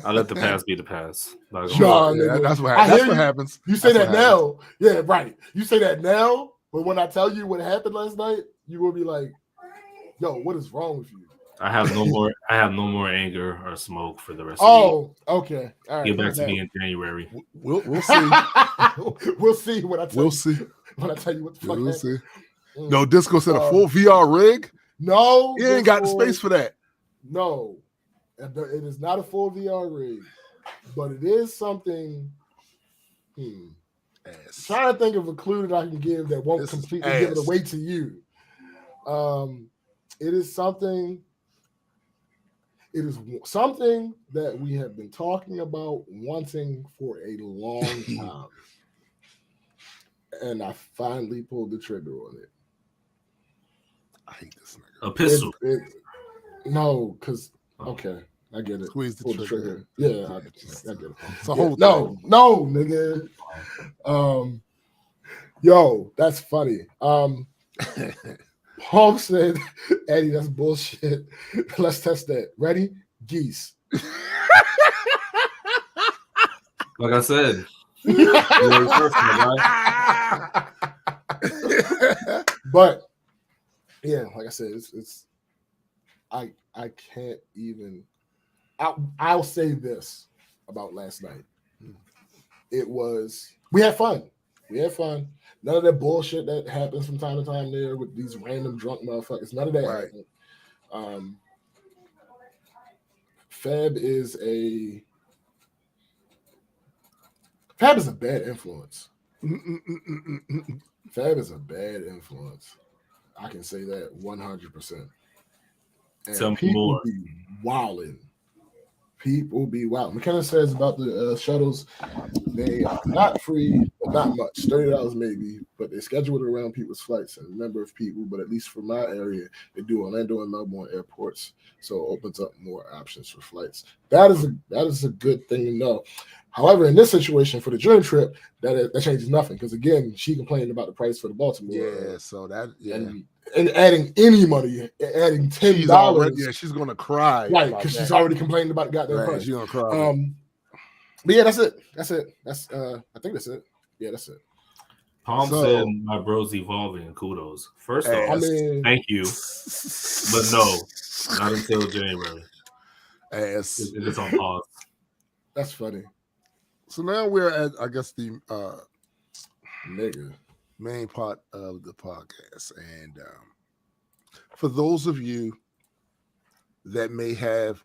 I let the past be the past. Sure, yeah, that's what happens. You say that now. Yeah, right. You say that now, but when I tell you what happened last night, you will be like, yo, what is wrong with you? I have no more anger or smoke for the rest of the year. Okay. All right. Get back to me in January. We'll see. We'll see when I tell We'll see. When I tell you what the fuck we'll happened. See. No, Disco said a full VR rig. No, he ain't got the space for that. No, it is not a full VR rig, but it is something. Trying to think of a clue that I can give that won't completely give it away to you. It is something. It is something that we have been talking about wanting for a long time. And I finally pulled the trigger on it. I hate this nigga. A pistol. No, because okay, I get it. Squeeze the trigger. Yeah, I get it. It's a whole thing. No, nigga. Yo, that's funny. Paul said, Eddie, that's bullshit. Let's test that. Ready? Geese. Like I said. But yeah, like I said, it's I can't even. I'll say this about last night. It was we had fun. None of that bullshit that happens from time to time there with these random drunk motherfuckers. None of that happened. Fab is a bad influence. Fab is a bad influence. I can say that 100%. And tell me people more. Be wilding. People be wild. McKenna says about the shuttles, they are not free, but not much, $30 maybe, but they schedule it around people's flights and the number of people. But at least for my area, they do Orlando and Melbourne airports, so it opens up more options for flights. That is a good thing to know. However, in this situation for the Dream trip, that changes nothing because again, she complained about the price for the Baltimore. Yeah, so that and adding any money, adding $10. She's gonna cry, right? Because she's already complained about the goddamn price. She's gonna cry. But yeah, that's it. I think that's it. Yeah, that's it. Palm said my bro's evolving. Kudos. First off, thank you, but no, not until January. It's on pause. That's funny. So now we're at, I guess, the main part of the podcast. And for those of you that may have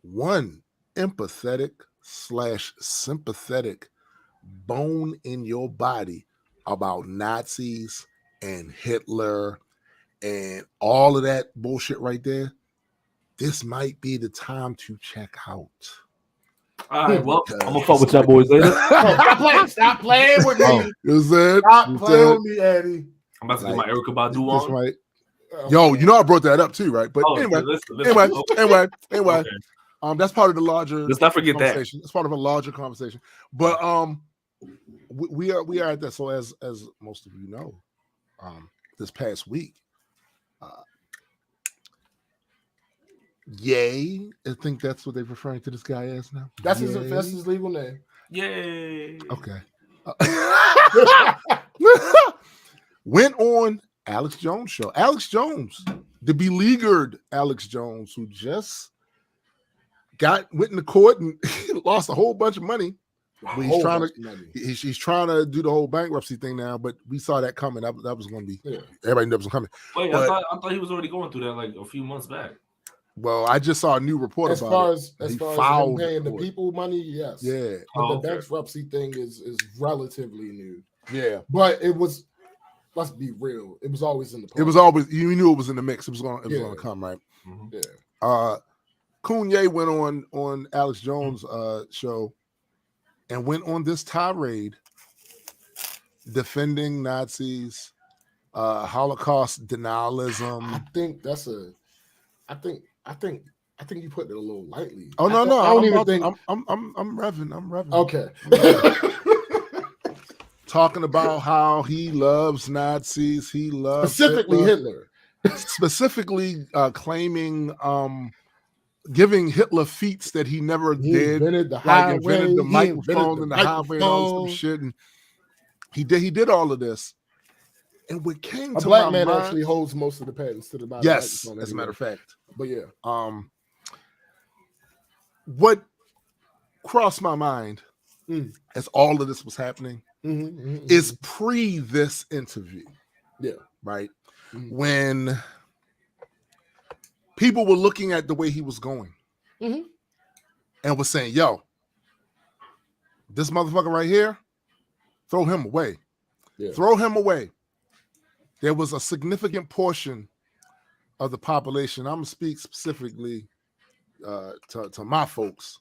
one empathetic/sympathetic bone in your body about Nazis and Hitler and all of that bullshit right there, this might be the time to check out. All right, well, I'm gonna fuck with y'all boys later. Stop playing with me. Stop playing with me, Eddie. I'm about to get my Erica Badu on. Right. Yo, you know I brought that up too, right? But anyway, okay. That's part of the larger. Let's not forget that. It's part of a larger conversation. But we are at that. So as most of you know, this past week, Yay, I think that's what they're referring to this guy as now. That's his legal name. Yay. Okay. Went on Alex Jones' show. Alex Jones, the beleaguered Alex Jones, who just went into court and lost a whole bunch of money. He's trying to do the whole bankruptcy thing now, but we saw that coming. That was going to be everybody knew that was coming. Wait, I thought he was already going through that like a few months back. Well, I just saw a new report about it. As far as him paying the people money, yes. Yeah. But the bankruptcy thing is relatively new. Yeah. But it was, let's be real, it was always in the plan. It was always, you knew it was in the mix. It was going to come, right? Mm-hmm. Yeah. Kanye went on Alex Jones' show and went on this tirade defending Nazis, Holocaust denialism. I think you put it a little lightly. Oh no, I don't even think I'm revving. Okay. Talking about how he loves Nazis, he loves specifically Hitler. Specifically claiming giving Hitler feats that he never did. Invented the highway, invented the microphone and the highway and all this shit. And he did all of this. And what came to black man mind, actually holds most of the patents to the body. Yes, as a matter of fact. But yeah. What crossed my mind as all of this was happening is pre this interview. Yeah. Right? When people were looking at the way he was going and was saying, yo, this motherfucker right here, throw him away. Yeah. Throw him away. There was a significant portion of the population, I'm going to speak specifically to my folks,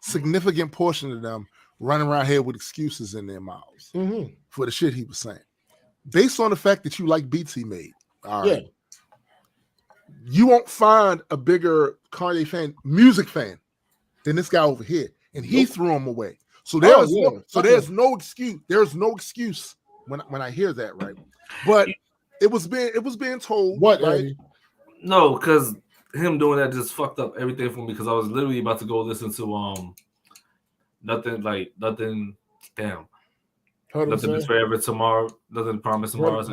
significant portion of them running around here with excuses in their mouths for the shit he was saying. Based on the fact that you like beats he made, all right, you won't find a bigger Kanye fan, music fan, than this guy over here. And he threw him away. So there's no excuse. There's no excuse when I hear that, right? But it was being told. What, right? Eddie? No, because him doing that just fucked up everything for me. Because I was literally about to go listen to nothing. Damn, nothing is forever tomorrow. Nothing promised tomorrow. I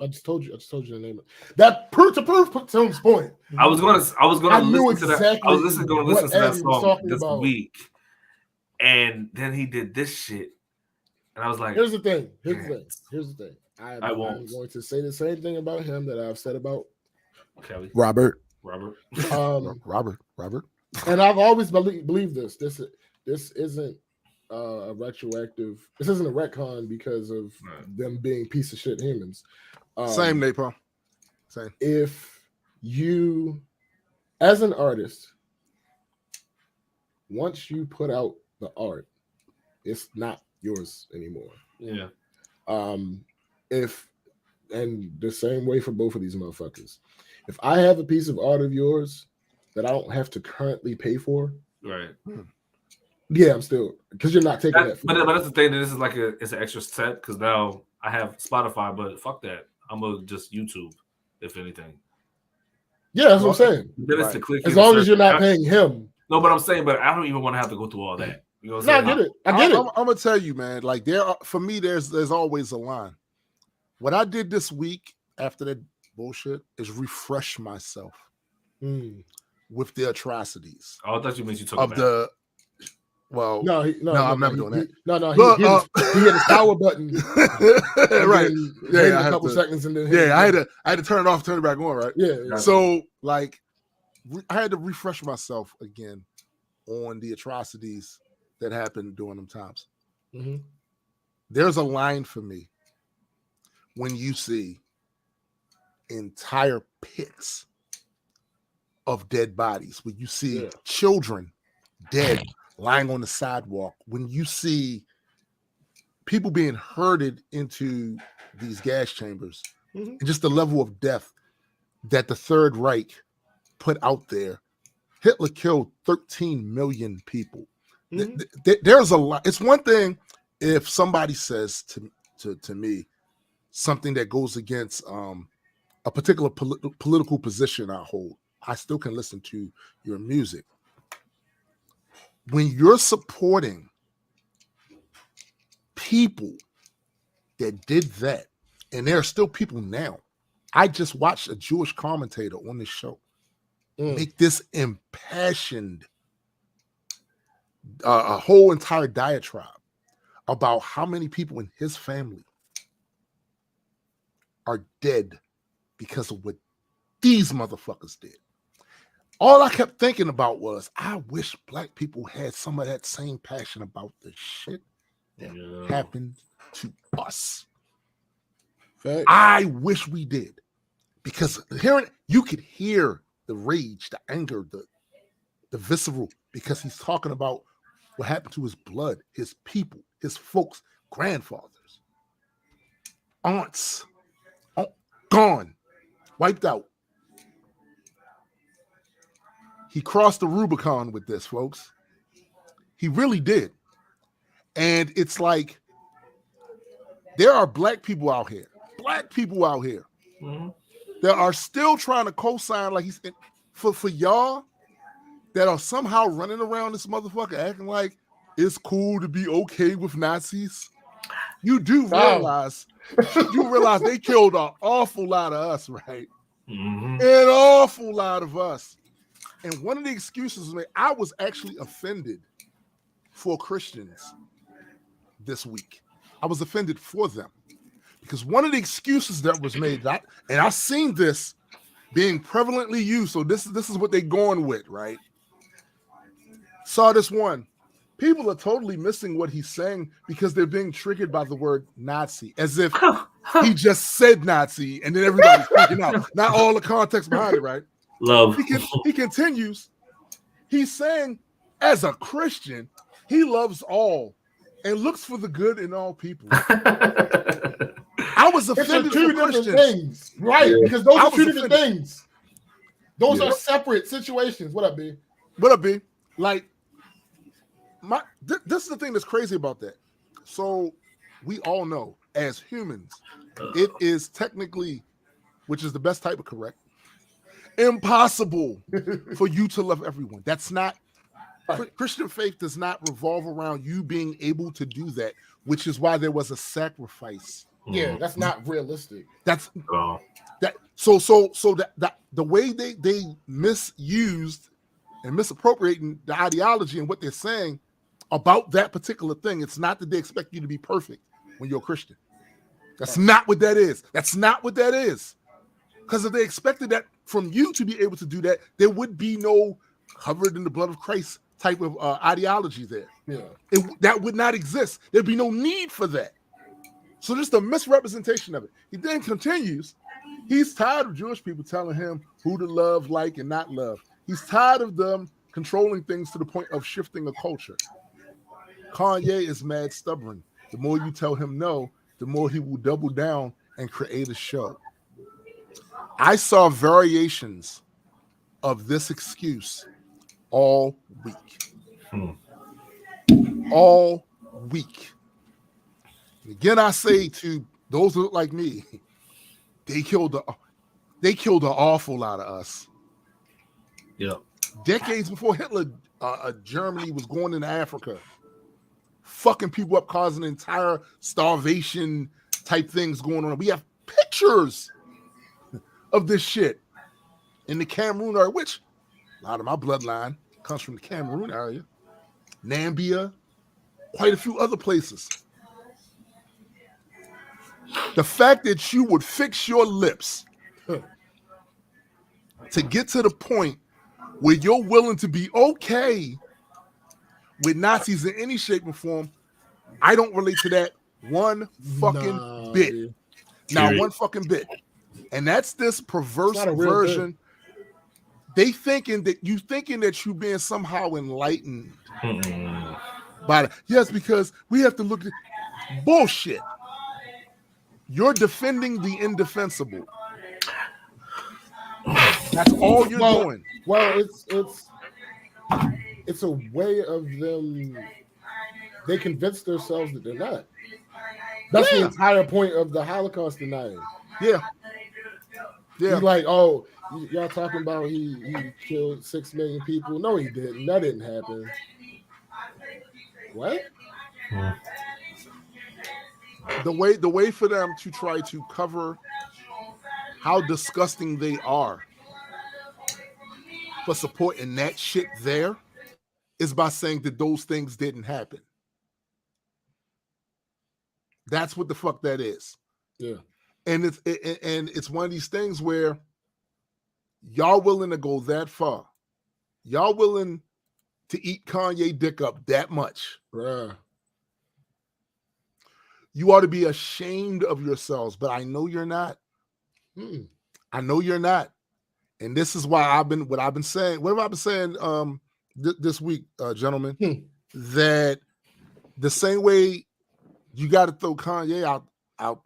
just told you the name of it. That proof puts Tim's point. I was gonna listen to that. I was gonna listen to that song this week, and then he did this shit, and I was like, Here's the thing. I'm won't. going to say the same thing about him that I've said about Kelly. Robert. Robert. And I've always believed this. This isn't a retroactive. This isn't a retcon because of them being piece of shit humans. Same, Napalm. Same. If you, as an artist, once you put out the art, it's not yours anymore. Yeah. And the same way for both of these motherfuckers. If I have a piece of art of yours that I don't have to currently pay for, right? Yeah, I'm still because you're not taking that. But that's the thing. That this is like it's an extra step because now I have Spotify, but fuck that. I'm gonna just YouTube, if anything. Yeah, that's what I'm saying. Then it's to click as long as you're not paying him. No, but I'm saying, but I don't even want to have to go through all that. You know what I'm saying? I get it. I'm gonna tell you, man. Like for me, there's always a line. What I did this week after that bullshit is refresh myself with the atrocities. Oh, I thought you meant you of the. Well, no, I'm never doing that. He hit the power button, right? Yeah, a couple seconds, and then I had to turn it off, turn it back on, right? Yeah. So like, I had to refresh myself again on the atrocities that happened during them times. Mm-hmm. There's a line for me when you see entire pits of dead bodies, when you see children dead lying on the sidewalk, when you see people being herded into these gas chambers, and just the level of death that the Third Reich put out there. Hitler killed 13 million people. There's a lot. It's one thing if somebody says to me something that goes against a particular political position I hold. I still can listen to your music. When you're supporting people that did that, and there are still people now. I just watched a Jewish commentator on this show make this impassioned, a whole entire diatribe about how many people in his family are dead because of what these motherfuckers did. All I kept thinking about was, I wish black people had some of that same passion about the shit that happened to us. Fact. I wish we did, because you could hear the rage, the anger, the visceral, because he's talking about what happened to his blood, his people, his folks, grandfathers, aunts, gone, wiped out. He crossed the Rubicon with this, folks. He really did. And it's like, there are black people out here that are still trying to co-sign, like he's for y'all that are somehow running around this motherfucker acting like it's cool to be okay with Nazis. You do realize, they killed an awful lot of us, right? An awful lot of us. And one of the excuses, I was actually offended for Christians this week. I was offended for them because one of the excuses that was made, and I've seen this being prevalently used. So this is what they're going with, right? Saw this one. People are totally missing what he's saying because they're being triggered by the word Nazi, as if he just said Nazi and then everybody's freaking out. Not all the context behind it, right? Love. He continues. He's saying, as a Christian, he loves all and looks for the good in all people. I was offended for Christians. Things, right? Yeah. Because those are two different things. Those are separate situations. What up, B? What up, B? Like, this is the thing that's crazy about that. So we all know, as humans, it is technically, which is the best type of correct, impossible for you to love everyone. That's not, Christian faith does not revolve around you being able to do that, which is why there was a sacrifice. Yeah, that's not realistic. That's that. So that the way they misused and misappropriating the ideology and what they're saying about that particular thing. It's not that they expect you to be perfect when you're a Christian. That's not what that is. That's not what that is. Because if they expected that from you to be able to do that, there would be no covered in the blood of Christ type of ideology there. Yeah, that would not exist. There'd be no need for that. So just a misrepresentation of it. He then continues. He's tired of Jewish people telling him who to love, like, and not love. He's tired of them controlling things to the point of shifting a culture. Kanye is mad stubborn. the more you tell him no, the more he will double down and create a show. I saw variations of this excuse all week. All week. Again, I say to those who look like me, they killed an awful lot of us. Yeah. Decades before Hitler, Germany was going into Africa, fucking people up, causing entire starvation type things going on. We have pictures of this shit in the Cameroon area, which a lot of my bloodline comes from the Cameroon area, Nambia, quite a few other places. The fact that you would fix your lips to get to the point where you're willing to be okay with Nazis in any shape or form, I don't relate to that one fucking bit. Dude. Now, one fucking bit. And that's this perverse version. They thinking that you being somehow enlightened by it. Yes, because we have to look at bullshit. You're defending the indefensible. That's all you're doing. Well, it's a way of them. They convince themselves that they're not. That's the entire point of the Holocaust denying. Yeah. He's like, oh, y'all talking about he killed 6 million people? No, he didn't. That didn't happen. What? The way for them to try to cover how disgusting they are for supporting that shit there is by saying that those things didn't happen. That's what the fuck that is. Yeah. And it's one of these things where y'all willing to go that far. Y'all willing to eat Kanye dick up that much. Bruh. You ought to be ashamed of yourselves, but I know you're not. I know you're not. And this is why I've been saying. What have I been saying this week, gentlemen? That the same way you got to throw Kanye out,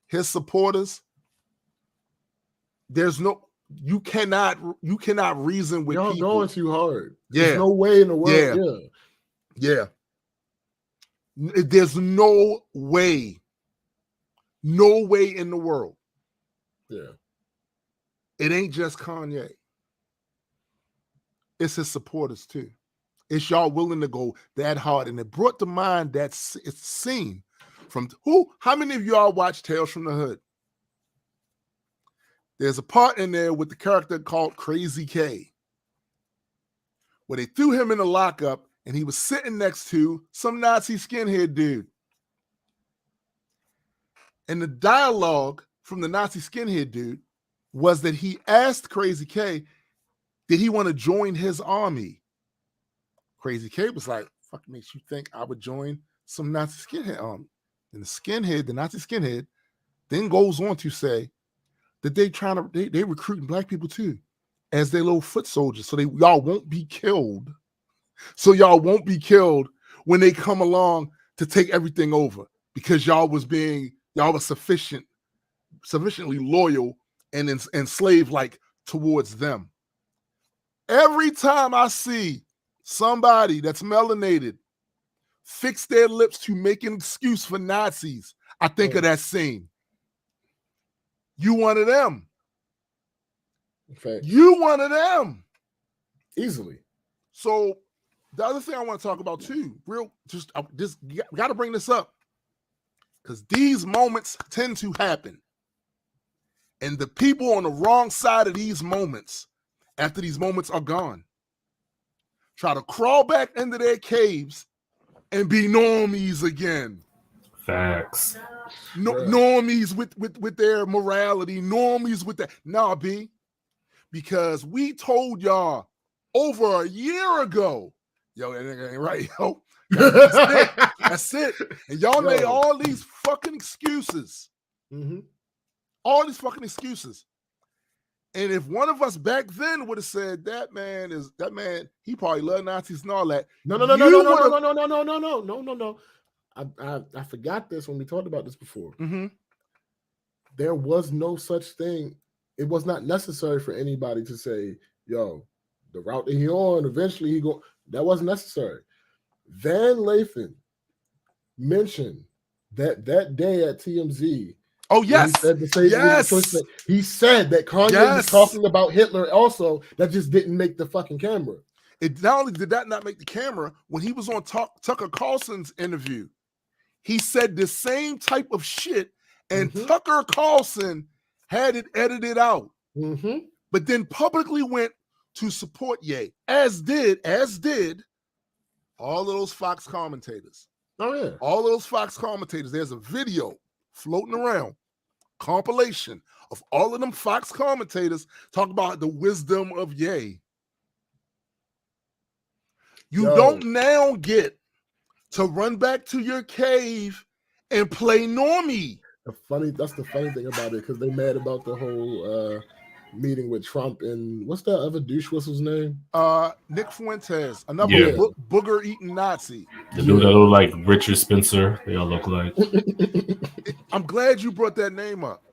his supporters, you cannot reason with y'all people. Going too hard. Yeah. There's no way in the world. Yeah. There's no way in the world. Yeah. It ain't just Kanye. It's his supporters too. It's y'all willing to go that hard. And it brought to mind that scene from how many of y'all watch Tales from the Hood? There's a part in there with the character called Crazy K, where they threw him in a lockup and he was sitting next to some Nazi skinhead dude. And the dialogue from the Nazi skinhead dude was that he asked Crazy K, did he want to join his army? Crazy K was like, fuck makes you think I would join some Nazi skinhead army? And the Nazi skinhead, then goes on to say that they recruiting black people too as their little foot soldiers, so y'all won't be killed. So y'all won't be killed when they come along to take everything over, because y'all was sufficiently loyal and enslaved towards them. Every time I see somebody that's melanated fix their lips to make an excuse for Nazis, I think of that scene. You one of them. Fact. You one of them. Easily. So the other thing I want to talk about too, got to bring this up, because these moments tend to happen. And the people on the wrong side of these moments, after these moments are gone, try to crawl back into their caves and be normies again. Facts. Normies with their morality, normies with that. Nah, B, because we told y'all over a year ago, yo, that nigga ain't right, yo. That's it. And y'all made all these fucking excuses. Mm-hmm. All these fucking excuses. And if one of us back then would have said that man, he probably loved Nazis and all that. No. I forgot this when we talked about this before. Mm-hmm. There was no such thing. It was not necessary for anybody to say, yo, the route that he on, eventually he go. That wasn't necessary. Van Lathan mentioned that day at TMZ. Oh, yes. He said the same choice thing. He said that Kanye was talking about Hitler also. That just didn't make the fucking camera. It not only did that not make the camera, when he was on Tucker Carlson's interview, he said the same type of shit, and Tucker Carlson had it edited out, but then publicly went to support Ye, as did all of those Fox commentators. Oh yeah, all of those Fox commentators. There's a video floating around, compilation of all of them Fox commentators talk about the wisdom of Ye. You don't now get to run back to your cave and play normie. That's the funny thing about it, because they mad about the whole meeting with Trump and what's that other douche whistle's name? Nick Fuentes, another booger eating Nazi. The dude that look like Richard Spencer. They all look like. I'm glad you brought that name up.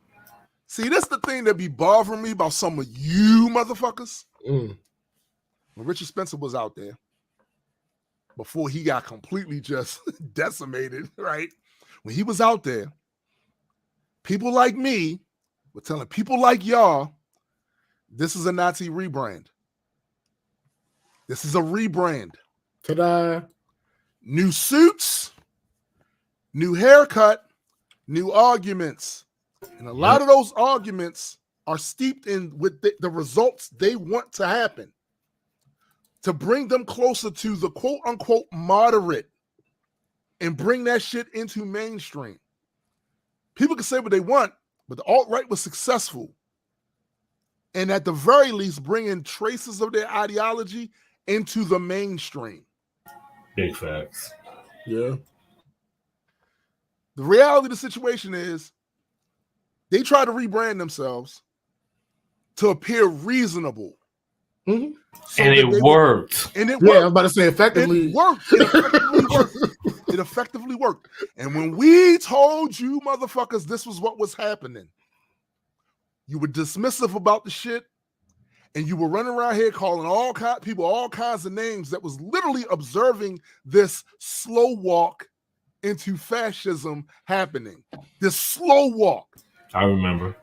See, that's the thing that be bothering me about some of you motherfuckers. When Richard Spencer was out there, before he got completely just decimated, right? When he was out there, people like me were telling people like y'all, this is a Nazi rebrand. This is a rebrand. Ta-da! New suits, new haircut, new arguments. And a lot of those arguments are steeped in with the results they want to happen, to bring them closer to the quote-unquote moderate and bring that shit into mainstream. People can say what they want, but the alt-right was successful. And at the very least, bringing traces of their ideology into the mainstream. Big facts. Yeah. The reality of the situation is they try to rebrand themselves to appear reasonable. So and it worked. And it worked. I was about to say effectively. It worked. It effectively worked. And when we told you motherfuckers this was what was happening, you were dismissive about the shit, and you were running around here calling people all kinds of names that was literally observing this slow walk into fascism happening. This slow walk. I remember.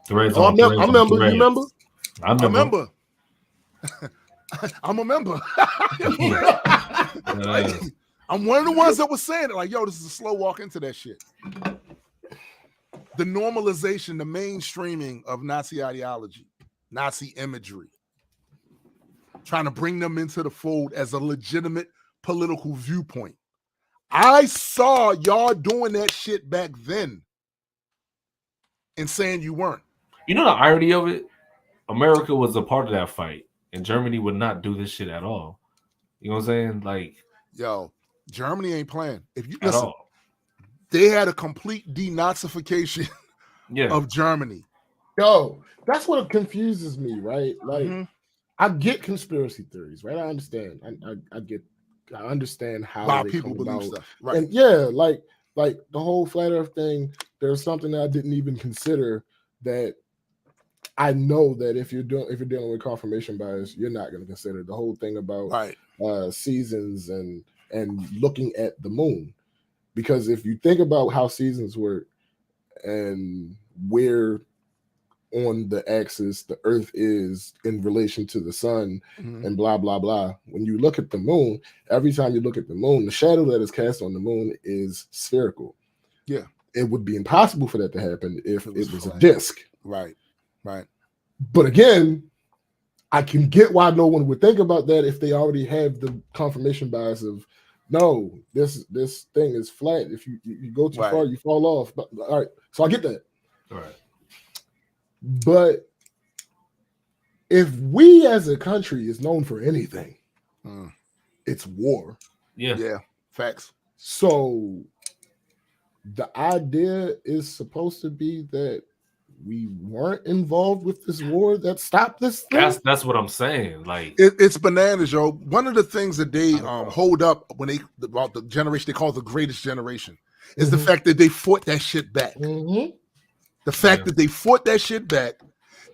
I remember. I'm a member. Like, I'm one of the ones that was saying it, like, yo, this is a slow walk into that shit. The normalization, the mainstreaming of Nazi ideology, Nazi imagery, trying to bring them into the fold as a legitimate political viewpoint. I saw y'all doing that shit back then and saying you weren't. You know the irony of it? America was a part of that fight, and Germany would not do this shit at all. You know what I'm saying? Like, yo, Germany ain't playing. If you at listen, all. They had a complete denazification of Germany. Yo, that's what confuses me, right? Like, I get conspiracy theories, right? I understand. I understand how people believe stuff, right? And yeah, like the whole flat Earth thing. There's something that I didn't even consider that I know that if you're dealing with confirmation bias, you're not going to consider the whole thing about seasons and looking at the moon. Because if you think about how seasons work and where on the axis the Earth is in relation to the sun and blah, blah, blah. When you look at the moon, every time you look at the moon, the shadow that is cast on the moon is spherical. Yeah. It would be impossible for that to happen if it was a disk. Right. But again, I can get why no one would think about that if they already have the confirmation bias of, no, this thing is flat. If you go too far, you fall off. But all right, so I get that. All right. But if we as a country is known for anything, it's war. Yeah. Facts. So the idea is supposed to be that we weren't involved with this war that stopped this thing? That's what I'm saying. Like it's bananas, yo. One of the things that they hold up when they about the generation they call the greatest generation is the fact that they fought that shit back. The fact that they fought that shit back,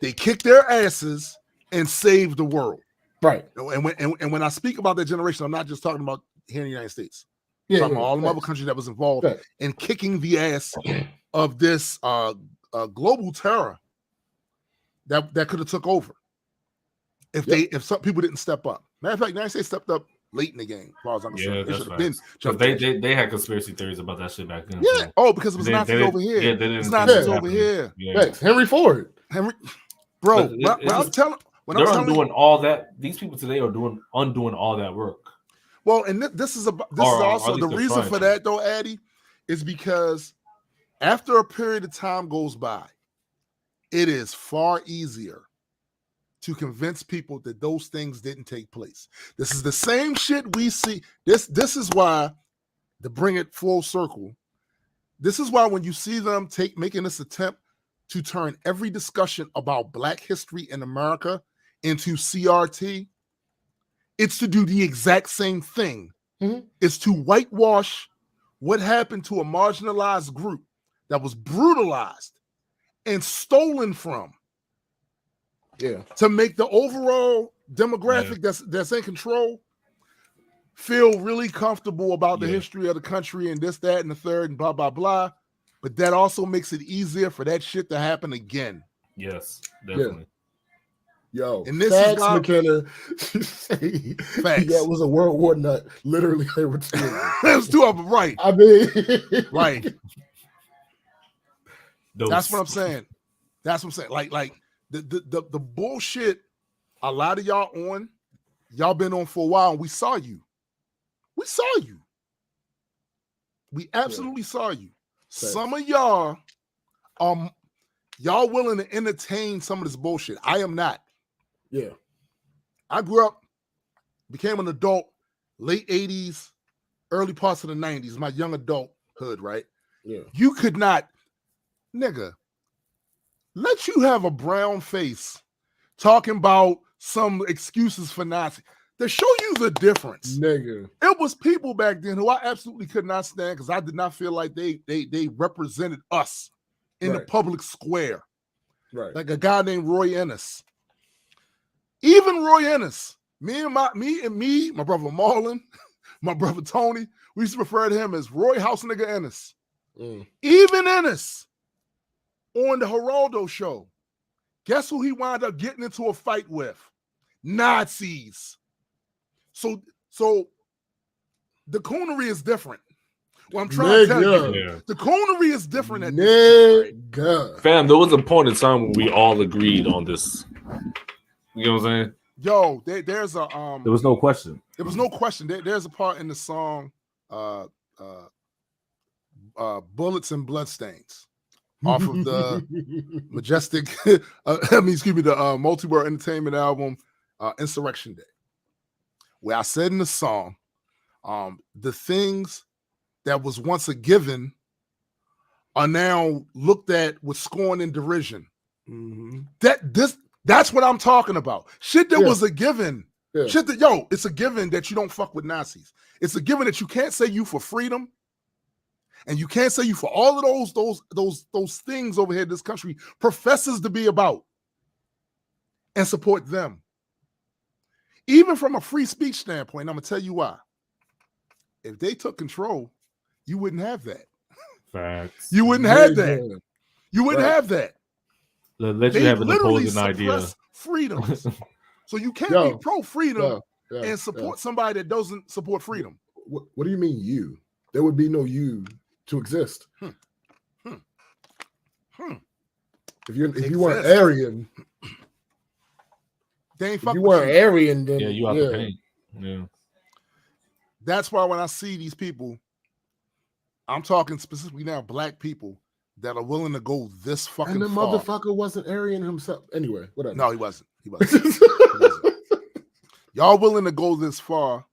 they kicked their asses and saved the world. Right. And when I speak about that generation, I'm not just talking about here in the United States. I'm talking about all the other countries that was involved in kicking the ass of this global terror that could have took over if some people didn't step up. Matter of fact, the United States stepped up late in the game. As far as I'm concerned, they should have been. Because they had conspiracy theories about that shit back then. Yeah. Oh, because it was Nazis over here. Yeah, they didn't. It's Nazis over here. Yeah. Henry Ford. Bro, I'm telling. They're undoing all that. These people today are undoing all that work. Well, and this is also the reason for that, though, Addy, is because after a period of time goes by, it is far easier to convince people that those things didn't take place. This is the same shit we see. This is why, to bring it full circle, this is why when you see them making this attempt to turn every discussion about Black history in America into CRT, it's to do the exact same thing. It's to whitewash what happened to a marginalized group that was brutalized and stolen from. To make the overall demographic that's in control feel really comfortable about the history of the country and this, that, and the third, and blah, blah, blah. But that also makes it easier for that shit to happen again. Yes, definitely. Yo, and this facts, is McKenna. Facts. That was a World War nut. Literally, they were two. There's two of them, right? I mean, right. That's what I'm saying. That's what I'm saying. Like the bullshit a lot of y'all been on for a while, and we saw you. We saw you. We absolutely saw you. Thanks. Some of y'all, y'all willing to entertain some of this bullshit. I am not. Yeah. I grew up, became an adult, late 80s, early parts of the 90s, my young adulthood, right? Yeah. You could not, nigga, let you have a brown face talking about some excuses for Nazi. To show you the difference. Nigga. It was people back then who I absolutely could not stand because I did not feel like they represented us in the public square. Right. Like a guy named Roy Ennis. Even Roy Ennis, my brother Marlon, my brother Tony, we used to refer to him as Roy House Nigga Ennis. Even Ennis on the Geraldo show, guess who he wound up getting into a fight with? Nazis. So the coonery is different. What I'm trying to tell you, the coonery is different at this point, right? Fam, there was a point in time when we all agreed on this. You know what I'm saying? Yo, there's a there was no question. There was no question. There's a part in the song Bullets and Bloodstains off of the Majestic the Multi-World Entertainment album Insurrection Day, where I said in the song, the things that was once a given are now looked at with scorn and derision. That's what I'm talking about. Shit that was a given. Shit that, it's a given that you don't fuck with Nazis. It's a given that you can't say you for freedom, and you can't say you for all of those things over here in this country professes to be about, and support them. Even from a free speech standpoint, I'm gonna tell you why. If they took control, you wouldn't have that. Facts. You wouldn't have that. You wouldn't have that. Let you have an opposing idea. Freedoms. So you can't be pro-freedom and support somebody that doesn't support freedom. What do you mean you? There would be no you to exist. If you weren't Aryan, they ain't if you weren't Aryan, then you have to pay. Yeah. That's why when I see these people, I'm talking specifically now Black people that are willing to go this fucking far. And the far. motherfucker wasn't Aryan himself. Anyway, whatever. No, he wasn't. He wasn't. Y'all willing to go this far,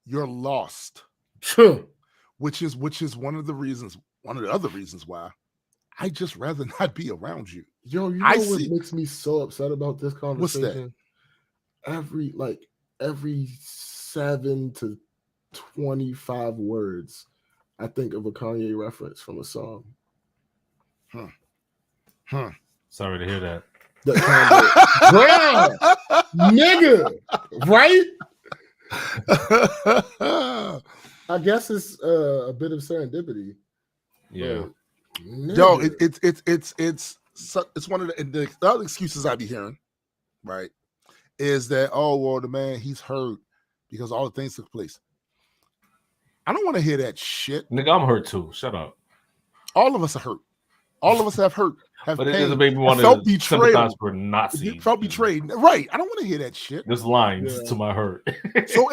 you're lost. True. Which is one of the other reasons why I just rather not be around you. Yo, you know what makes me so upset about this conversation? What's that? Every 7 to 25 words, I think of a Kanye reference from a song. Sorry to hear that. Bruh, nigga, right? I guess it's a bit of serendipity. Yeah. Yo, it's one of the other excuses I be hearing, right? Is that, oh well, the man, he's hurt because all the things took place. I don't want to hear that shit. Nigga, I'm hurt too. Shut up. All of us are hurt. All of us have hurt. Have but pain. It doesn't make me want to felt betrayed. For Nazis. You felt betrayed. Right. I don't want to hear that shit. There's lines to my hurt. So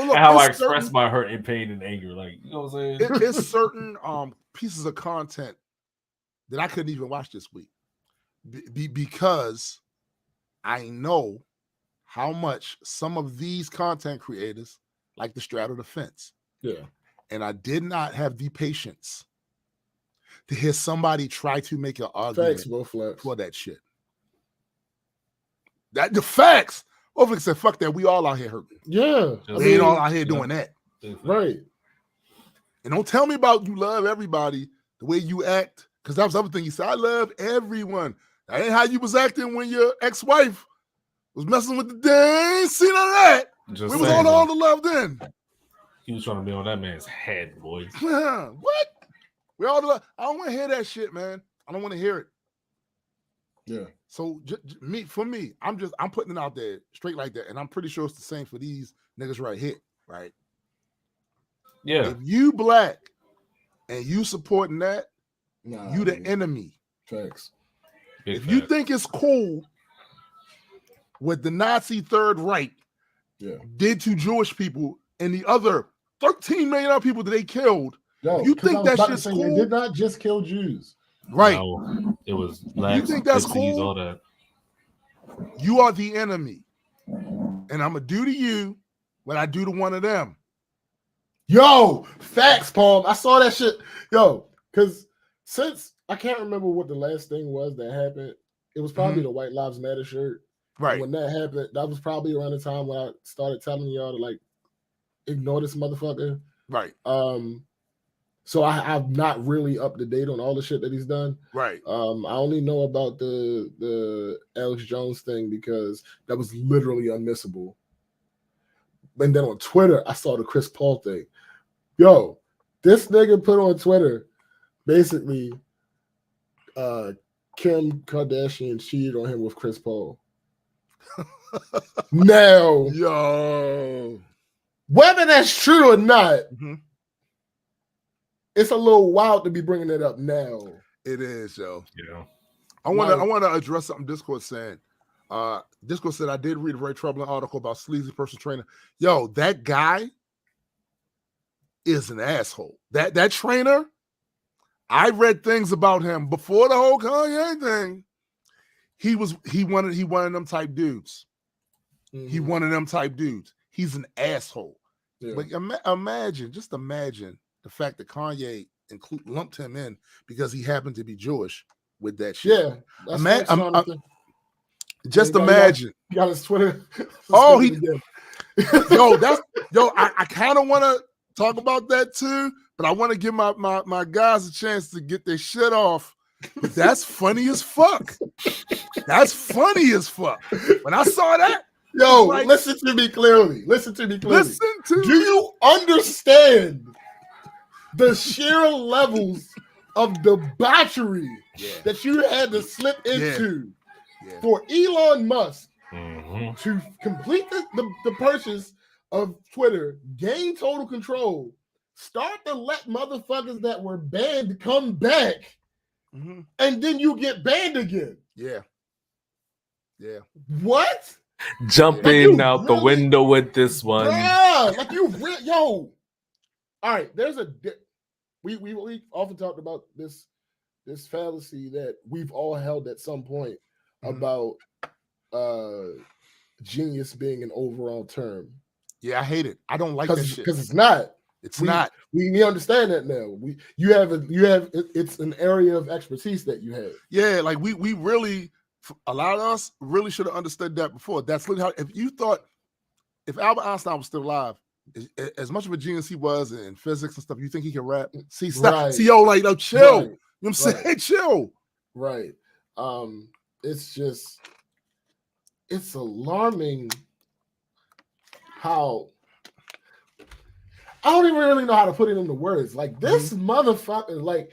look, how I express my hurt and pain and anger. Like, you know what I'm saying? It's certain pieces of content that I couldn't even watch this week. Because I know how much some of these content creators like to straddle the fence. Yeah. And I did not have the patience to hear somebody try to make an argument for that shit. That the facts. Hopefully said, fuck that. We all out here hurting. Yeah. We ain't all out here doing that. Right. And don't tell me about you love everybody the way you act. Because that was the other thing you said. I love everyone. That ain't how you was acting when your ex-wife was messing with the dang scene of that. We was all the love then. He was trying to be on that man's head, boy. What? We all the love. I don't want to hear that shit, man. I don't want to hear it. Yeah. So for me, I'm putting it out there straight like that, and I'm pretty sure it's the same for these niggas right here, right? Yeah. If you black and you supporting that, you the enemy. Facts. If you think it's cool what the Nazi Third Reich did to Jewish people and the other 13 million other people that they killed, you think that shit's cool? They did not just kill Jews. Right. No, it was blacks. You think that's Gypsies, cool? All that. You are the enemy. And I'm going to do to you what I do to one of them. Yo, facts, Paul. I saw that shit. Yo, because since I can't remember what the last thing was that happened, it was probably the White Lives Matter shirt. Right. When that happened, that was probably around the time when I started telling y'all to like ignore this motherfucker. Right. So I'm not really up to date on all the shit that he's done. Right. I only know about the Alex Jones thing because that was literally unmissable. And then on Twitter, I saw the Chris Paul thing. Yo, this nigga put on Twitter basically Kim Kardashian cheated on him with Chris Paul. Now, yo, whether that's true or not, it's a little wild to be bringing it up now. It is, yo. Yeah. I want to address something Discord saying. Discord said I did read a very troubling article about sleazy personal trainer. Yo, that guy is an asshole. That trainer, I read things about him before the whole Kanye thing. He one of them type dudes. He one of them type dudes. He's an asshole. Yeah. But imagine the fact that Kanye lumped him in because he happened to be Jewish with that shit. Yeah. Just imagine. He got his Twitter. Oh, I kind of want to talk about that too, but I want to give my guys a chance to get their shit off. That's funny as fuck. That's funny as fuck. When I saw that, yo, listen to me clearly. Do you understand the sheer levels of debauchery that you had to slip into for Elon Musk to complete the purchase of Twitter, gain total control, start to let motherfuckers that were banned come back, and then you get banned again? Yeah. What? Jumping out the window with this one. Yeah, like yo. All right, there's we often talked about this fallacy that we've all held at some point about genius being an overall term. Yeah, I hate it. I don't like that shit. Because it's not. It's not. We understand that now. It's an area of expertise that you have. Yeah, like we really, a lot of us really should have understood that before. That's literally how. If you thought, if Albert Einstein was still alive, as much of a genius he was in physics and stuff, you think he can rap? See, stop. Right. See, yo, like, no, chill. Right. You know what I'm saying? Chill. Right. It's alarming how I don't even really know how to put it into words. Like this motherfucker, like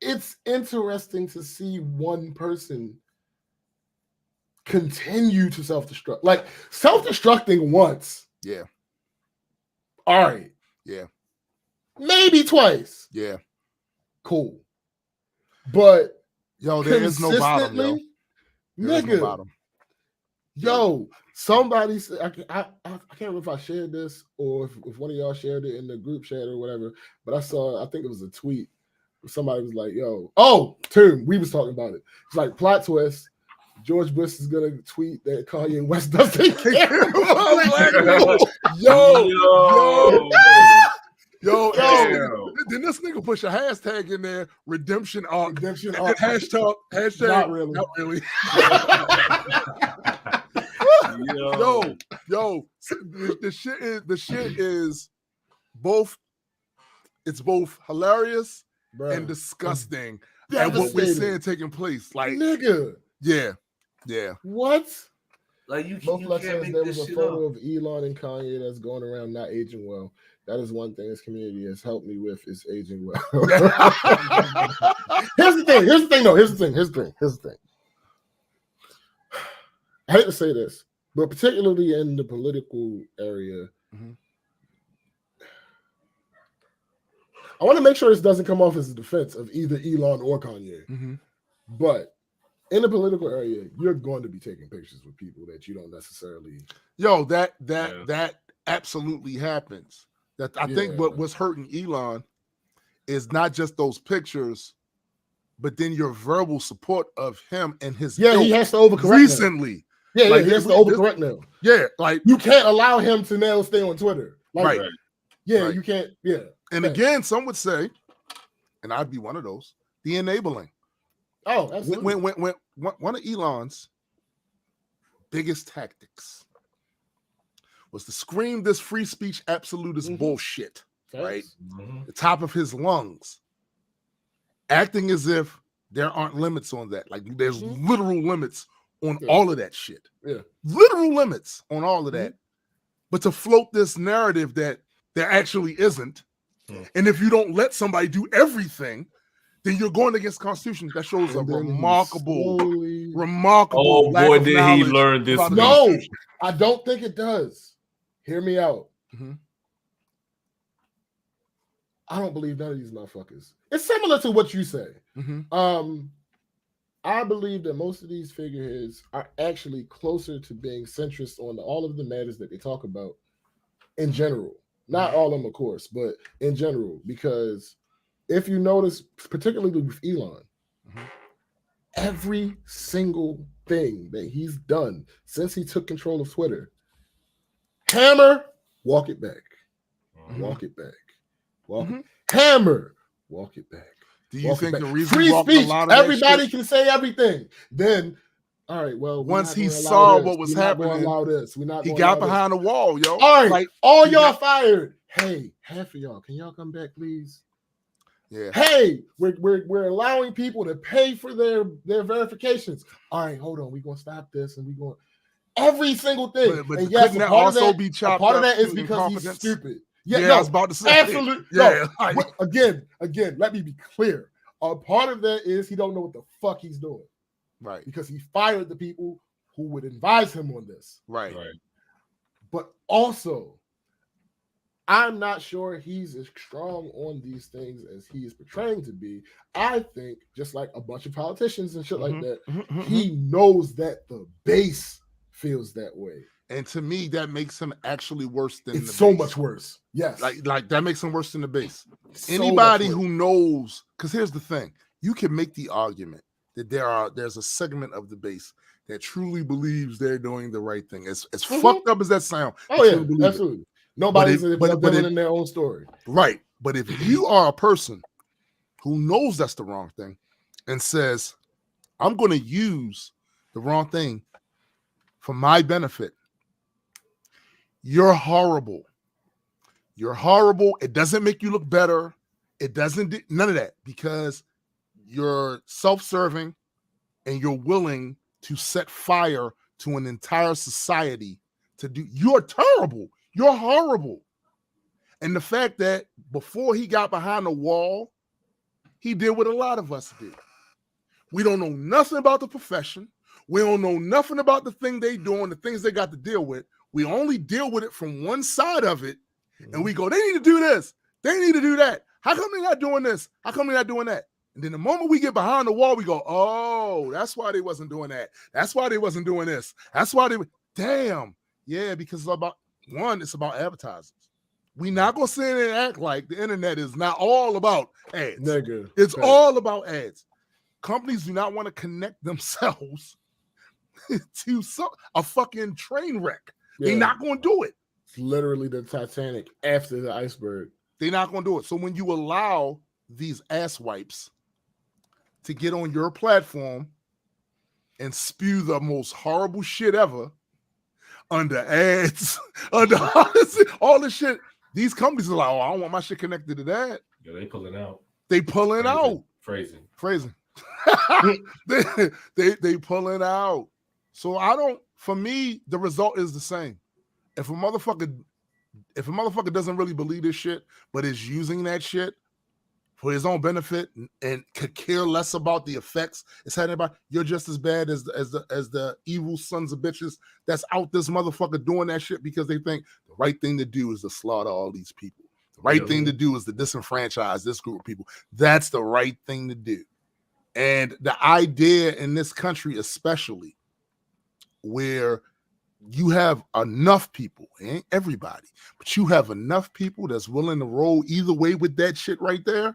it's interesting to see one person continue to self-destruct. Like self-destructing once. Yeah. All right. Yeah. Maybe twice. Yeah. Cool. But yo, there is no bottom, yo. Nigga. No bottom. Yo, somebody said, I can't remember if I shared this or if one of y'all shared it in the group chat or whatever, but I think it was a tweet. Somebody was like, yo, Tim, we was talking about it. It's like plot twist. George Bush is gonna tweet that Kanye West doesn't care. Yo. Then this nigga push a hashtag in there, redemption arc. Hashtag. Not really. Not really. Yo. The shit is both. It's both hilarious and disgusting at what we're seeing taking place. Like, nigga. Yeah. What? Like you can't make there was this a shit photo up. of Elon and Kanye that's going around not aging well. That is one thing this community has helped me with is aging well. Here's the thing. I hate to say this, but particularly in the political area, I want to make sure this doesn't come off as a defense of either Elon or Kanye. But in the political area, you're going to be taking pictures with people that you don't necessarily. Yo, that absolutely happens. That I think what's hurting Elon is not just those pictures, but then your verbal support of him and his he has to overcorrect recently. He has to overcorrect now. Yeah, like you can't allow him to now stay on Twitter. Like, right. You can't. Yeah. And again, some would say, and I'd be one of those, the enabling. Oh, absolutely. When one of Elon's biggest tactics was to scream this free speech absolutist bullshit, right? The top of his lungs, acting as if there aren't limits on that. Like there's literal limits on all of that shit. Yeah. Literal limits on all of that. But to float this narrative that there actually isn't, and if you don't let somebody do everything, then you're going against the Constitution. That shows a remarkable. Oh boy, did he learn this? No, I don't think it does. Hear me out. I don't believe none of these motherfuckers. It's similar to what you say. I believe that most of these figureheads are actually closer to being centrist on all of the matters that they talk about in general. Not all of them, of course, but in general, because if you notice, particularly with Elon, every single thing that he's done since he took control of Twitter, hammer, walk it back. Walk it back. Hammer, walk it back. Do you think the reason free speech, everybody can say everything? Then, all right, well, once he saw what was happening, he got behind the wall, yo. All right, like, all y'all fired. Hey, half of y'all, can y'all come back, please? Yeah. Hey, we're allowing people to pay for their verifications. All right, hold on, we're gonna stop this and we're going every single thing. But and yes, couldn't that also be chopped part of up that is because he's stupid. Yeah, I was about to say. Absolutely. Yeah. No. Again, let me be clear. A part of that is he don't know what the fuck he's doing. Right. Because he fired the people who would advise him on this. Right. But also, I'm not sure he's as strong on these things as he is portraying to be. I think, just like a bunch of politicians and shit like that, he knows that the base feels that way. And to me, that makes him actually worse than it's the so base. Much worse. Yes. Like that makes him worse than the base. So Anybody who knows, because here's the thing, you can make the argument that there's a segment of the base that truly believes they're doing the right thing. As fucked up as that sound. Oh, yeah, absolutely. Nobody's in their own story. Right. But if you are a person who knows that's the wrong thing and says, I'm going to use the wrong thing for my benefit, you're horrible. You're horrible. It doesn't make you look better. It doesn't, none of that, because you're self-serving and you're willing to set fire to an entire society to do. You're terrible. You're horrible. And the fact that before he got behind the wall, he did what a lot of us did. We don't know nothing about the profession. We don't know nothing about the thing they doing, the things they got to deal with. We only deal with it from one side of it. And we go, they need to do this. They need to do that. How come they're not doing this? How come they're not doing that? And then the moment we get behind the wall, we go, oh, that's why they wasn't doing that. That's why they wasn't doing this. That's why they, damn. Yeah, because it's about, one, it's about advertisers. We not going to sit there and act like the internet is not all about ads. Nigga. It's all about ads. Companies do not want to connect themselves to a fucking train wreck. Yeah. They're not going to do it. It's literally the Titanic after the iceberg. They're not going to do it. So when you allow these ass wipes to get on your platform and spew the most horrible shit ever under ads, under all this shit, these companies are like, oh, I don't want my shit connected to that. Yeah, they pulling out. They pulling out. Phrasing. they pulling out. So for me, the result is the same. If a motherfucker doesn't really believe this shit, but is using that shit for his own benefit and could care less about the effects it's having about, you're just as bad as the evil sons of bitches that's out this motherfucker doing that shit because they think the right thing to do is to slaughter all these people. The right thing to do is to disenfranchise this group of people. That's the right thing to do. And the idea in this country, especially, where you have enough people, ain't everybody, but you have enough people that's willing to roll either way with that shit right there,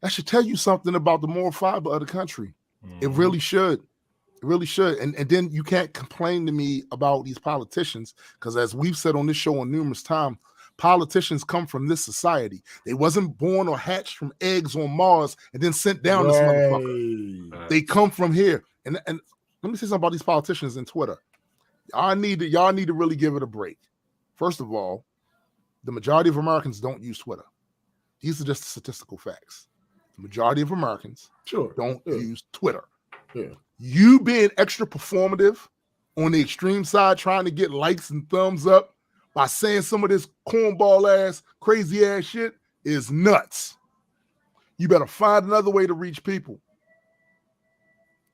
that should tell you something about the moral fiber of the country. Mm-hmm. It really should. It really should. And then you can't complain to me about these politicians, because as we've said on this show on numerous times, politicians come from this society. They wasn't born or hatched from eggs on Mars and then sent down this motherfucker. They come from here. And let me say something about these politicians in Twitter. Y'all need to really give it a break. First of all, the majority of Americans don't use Twitter. These are just statistical facts. The majority of Americans don't use Twitter. Yeah. You being extra performative on the extreme side, trying to get likes and thumbs up by saying some of this cornball ass, crazy ass shit is nuts. You better find another way to reach people.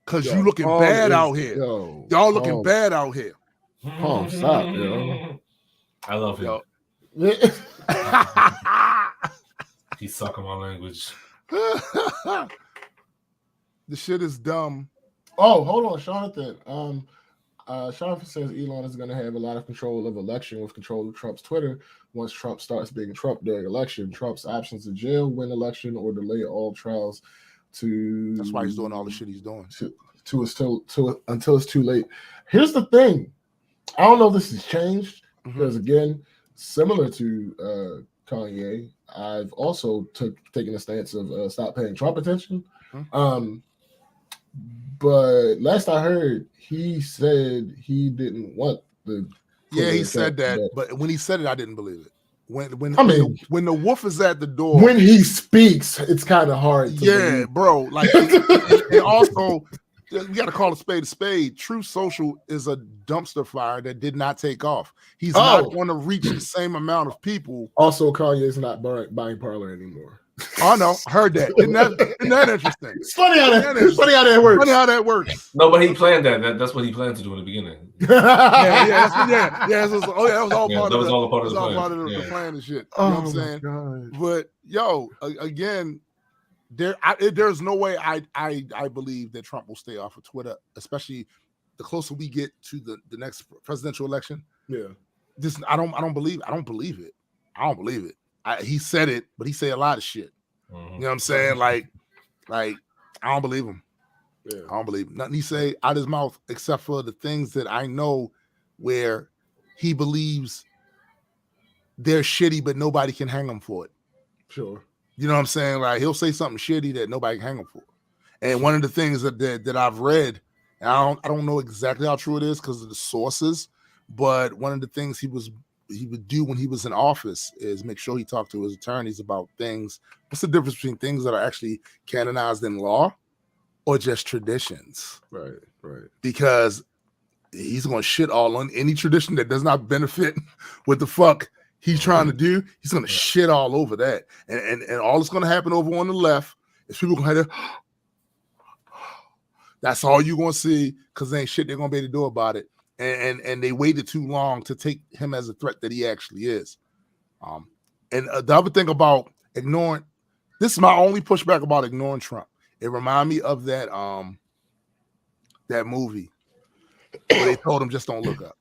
Because you looking bad out here. Y'all looking bad out here. Palm, stop, yo. I love him. He's sucking my language. The shit is dumb. Oh, hold on, Jonathan. Jonathan says Elon is going to have a lot of control of election with control of Trump's Twitter. Once Trump starts being Trump during election, Trump's options to jail, win election, or delay all trials to. That's why he's doing all the shit he's doing. Until it's too late. Here's the thing. I don't know if this has changed because, again, similar to Kanye, I've also taken a stance of stop paying Trump attention. But last I heard, he said he didn't want the. Yeah, he said that, but when he said it, I didn't believe it. When the wolf is at the door, when he speaks, it's kind of hard. To believe. Bro. Like, and also, we got to call a spade a spade. True Social is a dumpster fire that did not take off. He's not going to reach the same amount of people. Also, Kanye's not buying Parler anymore. Oh no, heard that. Isn't that interesting? It's funny how that works. Funny how that works. No, but he planned that. That's what he planned to do in the beginning. That was all part of the plan and shit. You know what I'm saying? God. But again, there's no way I believe that Trump will stay off of Twitter, especially the closer we get to the next presidential election. Yeah, I don't believe it. He said it, but he said a lot of shit. You know what I'm saying? Like I don't believe him. Yeah. I don't believe him. Nothing he say out his mouth except for the things that I know where he believes they're shitty, but nobody can hang them for it. Sure. You know what I'm saying? Like he'll say something shitty that nobody can hang him for. And one of the things that I've read, and I don't know exactly how true it is because of the sources, but one of the things he would do when he was in office is make sure he talked to his attorneys about things. What's the difference between things that are actually canonized in law or just traditions? Right. Because he's going to shit all on any tradition that does not benefit what the fuck he's trying to do. He's going to shit all over that. And all that's going to happen over on the left is people going to have to, that's all you're going to see because there ain't shit they're going to be able to do about it. And they waited too long to take him as a threat that he actually is. And the other thing about ignoring, this is my only pushback about ignoring Trump. It reminded me of that movie where they told him just don't look up.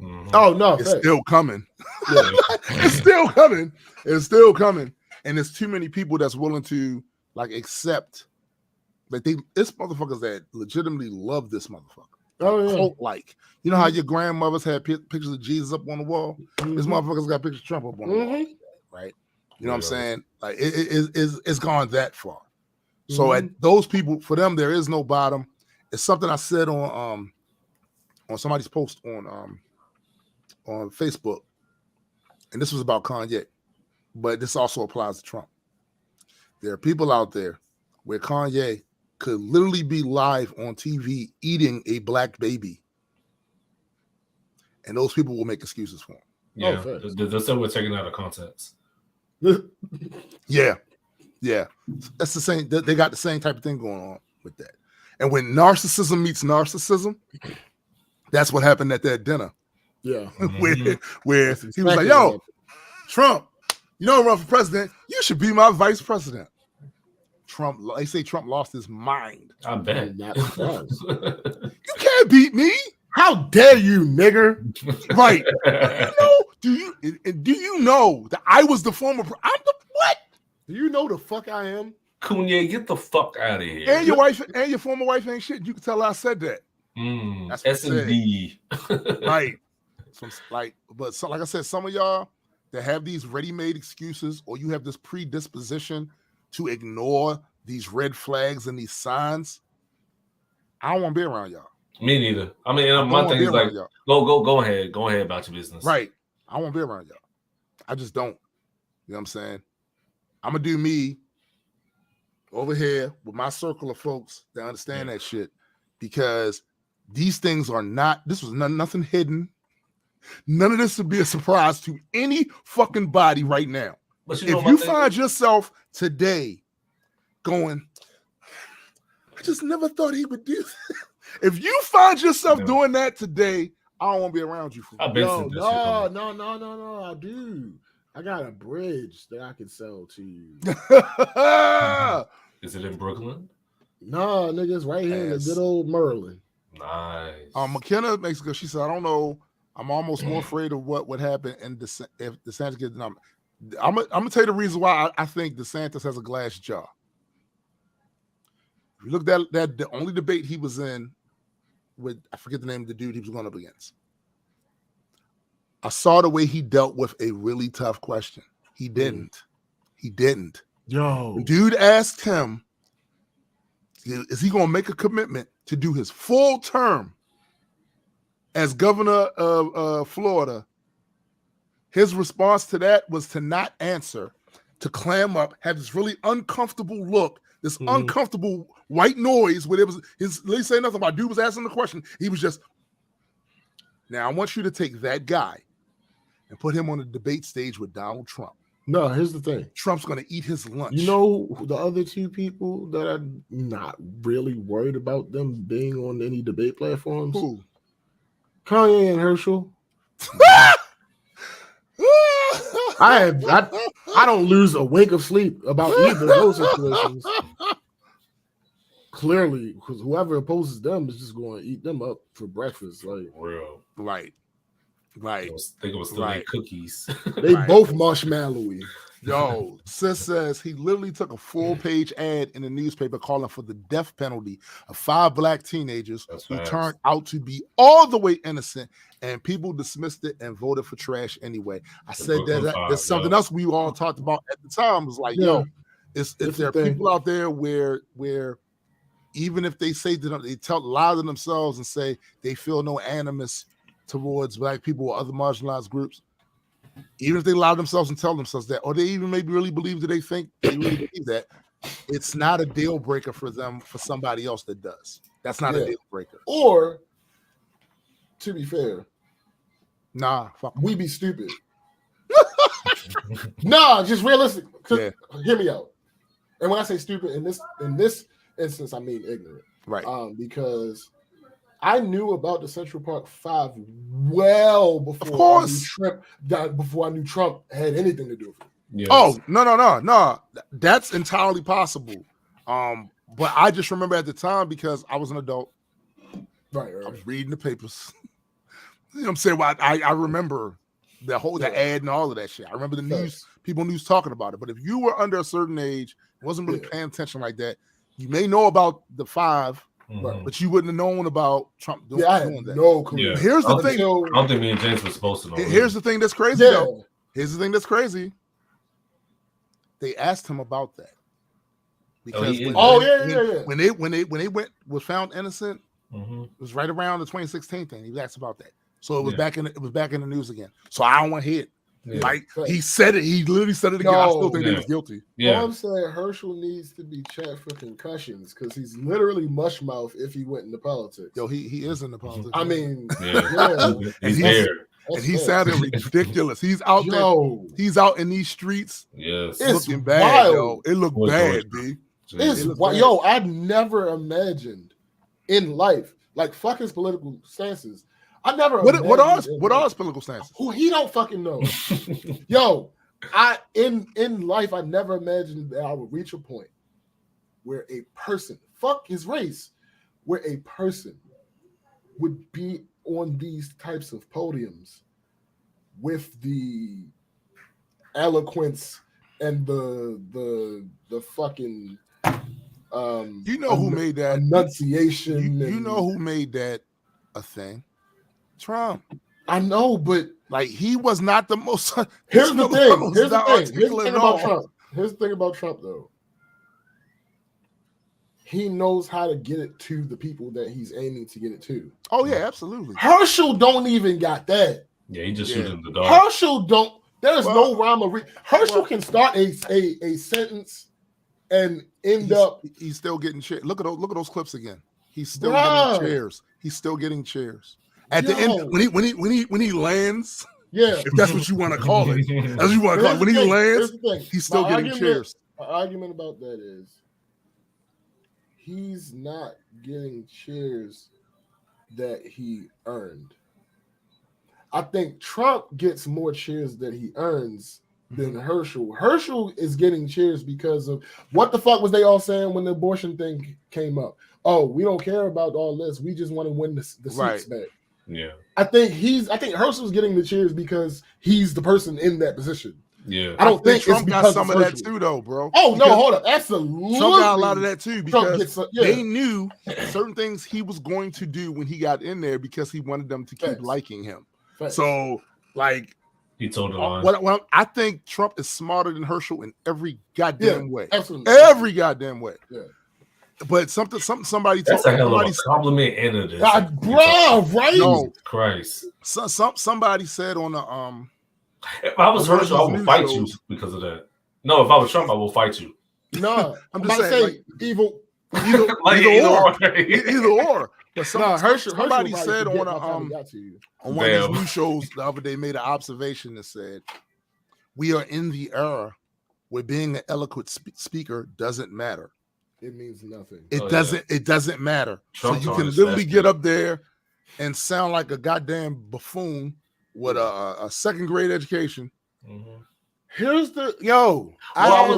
Mm-hmm. Oh no, it's still coming. Yeah. It's still coming. It's still coming. And there's too many people that's willing to like accept that it's motherfuckers that legitimately love this motherfucker. Oh yeah. Cult-like. You know how your grandmothers had pictures of Jesus up on the wall? Mm-hmm. This motherfucker's got pictures of Trump up on the wall. Right? You know what I'm saying? Like it's gone that far. So at those people, for them, there is no bottom. It's something I said on somebody's post on Facebook, and this was about Kanye, but this also applies to Trump. There are people out there where Kanye could literally be live on TV eating a black baby, and those people will make excuses for him. Yeah, they'll say we're taking out of context. Yeah. That's the same. They got the same type of thing going on with that. And when narcissism meets narcissism, that's what happened at that dinner. Yeah, where he was like, "Yo, Trump, you don't run for president. You should be my vice president." Trump, they say Trump lost his mind. I bet. You can't beat me. How dare you, nigger? Right. Do you know that I was the former? I'm the what? Do you know the fuck I am? Kanye, get the fuck out of here. And your wife and your former wife ain't shit. You can tell I said that. That's S&D. Right. So, like I said, some of y'all that have these ready-made excuses, or you have this predisposition to ignore these red flags and these signs. I don't want to be around y'all. Me neither. I mean, my thing is like, go ahead about your business. Right. I won't be around y'all. I just don't. You know what I'm saying? I'm gonna do me over here with my circle of folks that understand that shit, because these things are not. This was nothing hidden. None of this would be a surprise to any fucking body right now. But if you find yourself today going, I just never thought he would do that. If you find yourself doing that today, I don't want to be around you. No, I do. I got a bridge that I can sell to you. Is it in Brooklyn? No, nigga, it's right here in the good old Maryland. Nice. McKenna makes good. She said, I don't know. I'm almost more afraid of what would happen if DeSantis gets nominated. I'm gonna tell you the reason why I think DeSantis has a glass jaw. If you look at that the only debate he was in with, I forget the name of the dude he was going up against. I saw the way he dealt with a really tough question. He didn't. Yo. The dude asked him, is he going to make a commitment to do his full term as governor of Florida? His response to that was to not answer, to clam up, have this really uncomfortable look, this uncomfortable white noise where it was his. They say nothing about dude was asking the question. He was just. Now I want you to take that guy and put him on the debate stage with Donald Trump. No, here's the thing. Trump's going to eat his lunch. You know the other two people that I'm not really worried about them being on any debate platforms? Who? Kanye and Herschel. I don't lose a wink of sleep about either of those situations. Clearly, because whoever opposes them is just going to eat them up for breakfast. Like real. Right. Right. I think it was still like cookies. They both marshmallowy. Yo, Sis says he literally took a full-page ad in the newspaper calling for the death penalty of 5 black teenagers who turned out to be all the way innocent, and people dismissed it and voted for trash anyway. I said that there's something else we all talked about at the time. Was like, yo, if there are people out there where even if they say that they lie to themselves and say they feel no animus towards black people or other marginalized groups, even if they lie to themselves and tell themselves that, or they even maybe really believe that they think they really believe that, it's not a deal breaker for them, for somebody else that does. That's not a deal breaker. Or, to be fair, we be stupid. Just realistic. Hear me out. And when I say stupid, in this instance, I mean ignorant. Right. Because I knew about the Central Park 5 well before, of course, before I knew Trump had anything to do with it. Yes. Oh, no. That's entirely possible. But I just remember at the time, because I was an adult. Right. I was reading the papers. You know what I'm saying? Well, I remember the ad and all of that shit. I remember the news talking about it. But if you were under a certain age, wasn't really paying attention like that, you may know about the 5. Mm-hmm. But you wouldn't have known about Trump doing that. No clue. Yeah. Here's the thing. I don't think me and James were supposed to know. Here's the thing that's crazy, though. Here's the thing that's crazy. They asked him about that. Because when they was found innocent, it was right around the 2016 thing. He was asked about that. So it was back in the news again. So I don't want to hear it. Yeah. Like he said it, he literally said it again. I still think he was guilty. Yeah, I'm saying Herschel needs to be checked for concussions because he's literally mush mouth if he went into politics. Yo, he is in the politics. I mean, he's there. And he sounded ridiculous. He's out there. He's out in these streets. Yes, it's looking bad, yo. It looked bad, B. It's yo. I'd never imagined in life, like fuck his political stances. I never. What are his political stances? Who he don't fucking know. Yo, in life, I never imagined that I would reach a point where a person, fuck his race, where a person would be on these types of podiums with the eloquence and the fucking who made that enunciation. You know who made that a thing? Trump. I know, but like he was not the most. Here's the thing. Here's the thing about Trump, though. He knows how to get it to the people that he's aiming to get it to. Oh yeah, absolutely. Herschel don't even got that. Yeah, he just shooting the dog. Herschel don't. There's no rhyme or reason. Herschel can start a sentence and end up. He's still getting chairs. Look at those clips again. He's still getting chairs. He's still getting chairs. At the end, when he lands, if that's what you want to call it, that's what you want to call it. When he lands, he's still getting chairs. My argument about that is he's not getting chairs that he earned. I think Trump gets more cheers that he earns than Herschel. Herschel is getting cheers because of what the fuck was they all saying when the abortion thing came up? Oh, we don't care about all this. We just want to win the seats back. Yeah, I think Herschel's getting the cheers because he's the person in that position. Yeah, I don't think Trump got some of that too, though, bro. Oh no, hold up, absolutely. Trump got a lot of that too because they knew certain things he was going to do when he got in there because he wanted them to keep liking him. So, like, he told the line. What I think Trump is smarter than Herschel in every goddamn way. Absolutely, every goddamn way. Yeah. But somebody that's a hell of a compliment and a bro, right? No, Christ. Somebody said on the if I was Herschel, I would fight you because of that. No, if I was Trump, I will fight you. No, I'm just saying, like, evil. Either or. But somebody said on one of these news shows the other day made an observation that said, "We are in the era where being an eloquent speaker doesn't matter. It means nothing. It doesn't matter. Trump so you can literally get up there and sound like a goddamn buffoon with a second grade education." Mm-hmm. Here's the I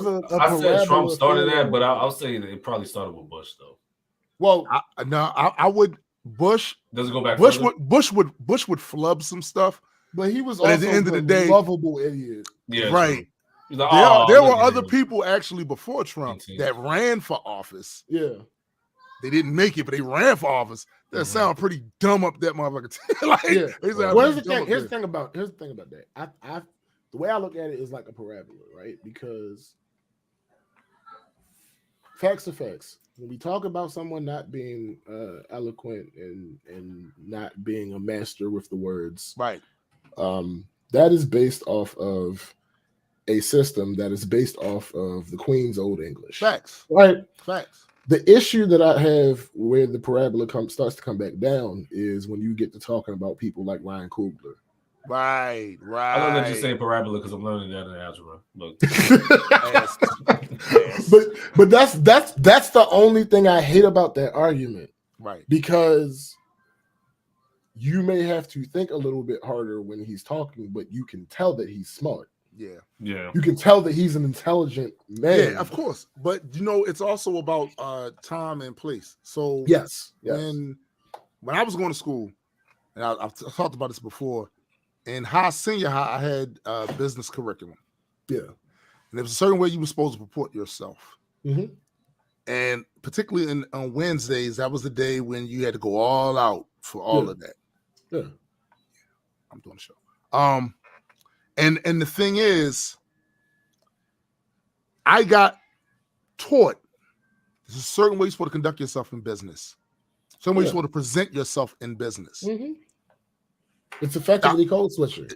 said Trump started that, but I'll say that it probably started with Bush though. Well, I would Bush doesn't go back. Bush would flub some stuff, But he was But also at the end of the day, lovable idiot. Yeah, right. Like, there were other people actually before Trump that ran for office. Yeah. They didn't make it, but they ran for office. That sound pretty dumb up that motherfucker. Like, yeah. Well, here's the thing. Here's the thing about that. I the way I look at it is like a parabola, right? Because facts are facts. When we talk about someone not being eloquent and not being a master with the words, right? That is based off of a system that is based off of the Queen's Old English. Facts. Right. Facts. The issue that I have where the parabola starts to come back down is when you get to talking about people like Ryan Coogler. Right. I love that you say parabola because I'm learning that in algebra. But that's the only thing I hate about that argument. Right. Because you may have to think a little bit harder when he's talking, but you can tell that he's smart. Yeah. Yeah. You can tell that he's an intelligent man. Yeah, of course. But it's also about time and place. So yes. When I was going to school, and I've talked about this before, in senior high, I had business curriculum. Yeah. And there was a certain way you were supposed to report yourself. Mm-hmm. And particularly on Wednesdays, that was the day when you had to go all out for all of that. Yeah. I'm doing a show. And the thing is, I got taught there's a certain way you're supposed to conduct yourself in business. Certain way you're supposed to present yourself in business. Mm-hmm. It's effectively code switching.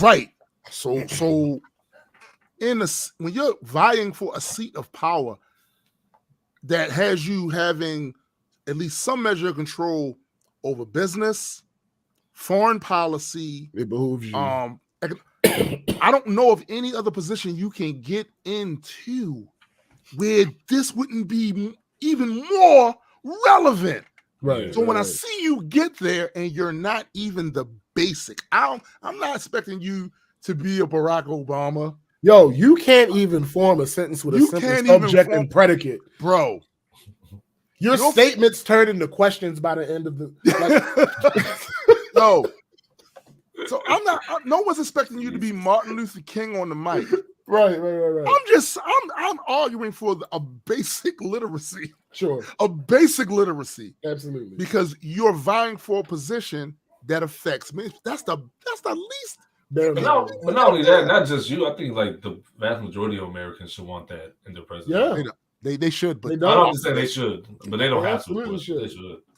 Right. So when you're vying for a seat of power that has you having at least some measure of control over business, foreign policy, it behooves you. I don't know of any other position you can get into where this wouldn't be even more relevant. Right. So when I see you get there and you're not even the basic, I'm not expecting you to be a Barack Obama. Yo, you can't even form a sentence with a simple subject and predicate. Bro. Your statements turn into questions by the end of the No. So no one's expecting you to be Martin Luther King on the mic. Right. I'm arguing for a basic literacy. Sure. A basic literacy. Absolutely. Because you're vying for a position that affects me. That's the least. But not only that, not just you. I think like the vast majority of Americans should want that in their president. Yeah. They should, but I don't say they should, but they don't have to. They should.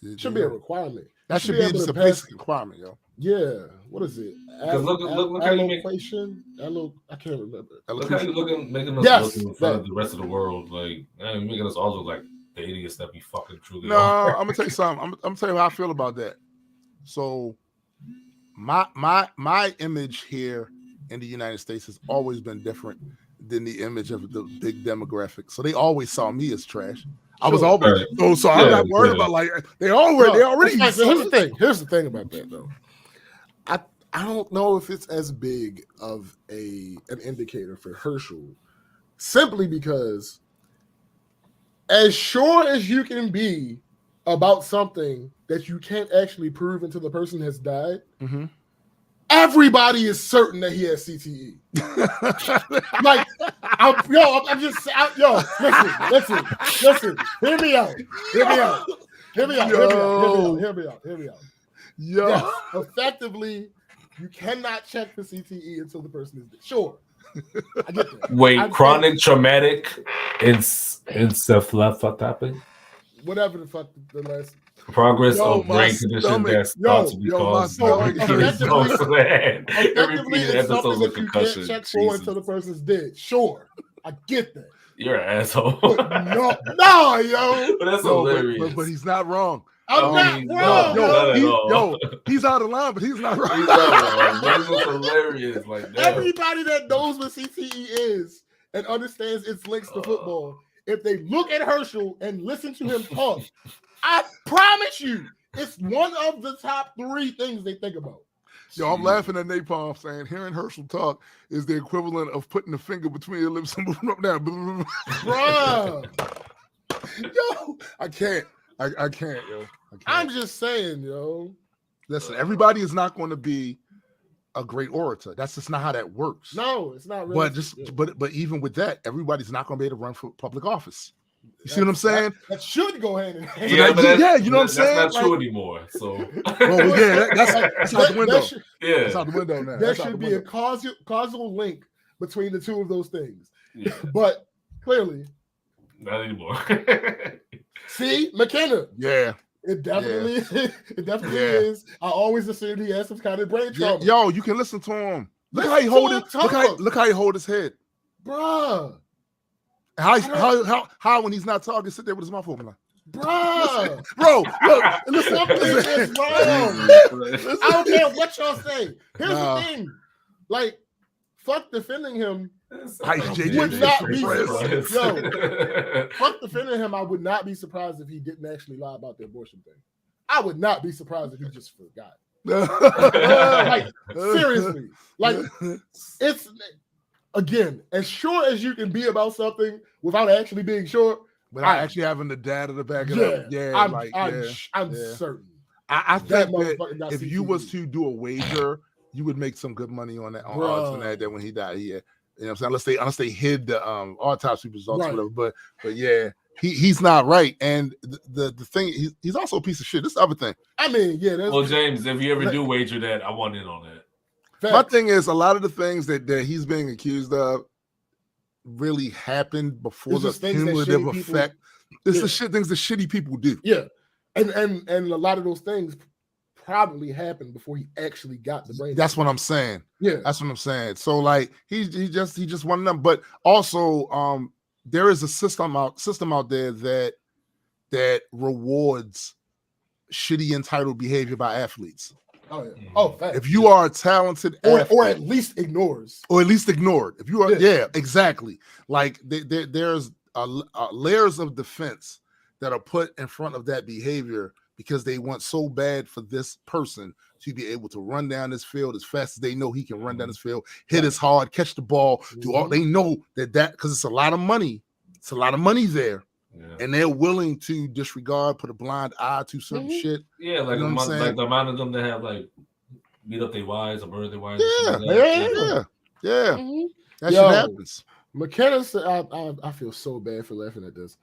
It should be a requirement. That should be just a basic requirement, yo. Yeah. What is it? Look how you make. I can't remember. Look how you making us look in front of the rest of the world. Like, you're making us all look like the idiots that we fucking truly are. I'm gonna tell you something. I'm gonna tell you how I feel about that. So, my image here in the United States has always been different than the image of the big demographic. So they always saw me as trash. I was always so I'm not worried about like they already. Here's the thing about that though. I don't know if it's as big of an indicator for Herschel, simply because as sure as you can be about something that you can't actually prove until the person has died, everybody is certain that he has CTE. Like, listen. Hear me out. Yo. Yes, effectively, you cannot check for CTE until the person is dead. Sure. I get that. Wait, chronic traumatic encephalopathy? Whatever the fuck the last progress of brain condition that's thought to be caused. Effectively, it's something that you can't check for until the person's dead. Sure, I get that. You're an asshole. No, yo. But that's hilarious. But he's not wrong. I'm not wrong. He's out of line, but he's not wrong. He's not wrong. That's what's hilarious. Like, damn. Everybody that knows what CTE is and understands its links to football, if they look at Herschel and listen to him talk, I promise you, it's one of the top 3 things they think about. Yo, I'm laughing at Napalm saying hearing Herschel talk is the equivalent of putting a finger between your lips and moving up down. Bruh. Yo, I can't, yo. I'm just saying, yo. Listen, everybody is not going to be a great orator. That's just not how that works. No, it's not really. But even with that, everybody's not going to be able to run for public office. You see what I'm saying? That should go hand in hand. Yeah, you know what I'm saying? That's not true anymore. So, that's out the window. That's out the window now. There should be a causal link between the two of those things. Yeah. But clearly, not anymore. See, McKenna. Yeah. It definitely is. I always assumed he had some kind of brain trauma. Yo, you can listen to him. Look how he hold it. Look how he hold his head, bruh. How when he's not talking, sit there with his mouth open, like, bruh, bro. Look, listen. I don't care what y'all say. Here's the thing, like, fuck defending him. Would not be fuck defending him. I would not be surprised if he didn't actually lie about the abortion thing. I would not be surprised if he just forgot. Like, seriously, like, it's, again, as sure as you can be about something without actually being sure, without actually having the data to back it up. Yeah, I'm certain. I think that if you was to do a wager, you would make some good money on that, on odds on that when he died. Yeah. You know what I'm saying? Unless they hid the autopsy results, or whatever. But yeah, he's not right. And the thing, he's also a piece of shit. This other thing. I mean, yeah. Well, James, if you ever do wager that, I want in on that. Facts. My thing is, a lot of the things that he's being accused of really happened before the cumulative effect. It's the things that shitty people do. Yeah, and a lot of those things probably happened before he actually got the brain. That's what I'm saying. Yeah, that's what I'm saying. So like he just one of them. But also, there is a system out there that rewards shitty entitled behavior by athletes. Oh yeah. Oh, fact. If you are a talented athlete, or at least ignored. If you are, exactly. Like there's layers of defense that are put in front of that behavior because they want so bad for this person to be able to run down this field as fast as they know he can run down this field, hit as hard, catch the ball, do all. They know that because it's a lot of money. It's a lot of money there. Yeah. And they're willing to disregard, put a blind eye to certain shit. Yeah, like, you know like the amount of them that have like beat up their wives or murder their wives. Yeah. Mm-hmm. That shit happens. McKenna said, I feel so bad for laughing at this.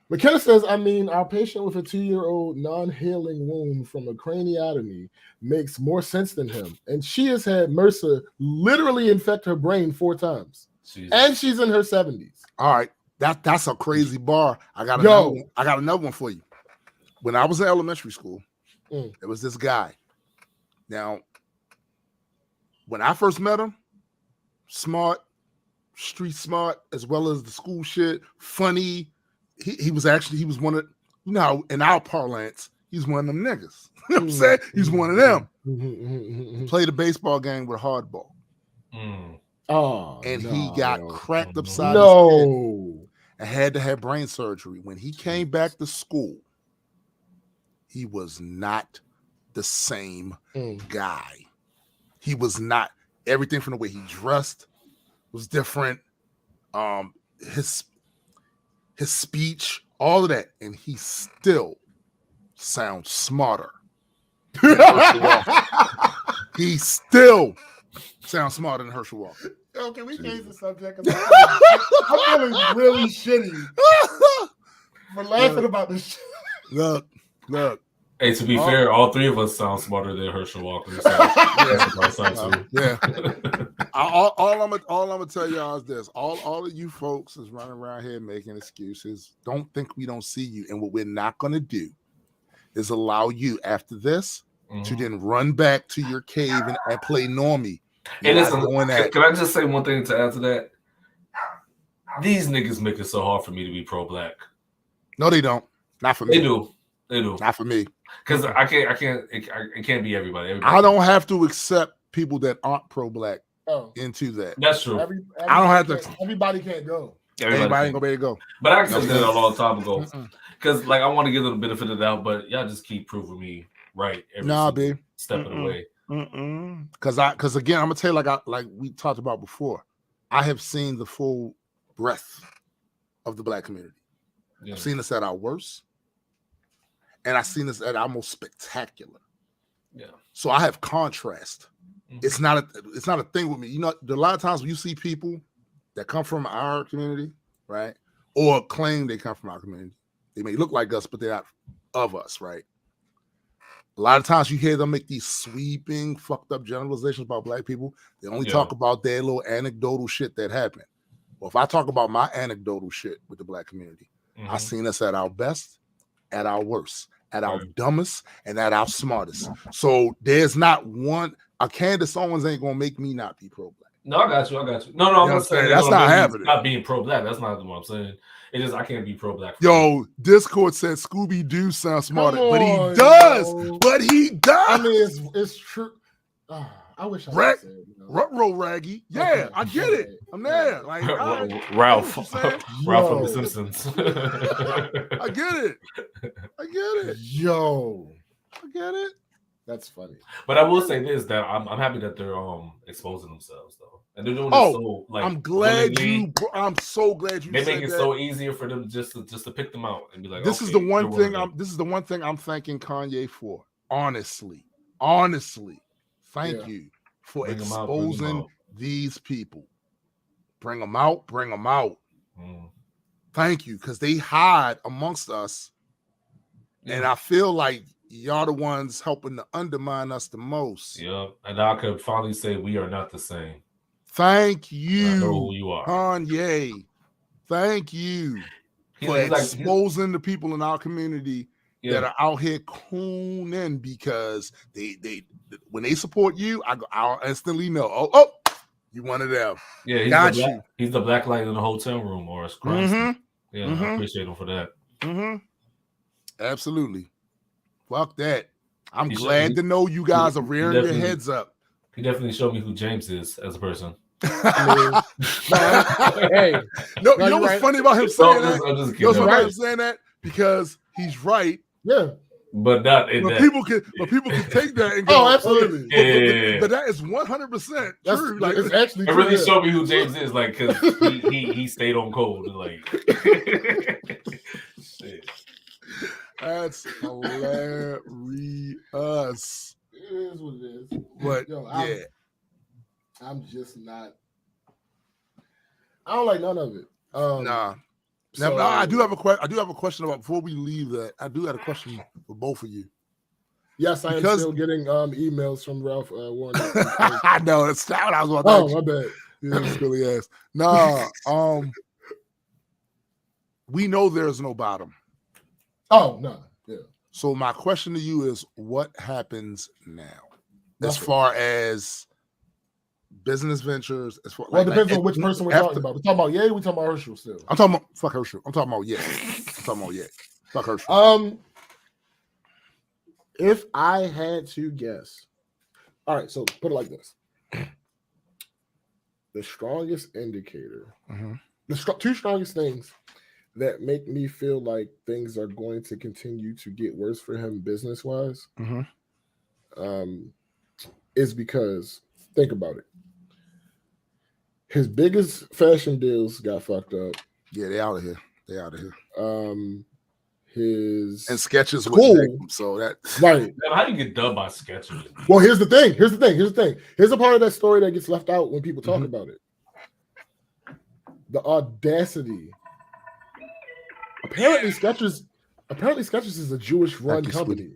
McKenna says, I mean, our patient with a 2-year-old non-healing wound from a craniotomy makes more sense than him. And she has had MRSA literally infect her brain 4 times. Jesus. And she's in her 70s. All right. That's a crazy bar. I got another one for you. When I was in elementary school, there was this guy. Now, when I first met him, smart, street smart, as well as the school shit, funny. He was one of, in our parlance, he's one of them niggas. You know what I'm saying? He's one of them. Played a baseball game with hardball. Oh, and he got cracked upside his head and had to have brain surgery. When he came back to school, he was not the same guy. He was not. Everything from the way he dressed was different. His speech, all of that, and he still sounds smarter. He still sounds smarter than Herschel Walker. Yo, can we change the subject? I'm feeling really shitty for laughing about this shit. Look. Hey, to be fair, all 3 of us sound smarter than Herschel Walker. All I'm gonna tell y'all is this: all of you folks is running around here making excuses. Don't think we don't see you. And what we're not gonna do is allow you after this to then run back to your cave and play normie. And can I just say one thing to add to that? These niggas make it so hard for me to be pro-black. No, they don't. Not for me. They do. Not for me. Because it can't be everybody. I don't have to accept people that aren't pro-black into that. That's true. I don't have to. Everybody can't go. Everybody ain't gonna be able to go. But I said that a long time ago. Because I want to give them the benefit of the doubt, but y'all just keep proving me right every step of the way. Because again, I'm gonna tell you, like we talked about before, I have seen the full breadth of the black community. I've seen this at our worst, and I've seen this at our most spectacular. Yeah. So I have contrast It's not a thing with me. You know, a lot of times when you see people that come from our community, right, or claim they come from our community, they may look like us, but they're not of us, right? A lot of times you hear them make these sweeping, fucked up generalizations about black people. They only talk about their little anecdotal shit that happened. Well, if I talk about my anecdotal shit with the black community, I've seen us at our best, at our worst, at our dumbest, and at our smartest. So there's not one. A Candace Owens ain't gonna make me not be pro-black. No, I got you. No, I'm not saying that's not happening. Not being pro-black. That's not what I'm saying. It's just I can't be pro-black. Yo, Discord said Scooby-Doo sounds smarter, but he does. Yo. But he does. I mean, it's true. I wish I could say it. Ruh-roh Raggy. Yeah, I get it. I'm there. Like Ralph from The Simpsons. I get it. Yo, I get it. That's funny. But I will say this: that I'm happy that they're exposing themselves though, and they're doing it so like. I'm glad I'm so glad you. They make it so easier for them just to pick them out and be like. This is the one thing I'm thanking Kanye for. Honestly, thank you for exposing these people. Bring them out. Thank you, because they hide amongst us, and I feel like y'all the ones helping to undermine us the most. Yeah, and I could finally say we are not the same. Thank you, I know who you are, Kanye. Thank you for exposing the people in our community that are out here cooning, because they when they support you, I'll instantly know. Oh, you one of them. Yeah, he's the black light in the hotel room or a scrum. Yeah, I appreciate him for that. Absolutely. Fuck that. I'm glad to know you guys are rearing your heads up. He definitely showed me who James is as a person. Hey, you know what's funny about him saying that? You know what's funny about him saying that? Because he's right. Yeah. But not in that. People can take that and go, absolutely. But that is 100% true. Like, it's actually it really showed me who James is, like, because he stayed on code and like. Shit. That's hilarious. It is what it is. But I'm just not. I don't like none of it. Nah. So, now, I do have a question about, before we leave that. I do have a question for both of you. Yes, I am still getting emails from Ralph Warren. I know it's not what I was about to my bad. Yeah, silly ass. Nah, we know there's no bottom. Oh no, yeah. So my question to you is, what happens now, as far as business ventures? As far, it depends on which person we're talking about. We're talking about Ye. We're talking about Herschel still. I'm talking about fuck Herschel. I'm talking about Ye. Fuck Herschel. If I had to guess, all right. So put it like this: the strongest indicator, the two strongest things that make me feel like things are going to continue to get worse for him business-wise, is because, think about it. His biggest fashion deals got fucked up. Yeah, they out of here. His and Skechers cool. So that right. How do you get dubbed by Skechers? Well, here's the thing. Here's a part of that story that gets left out when people talk about it. The audacity. Apparently, Skechers is a Jewish-run company.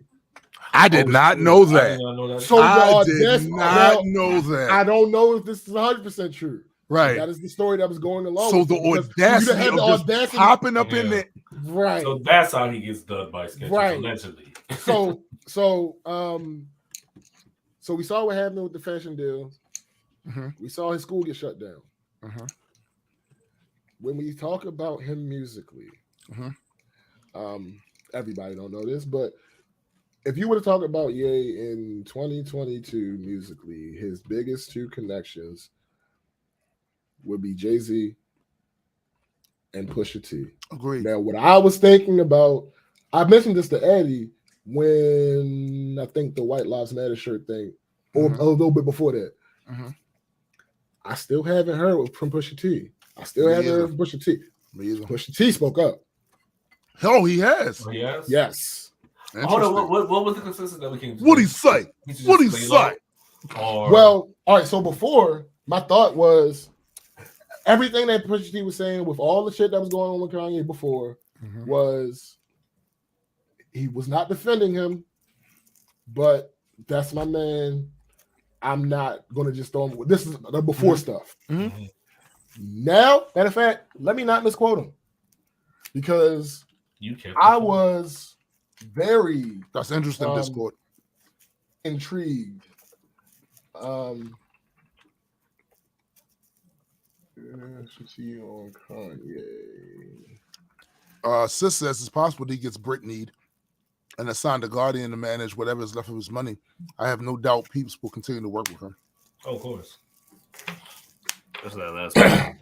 I did not know that. So I did not know that. I don't know if this is 100% true. Right. That is the story that was going along. So the audacity popping up in it. Right. So that's how he gets dubbed by Skechers, allegedly. So we saw what happened with the fashion deal. We saw his school get shut down. When we talk about him musically, everybody don't know this, but if you were to talk about Ye in 2022 musically, his biggest two connections would be Jay-Z and Pusha T. Agreed. Now, what I was thinking about, I mentioned this to Eddie when I think the White Lives Matter shirt thing, or a little bit before that. I still haven't heard from Pusha T. Pusha T. Pusha T spoke up. Oh, he has. Oh, he has? Yes. Hold on. What was the consensus that we came to? What'd he say? Well, all right. So before, my thought was everything that Pusha T was saying with all the shit that was going on with Kanye before was he was not defending him, but that's my man. I'm not gonna just throw him. This is the before stuff. Now, matter of fact, let me not misquote him because I was very. That's interesting. Discord. Intrigued. See on Kanye. Sis says it's possible he gets Britney'd and assigned a guardian to manage whatever is left of his money. I have no doubt Peeps will continue to work with him. Oh, of course. That's that last one.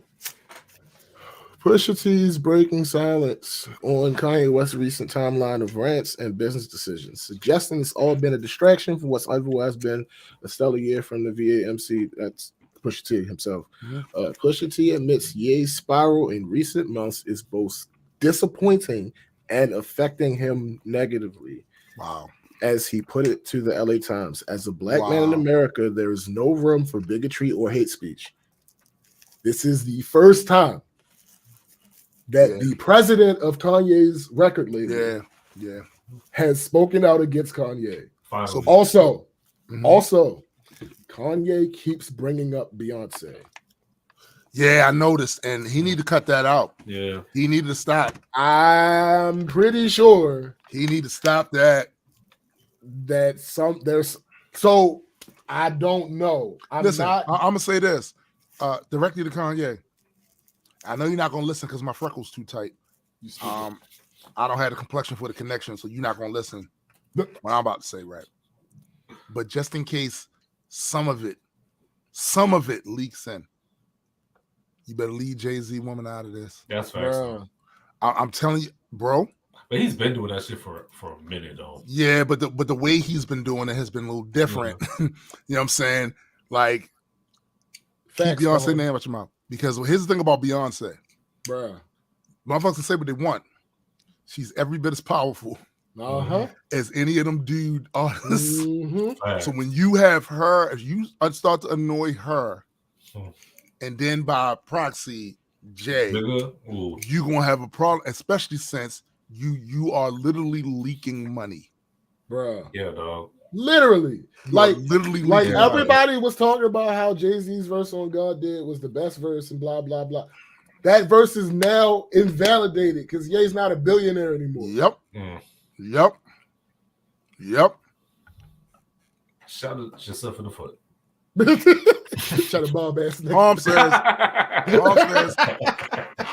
Pusha T's breaking silence on Kanye West's recent timeline of rants and business decisions, suggesting it's all been a distraction from what's otherwise been a stellar year from the VAMC. That's Pusha T himself. Pusha T admits Ye's spiral in recent months is both disappointing and affecting him negatively. Wow. As he put it to the LA Times, as a black man in America, there is no room for bigotry or hate speech. This is the first time that the president of Kanye's record label has spoken out against Kanye. So also, Kanye keeps bringing up Beyonce. Yeah, I noticed, and he need to cut that out. Yeah, he needed to stop. I'm pretty sure he need to stop that. So I don't know. I'm gonna say this directly to Kanye. I know you're not gonna listen because my freckles too tight. I don't have the complexion for the connection, so you're not gonna listen what I'm about to say, right? But just in case some of it leaks in, you better leave Jay-Z woman out of this. That's facts. I'm telling you, bro. But he's been doing that shit for a minute though. Yeah, but the way he's been doing it has been a little different. You know what I'm saying? Like, keep Beyonce name out your mouth. Because here's the thing about Beyonce, bruh. Motherfuckers can say what they want. She's every bit as powerful as any of them dude artists. So when you have her, if you start to annoy her, and then by proxy, Jay, you're gonna have a problem, especially since you are literally leaking money, bruh. Yeah, dog. Literally, like everybody money. Was talking about how Jay-Z's verse on God Did was the best verse and blah blah blah. That verse is now invalidated because Ye's not a billionaire anymore. Yep. Shout out yourself in the foot. Shout out Bob ass. Mom says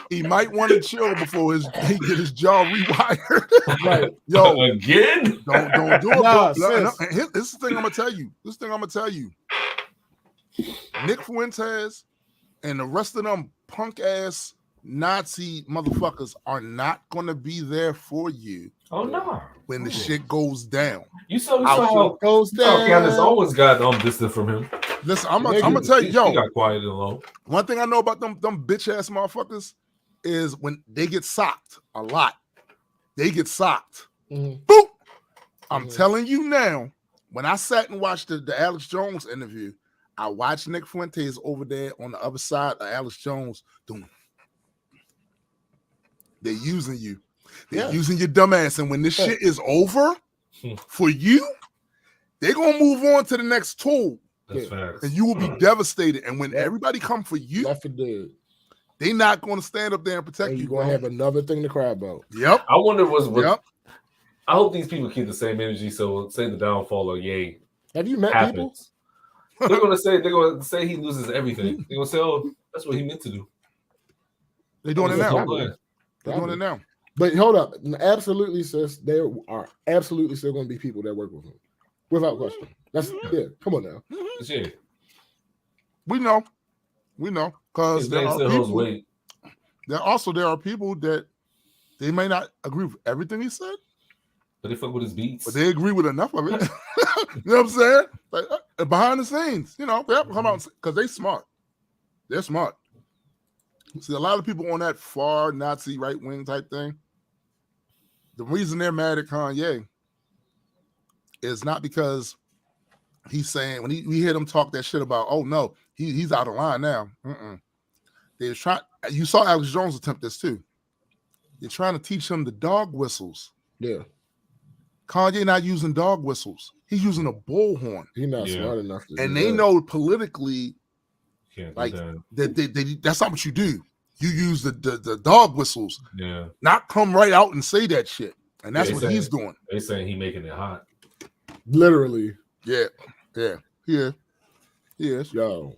he might want to chill before he get his jaw rewired. Right. Yo, again? Don't do it. This is the thing I'm gonna tell you. Nick Fuentes and the rest of them punk ass Nazi motherfuckers are not gonna be there for you. Oh no! When the shit goes down, you saw how it goes down. Candace always got distant from him. Listen, I'm gonna tell you, he got quiet and low. One thing I know about them bitch ass motherfuckers is when they get socked a lot. They get socked. Boop. I'm telling you now. When I sat and watched the Alex Jones interview, I watched Nick Fuentes over there on the other side of Alex Jones doing. They're using you. They're using your dumb ass. And when this shit is over for you, they're going to move on to the next tool. That's facts. And you will be devastated. And when everybody come for you, they're not going to stand up there and protect you. You're going to have another thing to cry about. Yep. I wonder I hope these people keep the same energy. So say the downfall of Ye. Have you met people? They're gonna say he loses everything. They're gonna say, "Oh, that's what he meant to do." They're doing it now. They're doing it now. But hold up, absolutely, sis. There are absolutely still going to be people that work with him, without question. That's come on now. Yeah. We know, because there are people that they may not agree with everything he said. But they fuck with his beats. But they agree with enough of it. You know what I'm saying? Like behind the scenes, they have to come out because they smart. They're smart. See, a lot of people on that far Nazi right wing type thing. The reason they're mad at Kanye is not because he's saying when we hear them talk that shit about, oh no, he's out of line now. They was trying. You saw Alex Jones attempt this too. They're trying to teach him the dog whistles. Yeah. Kanye not using dog whistles. He's using a bullhorn. He's not smart enough to and do they that. know politically, like that's not what you do. You use the dog whistles. Yeah. Not come right out and say that shit. And that's what he's doing. They saying he making it hot. Literally. Yeah. Yes. Yo,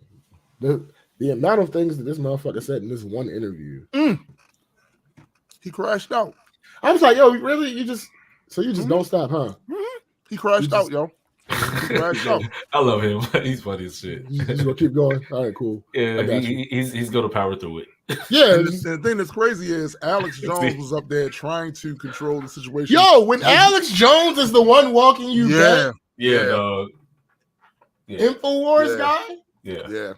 the amount of things that this motherfucker said in this one interview. He crashed out. I was like, yo, really? You just don't stop, huh? He crashed out, yo. He crashed out. I love him. He's funny as shit. You just gonna keep going? All right, cool. Yeah, he's gonna power through it. Yeah. And the thing that's crazy is Alex Jones was up there trying to control the situation. Yo, when Alex Jones is the one walking you back. Yeah, dog. Yeah. InfoWars guy? Yeah.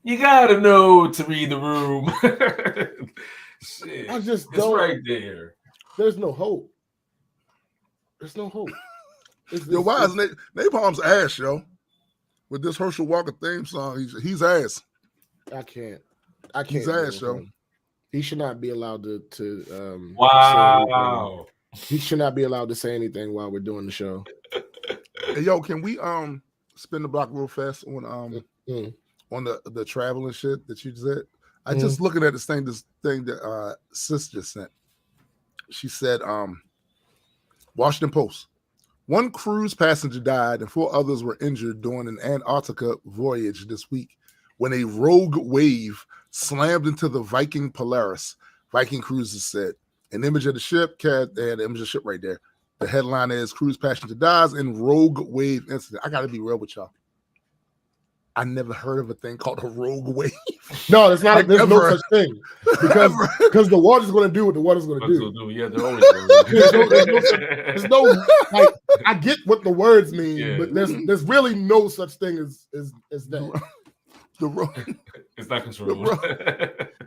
You gotta know to read the room. Shit. I just it's don't. Right there. There's no hope. There's no hope. Yo, why is Napalm's ass, yo? With this Herschel Walker theme song, he's ass. I can't. He's ass, yo. He should not be allowed to wow. He should not be allowed to say anything while we're doing the show. Hey, yo, can we spin the block real fast on the travel and shit that you said? I just looking at this thing that Sis just sent. She said, Washington Post. One cruise passenger died and 4 others were injured during an Antarctica voyage this week when a rogue wave slammed into the Viking Polaris. Viking Cruises said. An image of the ship, they had an image of the ship right there. The headline is Cruise Passenger Dies in Rogue Wave Incident. I got to be real with y'all. I never heard of a thing called a rogue wave. No, it's not. There's no such thing because the water's going to do what the water's going to do. Yeah, they're always there's no like. I get what the words mean, but there's really no such thing as that. The rogue. It's not controlled.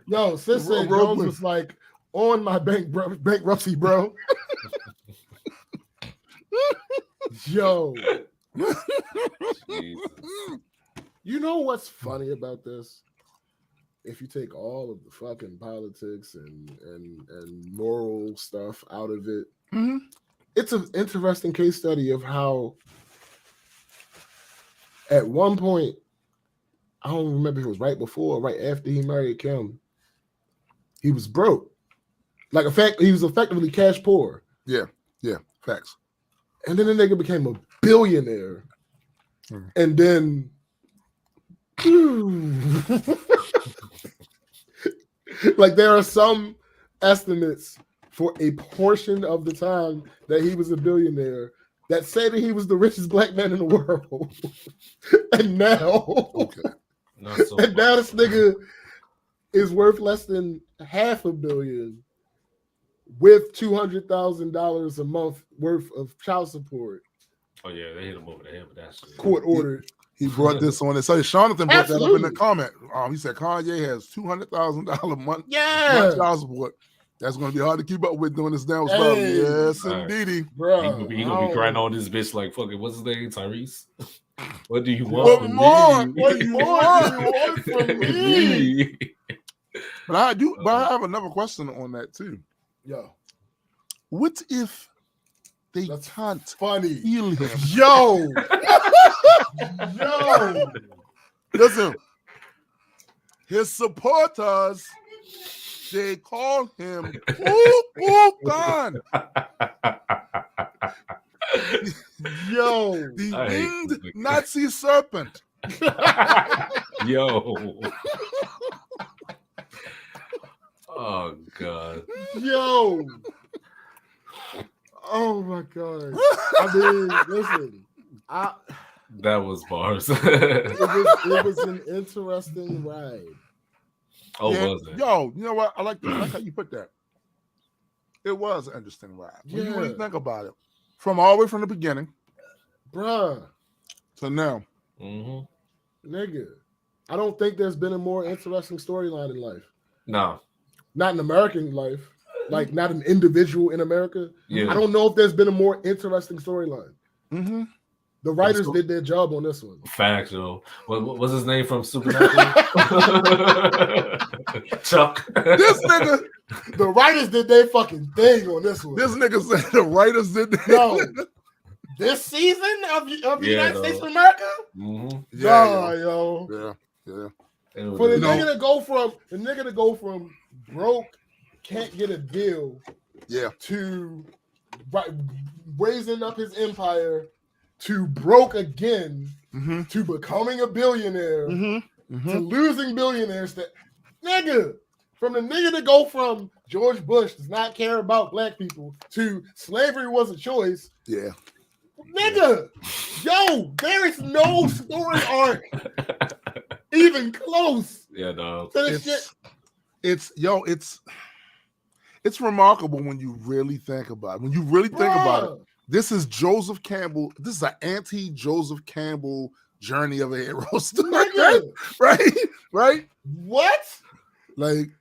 Yo, Sis said Jones was like on my bankruptcy, bro. Yo. Jesus. You know what's funny about this? If you take all of the fucking politics and moral stuff out of it, it's an interesting case study of how at one point, I don't remember if it was right before or right after he married Kim, he was broke. Like, he was effectively cash poor. Yeah, facts. And then the nigga became a billionaire. And then like there are some estimates for a portion of the time that he was a billionaire that say that he was the richest black man in the world. And now now this nigga is worth less than $500 million with $200,000 a month worth of child support. Oh yeah, they hit him over the head with that shit. Court ordered. He brought this on. So Jonathan brought that up in the comment. He said Kanye has $200,000 a month. Yeah, child support. That's going to be hard to keep up with doing this now. Yes, indeed, bro. He gonna be crying on this bitch like fucking what's his name, Tyrese? What do you want from me? What do you want from me? But I have another question on that too. Yo, what if they can't feel him? Yo. Listen, his supporters, they call him Khan. Yo, the winged Nazi serpent. Yo. Oh God. Yo. Oh my God. I mean, listen. That was bars. it was an interesting ride. Oh, was it? Yo, you know what? I like how you put that. It was an interesting ride. When you really think about it. From all the way from the beginning. Bruh. To now. Nigga. I don't think there's been a more interesting storyline in life. No. Not in American life. Like, not an individual in America. Yeah. I don't know if there's been a more interesting storyline. The writers did their job on this one. Facts, yo. What's his name from Supernatural? Chuck. This nigga. The writers did their fucking thing on this one. This nigga said the writers did their this season of United States of America? Mm-hmm. Yo. Yeah. For the nigga to go from broke, can't get a deal, to raising up his empire, to broke again, to becoming a billionaire, to losing billionaires. From the nigga to go from George Bush does not care about black people to slavery was a choice. Yeah. Nigga, yo, there is no story arc even close. Yeah, dog. It's remarkable when you really think about it. When you really think about it, this is Joseph Campbell. This is an anti-Joseph Campbell journey of a hero story. Right? What? Like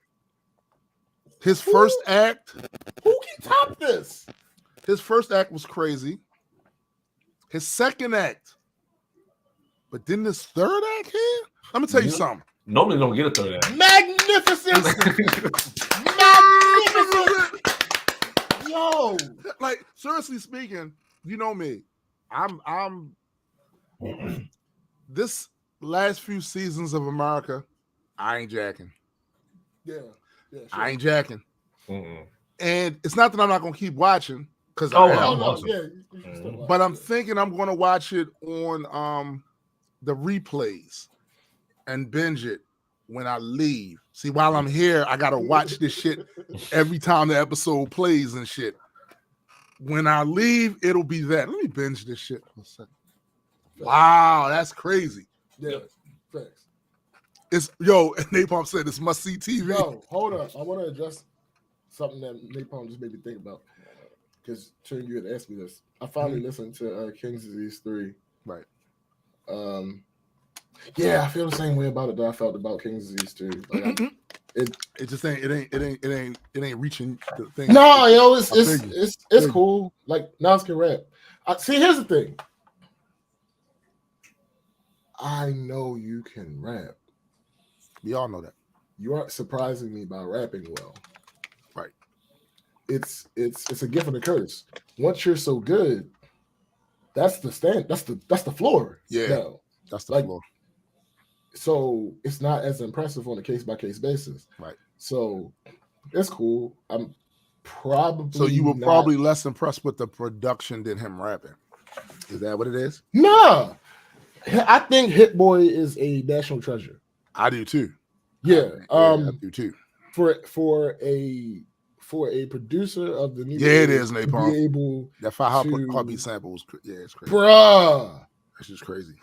his first act. Who can top this? His first act was crazy. His second act. But then this third act here? Let me tell you something. Normally don't get a third act. Magnificent. Yo. Like, seriously speaking, you know me. I'm this last few seasons of America, I ain't jacking. Yeah, sure. I ain't jacking. Mm-mm. And it's not that I'm not gonna keep watching because but I'm thinking I'm gonna watch it on the replays and binge it when I leave. See, while I'm here, I gotta watch this shit every time the episode plays and shit. When I leave, it'll be that. Let me binge this shit for a second. Wow, that's crazy. Yeah, thanks. It's and Napalm said it's must see TV. Yo, hold up. I want to address something that Napalm just made me think about. Because you had asked me this. I finally listened to King's Disease 3. Right. Yeah, I feel the same way about it that I felt about King's Disease 2. Like, it just ain't reaching the thing. No, it's cool. Like Nas can rap. See, here's the thing. I know you can rap. We all know that. You aren't surprising me by rapping well. Right. It's a gift and a curse. Once you're so good, that's the stand. That's the floor. Yeah. Now. That's the floor. So it's not as impressive on a case-by-case basis. Right. So it's cool. I'm probably So you were probably less impressed with the production than him rapping. Is that what it is? Nah. I think Hit Boy is a national treasure. I do too. Yeah. I do too. For a producer of the new it is Napalm. Be able that heartbeat sample was it's crazy. Bruh. That's just crazy.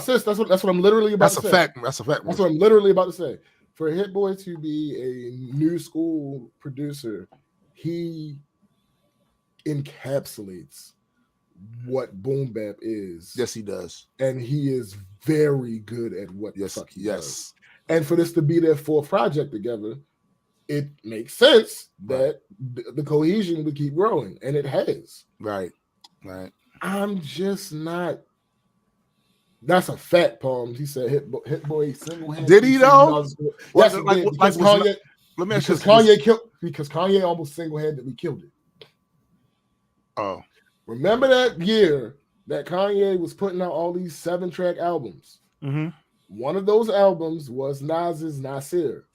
Sis, that's what I'm literally about to say. That's a fact. That's what I'm literally about to say. For Hit Boy to be a new school producer, he encapsulates what boom bap is. Yes, he does. And he is very good at what the fuck he does. Yes. And for this to be their fourth project together, it makes sense that the cohesion would keep growing, and it has. Right. I'm just not. That's a fact, Palms. He said Hit Boy single-handed. Did he though? Yes, because Kanye. Let me ask you because Kanye almost single-handedly killed it. Oh. Remember that year that Kanye was putting out all these 7-track albums? Mm-hmm. One of those albums was Nas's Nasir.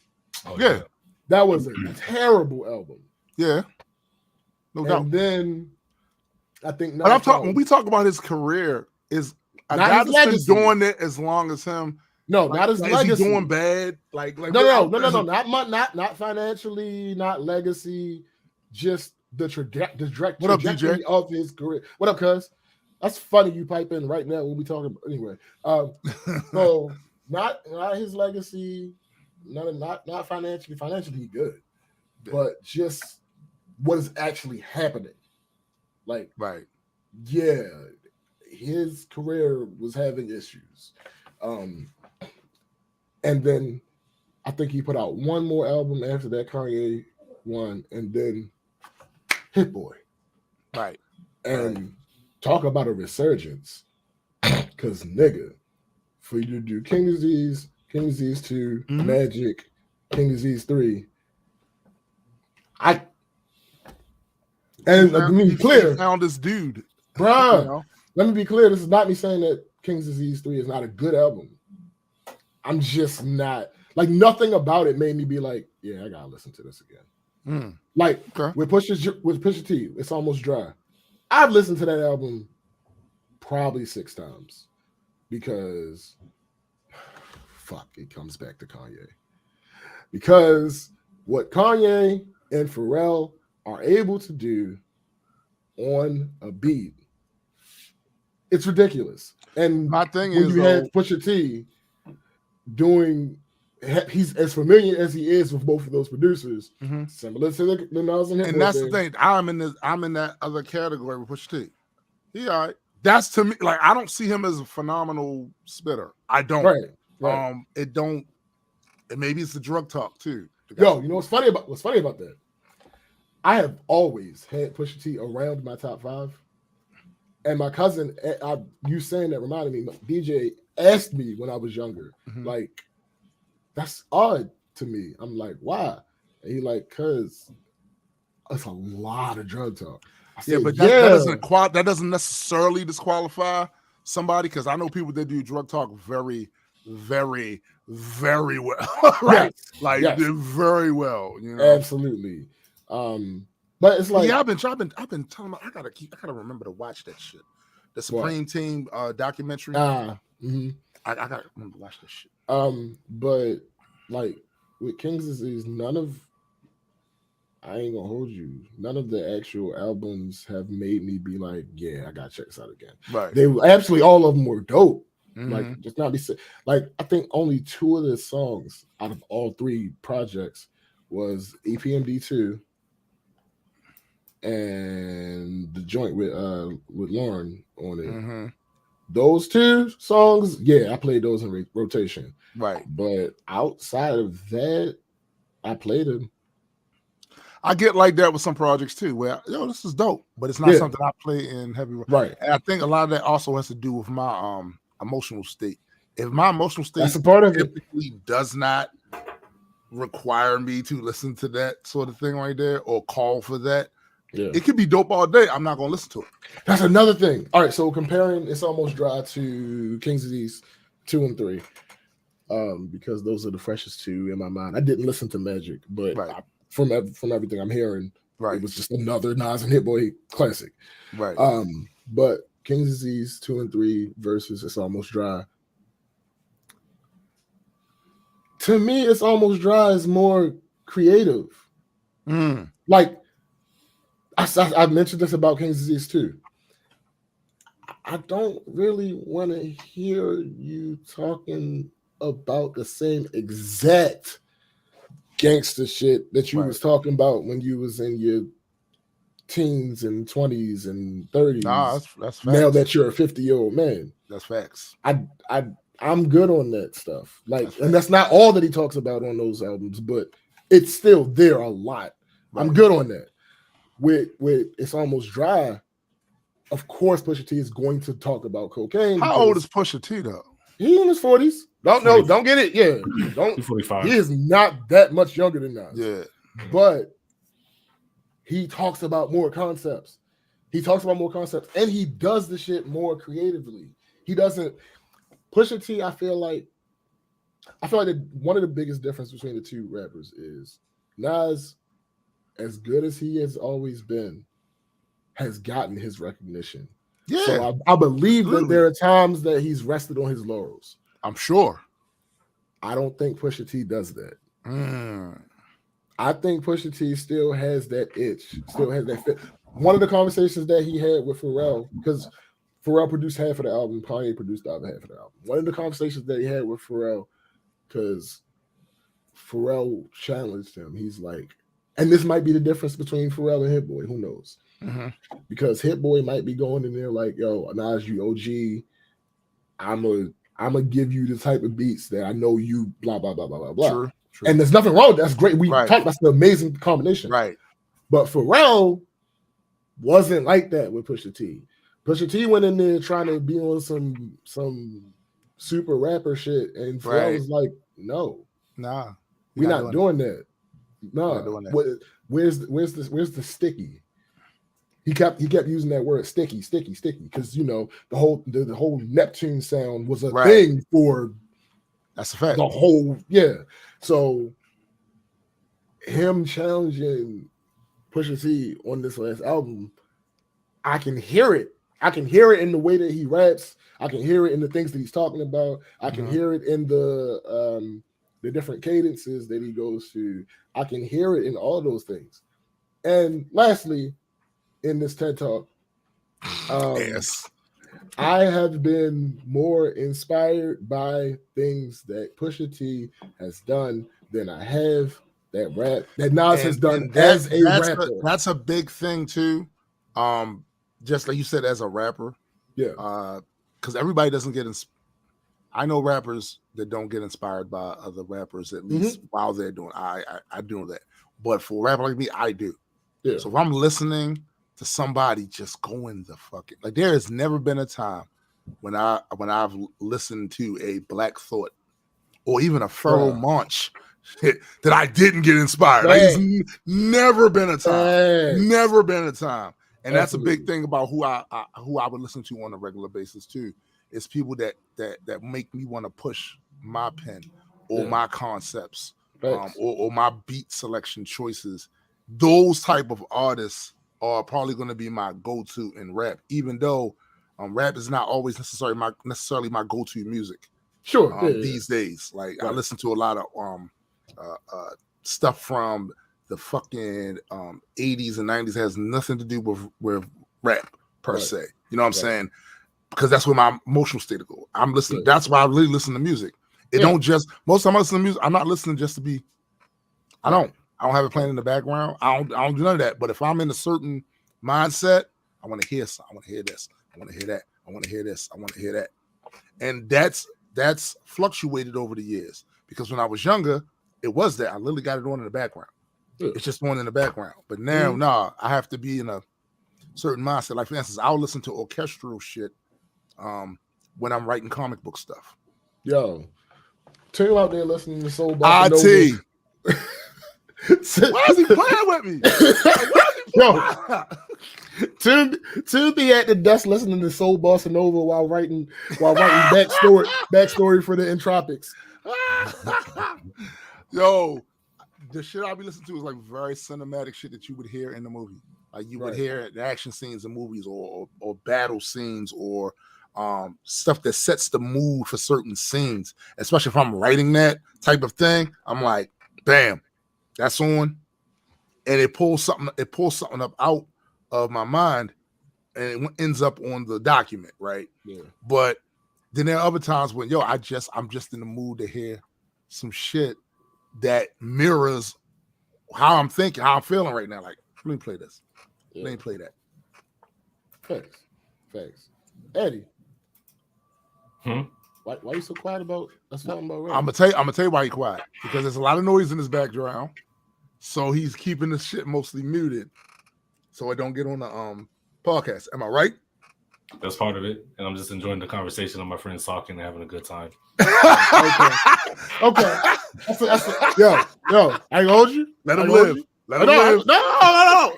Oh, yeah. That was a terrible album. Yeah. No doubt. And then I think when we talk about his career, is a guy that's been doing it as long as him. No, not his legacy. Is he doing bad? No. Not financially, not legacy, just the trajectory of his career. What up, cuz? That's funny you pipe in right now when we talking about anyway. So not his legacy, not financially. Financially good. But just what is actually happening. Like, right. Yeah, his career was having issues. And then I think he put out one more album after that Kanye one, and then Hit Boy. Right. And talk about a resurgence. Because nigga, for you to do King Disease 2, Magic, King Disease 3, let me be clear. Found this dude, bruh. You know? Let me be clear. This is not me saying that King's Disease 3 is not a good album. I'm just not like nothing about it made me be like, yeah, I gotta listen to this again. Like with Pusha T, It's Almost Dry. I've listened to that album probably 6 times because it comes back to Kanye. Because what Kanye and Pharrell are able to do on a beat, it's ridiculous. And my thing when is, you had Pusha T doing, he's as familiar as he is with both of those producers, similar to the Nas and Hit Boy. And that's the thing. I'm in that other category with Pusha T. He all right. That's to me, like, I don't see him as a phenomenal spitter. I don't. Right. Maybe it's the drug talk too. Yo, you know what's funny about that? I have always had Pusha T around my top 5. And my cousin, you saying that reminded me, DJ asked me when I was younger, like, that's odd to me. I'm like, why? And he like, cause it's a lot of drug talk. Said, but that doesn't necessarily disqualify somebody, because I know people that do drug talk very, very, very well. Right? Yes. Like they're very well, you know. Absolutely. But it's like, I've been telling them I gotta remember to watch that shit. The Supreme Team documentary. I gotta remember to watch that shit. But like with King's Disease, I ain't gonna hold you. None of the actual albums have made me be like, yeah, I gotta check this out again. Right. They absolutely all of them were dope. Like, just not be like, I think only 2 of the songs out of all 3 projects was EPMD 2 and the joint with Lauren on it. Those 2 songs, yeah, I played those in rotation. Right. But outside of that, I played them. I get like that with some projects too, where this is dope, but it's not something I play in heavy. Right. And I think a lot of that also has to do with my emotional state. If my emotional state that's a part of it does not require me to listen to that sort of thing right there or call for that, it could be dope all day. I'm not gonna listen to it. That's another thing. All right, so comparing It's Almost Dry to King's Disease 2 and 3, because those are the freshest 2 in my mind. I didn't listen to Magic, but from everything I'm hearing, it was just another Nas and Hit Boy classic. Right. But King's Disease 2 and 3 versus It's Almost Dry. To me, It's Almost Dry is more creative. Like, I mentioned this about King's Disease 2. I don't really want to hear you talking about the same exact gangster shit that you was talking about when you was in your teens and 20s and 30s. Nah, that's facts. Now that you're a 50-year-old man. That's facts. I'm good on that stuff. Like, and that's not all that he talks about on those albums, but it's still there a lot. I'm good on that. With It's Almost Dry, of course Pusha T is going to talk about cocaine. How old is Pusha T though? He's in his 40s. Don't get it. Yeah. He's 45. He is not that much younger than us. Yeah. But he talks about more concepts. And he does the shit more creatively. He doesn't Pusha T, I feel like that one of the biggest difference between the 2 rappers is Nas, as good as he has always been, has gotten his recognition. Yeah. So I believe that there are times that he's rested on his laurels. I'm sure. I don't think Pusha T does that. I think Pusha T still has that itch, still has that fit. One of the conversations that he had with Pharrell, because Pharrell produced half of the album, Kanye produced the other half of the album. One of the conversations that he had with Pharrell, because Pharrell challenged him, he's like, and this might be the difference between Pharrell and Hit Boy, who knows? Because Hit Boy might be going in there like, yo, Nas, you OG, I'm gonna give you the type of beats that I know you blah blah blah blah blah blah. True. And there's nothing wrong with that. That's great. We talked about the amazing combination. Right. But Pharrell wasn't like that with Pusha T. Pusha T went in there trying to be on some super rapper shit, and Pharrell was like, "No, nah, we're not doing that. No, where's the sticky?" He kept using that word sticky, because you know the whole Neptune sound was a thing for. That's a fact. The whole So him challenging Pusha T on this last album, I can hear it. I can hear it in the way that he raps. I can hear it in the things that he's talking about. I can hear it in the different cadences that he goes to. I can hear it in all those things. And lastly, in this TED Talk, yes, I have been more inspired by things that Pusha T has done than I have that Nas has done as a rapper. That's a big thing too. Just like you said, as a rapper, because everybody doesn't get inspired. I know rappers that don't get inspired by other rappers, at least while they're doing. I do that, but for a rapper like me, I do. Yeah. So if I'm listening to somebody just going the fucking like, there has never been a time when I've listened to a Black Thought or even a Pharoah Monch that I didn't get inspired. Like, it's never been a time. Never been a time. And that's a big thing about who I would listen to on a regular basis too. It's people that make me want to push my pen or my concepts or my beat selection choices. Those type of artists are probably going to be my go-to in rap, even though rap is not always necessarily my go-to music. Sure. These days, like I listen to a lot of stuff from the fucking 80s and 90s has nothing to do with rap per se. You know what I'm saying? Because that's where my emotional state go. I'm listening. That's why I really listen to music. It don't just most time I listen to music. I'm not listening just to be. I don't have it playing in the background. I don't do none of that. But if I'm in a certain mindset, I want to hear something. I want to hear this. I want to hear that. I want to hear this. I want to hear that. And that's fluctuated over the years. Because when I was younger, it was that I literally got it on in the background. It's just on in the background. But now, I have to be in a certain mindset. Like for instance, I'll listen to orchestral shit when I'm writing comic book stuff. Yo, two out there listening to Soul Bossa Nova. Why is he playing with me? To be at the desk listening to Soul Bossa Nova while writing backstory for the Entropics. Yo, the shit I'll be listening to is like very cinematic shit that you would hear in the movie. Like you would hear the action scenes in movies or battle scenes or stuff that sets the mood for certain scenes. Especially if I'm writing that type of thing, I'm like, bam, that's on. And it pulls something up out of my mind and it ends up on the document, right? Yeah. But then there are other times when I'm just in the mood to hear some shit that mirrors how I'm thinking, how I'm feeling right now. Like, let me play this. Let me play that. Facts. Eddie. Why are you so quiet about us talking about rap? I'm gonna tell you why he's quiet. Because there's a lot of noise in his background. So he's keeping this shit mostly muted. So it don't get on the podcast. Am I right? That's part of it. And I'm just enjoying the conversation of my friends talking and having a good time. Okay. That's yo, I ain't gonna hold you. Let him live. No.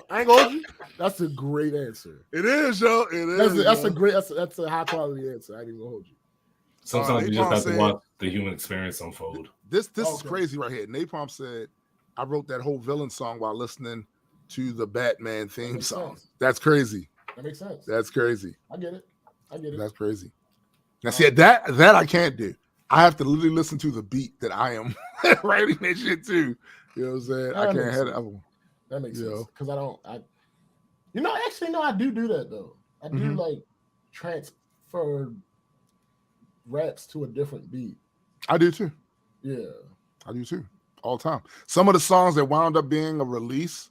I ain't gonna hold you. That's a great answer. It is, yo. It is. That's a high quality answer. I ain't gonna hold you. Sometimes you just have to watch the human experience unfold. This is crazy right here. Napalm said, I wrote that whole villain song while listening to the Batman theme song. Sense. That's crazy. That makes sense. That's crazy. I get it. That's crazy. Now, see, that I can't do. I have to literally listen to the beat that I am writing that shit to. You know what I'm saying? I can't have that. That makes sense. Because I do that though. I do like transfer raps to a different beat. I do too. Yeah. I do too. All the time. Some of the songs that wound up being a release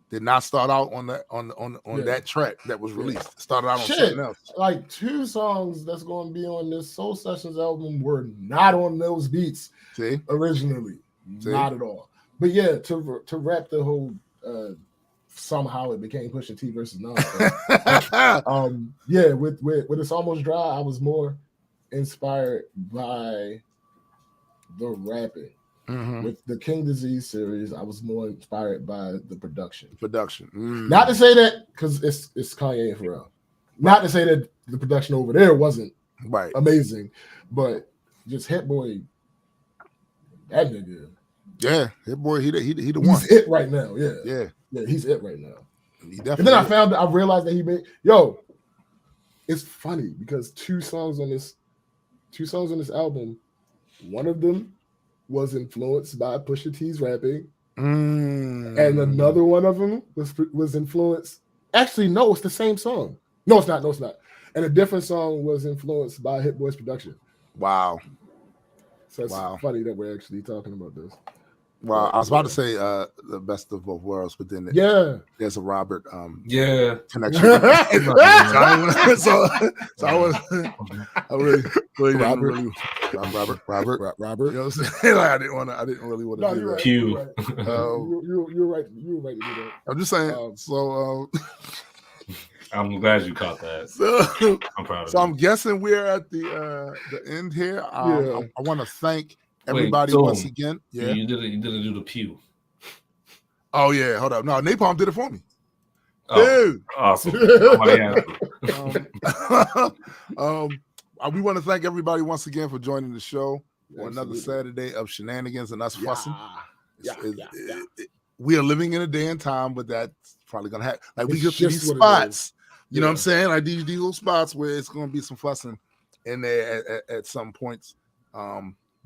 did not start out on that track that was released. It started out on something else. Like 2 songs that's going to be on this Soul Sessions album were not on those beats originally. Not at all. But yeah, to wrap the whole somehow it became Pusha T versus Nas. Yeah, with It's Almost Dry, I was more inspired by the rapping. With the King Disease series, I was more inspired by the production. Not to say that because it's Kanye and Pharrell. Not to say that the production over there wasn't amazing, but just Hit Boy, that nigga. Yeah, Hit Boy, he the one. He's it right now. Yeah, he's it right now. And then I realized that he made it's funny because two songs on this album, one of them was influenced by Pusha T's rapping, and another one of them was influenced. Actually, no, it's the same song. No, it's not. And a different song was influenced by Hit Boy's production. Wow. So it's funny that we're actually talking about this. Well, I was about to say the best of both worlds, but then there's a Robert connection. So I was really Robert. You know what I'm saying? Like, I didn't really want to do that. Pew. You're right. You were right to do that. I'm just saying. I'm glad you caught that. I'm proud of you. So I'm guessing we're at the end here. I want to thank everybody once again. Yeah, you didn't do the pew. Oh yeah, hold up. No, Napalm did it for me. Dude, awesome. We want to thank everybody once again for joining the show on another Saturday of shenanigans and us fussing. We are living in a day and time, but that's probably gonna happen. Like we get to these spots, you know what I'm saying? Like these little spots where it's gonna be some fussing in there at some points.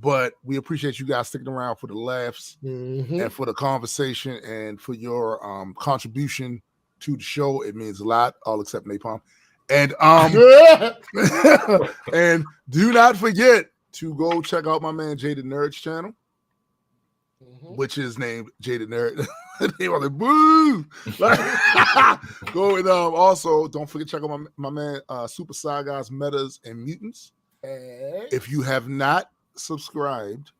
But we appreciate you guys sticking around for the laughs and for the conversation and for your contribution to the show. It means a lot, all except Napalm. And and do not forget to go check out my man Jaded Nerd's channel, which is named Jaded Nerd. They were like, boo! Go and also don't forget to check out my man Super Sagas, Metas, and Mutants. If you have not subscribed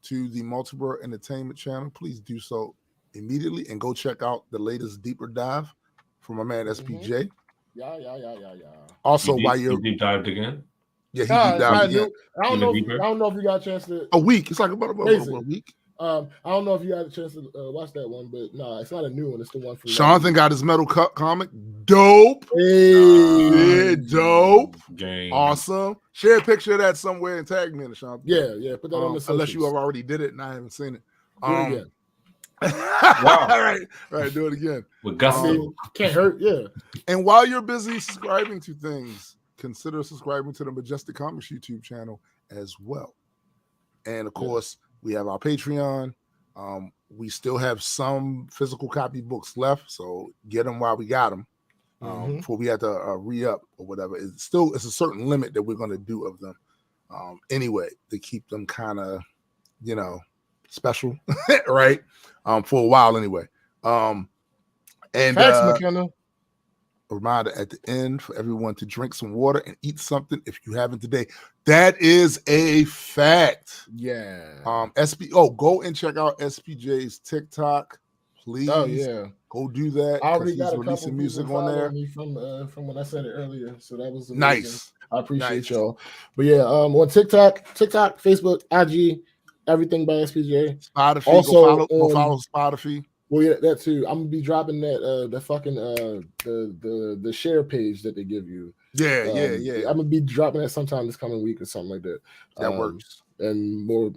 to the Multiverse Entertainment channel, please do so immediately and go check out the latest deeper dive from my man SPJ. Yeah. Also, while you're deep dived again, he deep dived again. I don't know if you got a chance to a week. It's like about a week. I don't know if you had a chance to watch that one, but no, it's not a new one. It's the one from Jonathan got his metal comic. Dope. Dope. Game. Awesome. Share a picture of that somewhere and tag me in it, Sean. Yeah. Put that on the socials. Unless you have already did it and I haven't seen it. Do it again. Wow. Right. Do it again. With gusto. Can't hurt. Yeah. And while you're busy subscribing to things, consider subscribing to the Majestic Comics YouTube channel as well. And of course, we have our Patreon. We still have some physical copy books left, so get them while we got them. Before we have to re-up or whatever. It's a certain limit that we're going to do of them anyway to keep them kind of, special, right? For a while anyway. And thanks, McKenna. A reminder at the end for everyone to drink some water and eat something if you haven't today. That is a fact. Yeah. Go and check out SPJ's TikTok, please. Oh yeah. Go do that. I already got he's releasing music on there. Me from when I said it earlier, so that was amazing. Nice. I appreciate y'all. But yeah, on TikTok, Facebook, IG, everything by SPJ. Spotify. Also, go follow Spotify. Well, yeah, that too. I'm gonna be dropping that the fucking the share page that they give you. Yeah. I'm gonna be dropping that sometime this coming week or something like that. That works. And more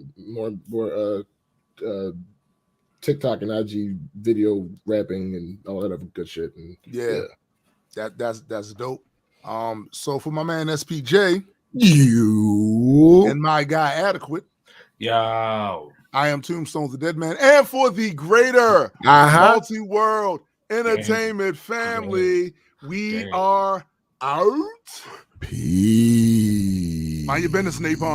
TikTok and IG video rapping and all that other good shit. And that's dope. So for my man SPJ, you and my guy Adequate. Yo. I am Tombstone's the Dead Man, and for the greater multi-world entertainment family, we are out. Peace. Mind your business, Napalm.